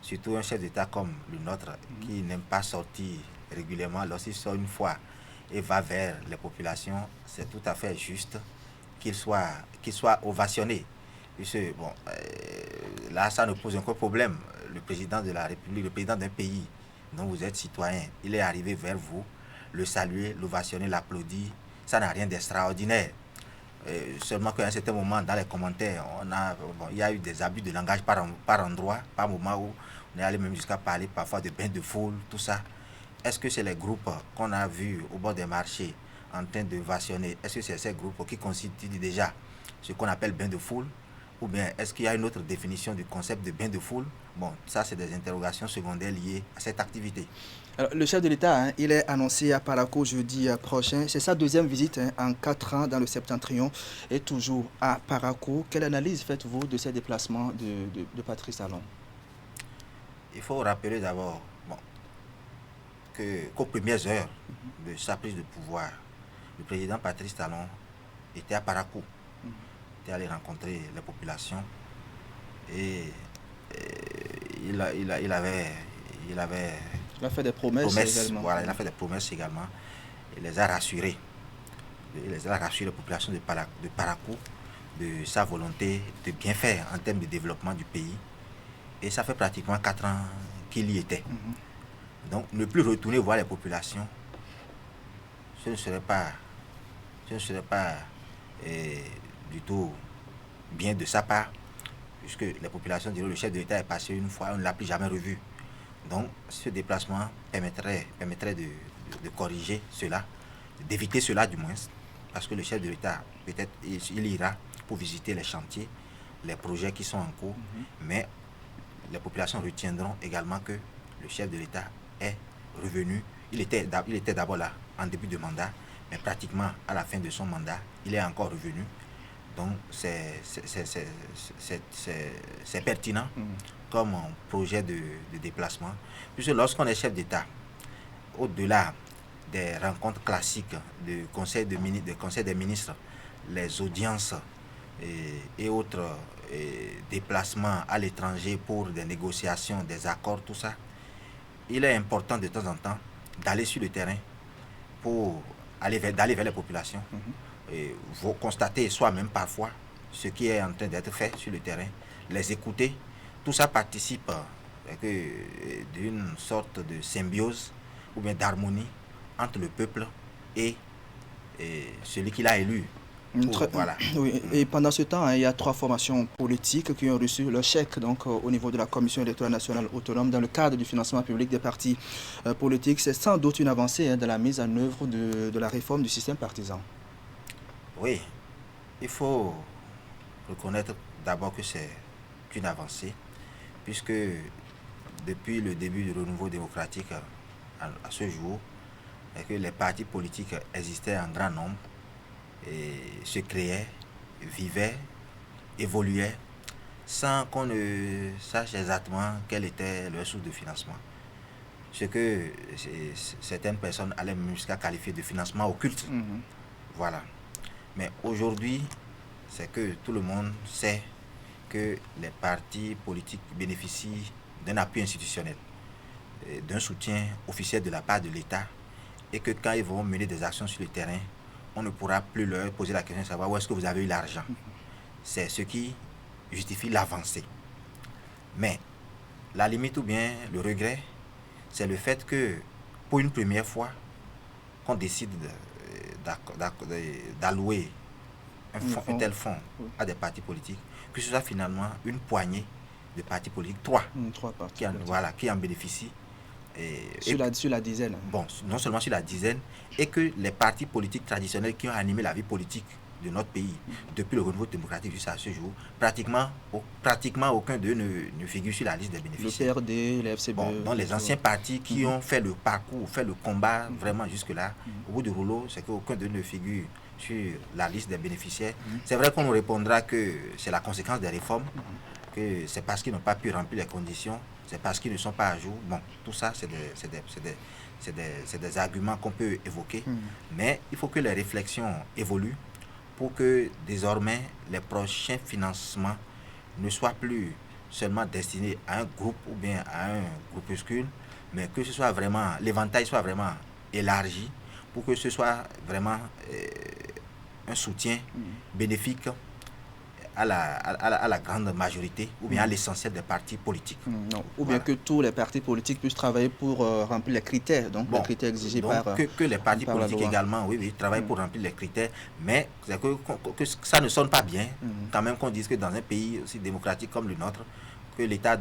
Speaker 5: surtout un chef d'État comme le nôtre, qui n'aime pas sortir régulièrement, lorsqu'il sort une fois et va vers les populations, c'est tout à fait juste qu'il soit ovationné. Puisque, bon, là, ça ne pose aucun problème. Le président de la République, le président d'un pays dont vous êtes citoyen, il est arrivé vers vous, le saluer, l'ovationner, l'applaudir, ça n'a rien d'extraordinaire. Seulement qu'à un certain moment, dans les commentaires, il y a eu des abus de langage par endroit, par moment où on est allé même jusqu'à parler parfois de bains de foule, tout ça. Est-ce que c'est les groupes qu'on a vus au bord des marchés en train de ovationner? Est-ce que c'est ces groupes qui constituent déjà ce qu'on appelle bains de foule? Ou bien est-ce qu'il y a une autre définition du concept de bain de foule? Bon, ça c'est des interrogations secondaires liées à cette activité.
Speaker 1: Alors, le chef de l'État, il est annoncé à Parakou jeudi prochain. C'est sa deuxième visite en 4 ans dans le Septentrion et toujours à Parakou. Quelle analyse faites-vous de ces déplacements de Patrice Talon?
Speaker 5: Il faut rappeler d'abord qu'aux premières heures de sa prise de pouvoir, le président Patrice Talon était à Parakou. Il était allé rencontrer les populations et il a
Speaker 1: fait des promesses également.
Speaker 5: Voilà, il a fait des promesses également. Il les a rassurés. Il les a rassurés, les populations de Parakou, de sa volonté de bien faire en termes de développement du pays. Et ça fait pratiquement 4 ans qu'il y était. Donc, ne plus retourner voir les populations, ce ne serait pas du tout bien de sa part, puisque les populations diront le chef de l'État est passé une fois, on ne l'a plus jamais revu. Donc, ce déplacement permettrait de corriger cela, d'éviter cela du moins, parce que le chef de l'État, peut-être, il ira pour visiter les chantiers, les projets qui sont en cours, mais les populations retiendront également que le chef de l'État est revenu. Il était d'abord là en début de mandat, mais pratiquement à la fin de son mandat, il est encore revenu. Donc, c'est pertinent comme un projet de déplacement. Puisque lorsqu'on est chef d'État, au-delà des rencontres classiques du Conseil des ministres, les audiences et autres déplacements à l'étranger pour des négociations, des accords, tout ça, il est important de temps en temps d'aller sur le terrain pour d'aller vers les populations. Et vous constatez soi-même parfois ce qui est en train d'être fait sur le terrain, les écouter, tout ça participe d'une sorte de symbiose ou bien d'harmonie entre le peuple et celui qui l'a élu. Voilà.
Speaker 1: Oui. Et pendant ce temps, il y a 3 formations politiques qui ont reçu le chèque au niveau de la Commission électorale nationale autonome dans le cadre du financement public des partis politiques. C'est sans doute une avancée dans la mise en œuvre de la réforme du système partisan.
Speaker 5: Oui, il faut reconnaître d'abord que c'est une avancée, puisque depuis le début du renouveau démocratique à ce jour, et que les partis politiques existaient en grand nombre et se créaient, vivaient, évoluaient, sans qu'on ne sache exactement quelle était leur source de financement. Ce que certaines personnes allaient même jusqu'à qualifier de financement occulte. Voilà. Mais aujourd'hui, c'est que tout le monde sait que les partis politiques bénéficient d'un appui institutionnel, d'un soutien officiel de la part de l'État, et que quand ils vont mener des actions sur le terrain, on ne pourra plus leur poser la question de savoir où est-ce que vous avez eu l'argent. C'est ce qui justifie l'avancée. Mais la limite ou bien le regret, c'est le fait que pour une première fois, qu'on décide d'allouer un tel fonds à des partis politiques, que ce soit finalement une poignée de partis politiques, trois partis qui en bénéficient.
Speaker 1: Sur la dizaine.
Speaker 5: Bon, non seulement sur la dizaine, et que les partis politiques traditionnels qui ont animé la vie politique de notre pays depuis le renouveau démocratique jusqu'à ce jour, pratiquement aucun d'eux ne figure sur la liste des bénéficiaires.
Speaker 1: Le PRD, le FCBE.
Speaker 5: Bon, dans les anciens partis qui ont fait le parcours, fait le combat vraiment jusque-là, au bout du rouleau, c'est qu'aucun d'eux ne figure sur la liste des bénéficiaires. C'est vrai qu'on nous répondra que c'est la conséquence des réformes, que c'est parce qu'ils n'ont pas pu remplir les conditions, c'est parce qu'ils ne sont pas à jour. Bon, tout ça, c'est des arguments qu'on peut évoquer, mais il faut que les réflexions évoluent pour que désormais les prochains financements ne soient plus seulement destinés à un groupe ou bien à un groupuscule, mais que ce soit vraiment, l'éventail soit vraiment élargi pour que ce soit vraiment un soutien bénéfique à la grande majorité ou bien à l'essentiel des partis politiques.
Speaker 1: Ou bien que tous les partis politiques puissent travailler pour remplir les critères, les critères exigés par
Speaker 5: que les partis politiques également, travaillent pour remplir les critères, mais que ça ne sonne pas bien, quand même qu'on dise que dans un pays aussi démocratique comme le nôtre, que l'État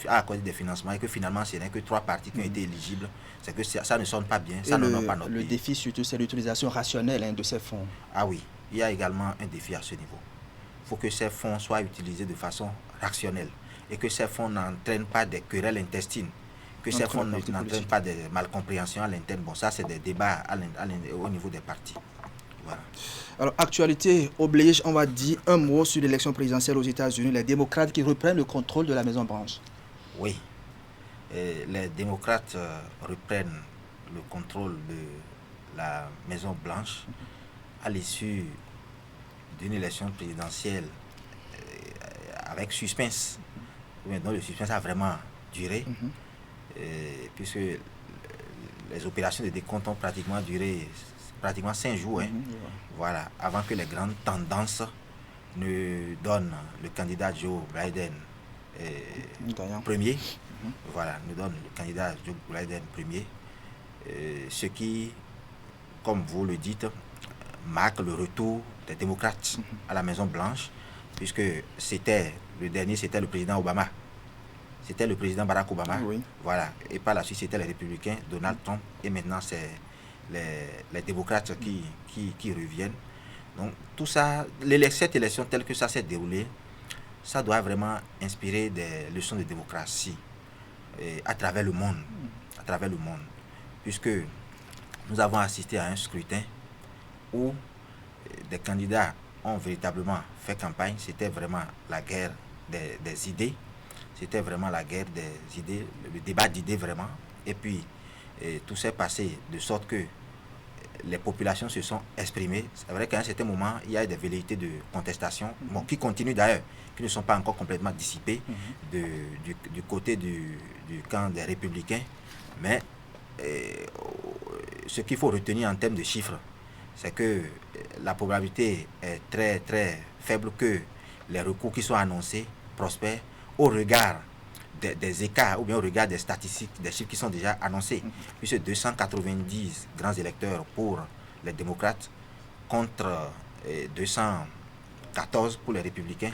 Speaker 5: a accordé des financements et que finalement ce n'est que 3 partis qui ont été éligibles, c'est que ça ne sonne pas bien, ça n'honore pas notre pays.
Speaker 1: Le défi surtout, c'est l'utilisation rationnelle de ces fonds.
Speaker 5: Ah oui, il y a également un défi à ce niveau. Il faut que ces fonds soient utilisés de façon rationnelle et que ces fonds n'entraînent pas des querelles intestines, que ces fonds n'entraînent pas des malcompréhensions à l'interne. Bon, ça, c'est des débats au niveau des partis. Voilà.
Speaker 1: Alors, actualité oblige, on va dire un mot sur l'élection présidentielle aux États-Unis, les démocrates qui reprennent le contrôle de la Maison-Blanche.
Speaker 5: Oui, les démocrates reprennent le contrôle de la Maison-Blanche à l'issue d'une élection présidentielle avec suspense. Maintenant, le suspense a vraiment duré, puisque les opérations de décompte ont pratiquement duré 5 jours. Voilà, avant que les grandes tendances ne donnent le candidat Joe Biden premier. Voilà, nous donne le candidat Joe Biden premier. Ce qui, comme vous le dites, marque le retour des démocrates à la Maison-Blanche, puisque le dernier, c'était le président Obama. C'était le président Barack Obama. Voilà. Et par la suite, c'était les républicains, Donald Trump. Et maintenant, c'est les démocrates qui reviennent. Donc, tout ça, cette élection telle que ça s'est déroulée, ça doit vraiment inspirer des leçons de démocratie à travers le monde. À travers le monde. Puisque nous avons assisté à un scrutin où des candidats ont véritablement fait campagne. C'était vraiment la guerre des idées. C'était vraiment la guerre des idées, le débat d'idées vraiment. Et puis, tout s'est passé de sorte que les populations se sont exprimées. C'est vrai qu'à un certain moment, il y a des velléités de contestation, qui continuent d'ailleurs, qui ne sont pas encore complètement dissipées du côté du camp des républicains. Mais ce qu'il faut retenir en termes de chiffres, c'est que la probabilité est très très faible que les recours qui sont annoncés prospèrent au regard des écarts ou bien au regard des statistiques, des chiffres qui sont déjà annoncés. Puisque 290 grands électeurs pour les démocrates contre 214 pour les républicains.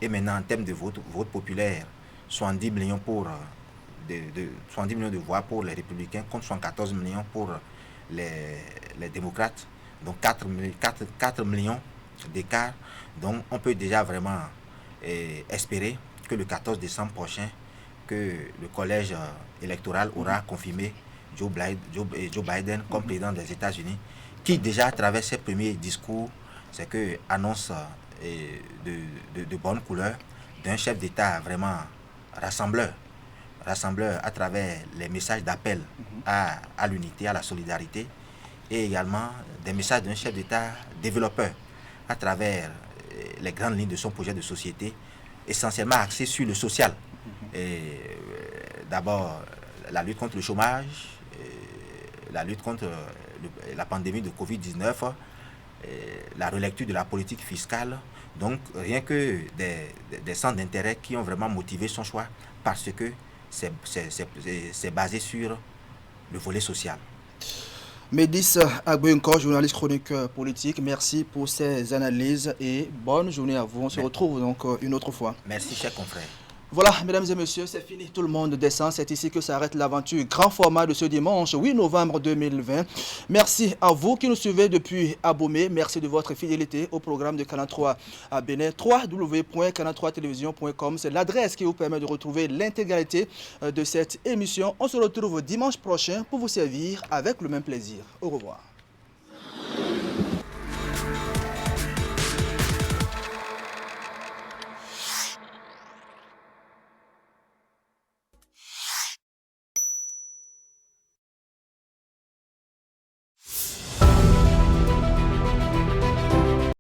Speaker 5: Et maintenant, en termes de vote populaire, 70 millions de voix pour les républicains contre 74 millions pour les démocrates. donc 4 millions d'écart. Donc on peut déjà vraiment espérer que le 14 décembre prochain, que le collège électoral aura confirmé Joe Biden comme président des États-Unis, qui déjà à travers ses premiers discours, c'est que annonce de bonnes couleurs d'un chef d'État vraiment rassembleur à travers les messages d'appel à l'unité, à la solidarité, et également des messages d'un chef d'État développeur à travers les grandes lignes de son projet de société, essentiellement axé sur le social. D'abord, la lutte contre le chômage, la lutte contre la pandémie de Covid-19, la relecture de la politique fiscale. Donc, rien que des centres d'intérêt qui ont vraiment motivé son choix parce que c'est basé sur le volet social.
Speaker 1: Médis Agbenko, journaliste chroniqueur politique, merci pour ces analyses et bonne journée à vous. On se retrouve donc une autre fois.
Speaker 5: Merci, chers confrères.
Speaker 1: Voilà, mesdames et messieurs, c'est fini. Tout le monde descend. C'est ici que s'arrête l'aventure grand format de ce dimanche 8 novembre 2020. Merci à vous qui nous suivez depuis Abomey. Merci de votre fidélité au programme de Canal 3 à Bénin. www.canal3television.com. C'est l'adresse qui vous permet de retrouver l'intégralité de cette émission. On se retrouve dimanche prochain pour vous servir avec le même plaisir. Au revoir.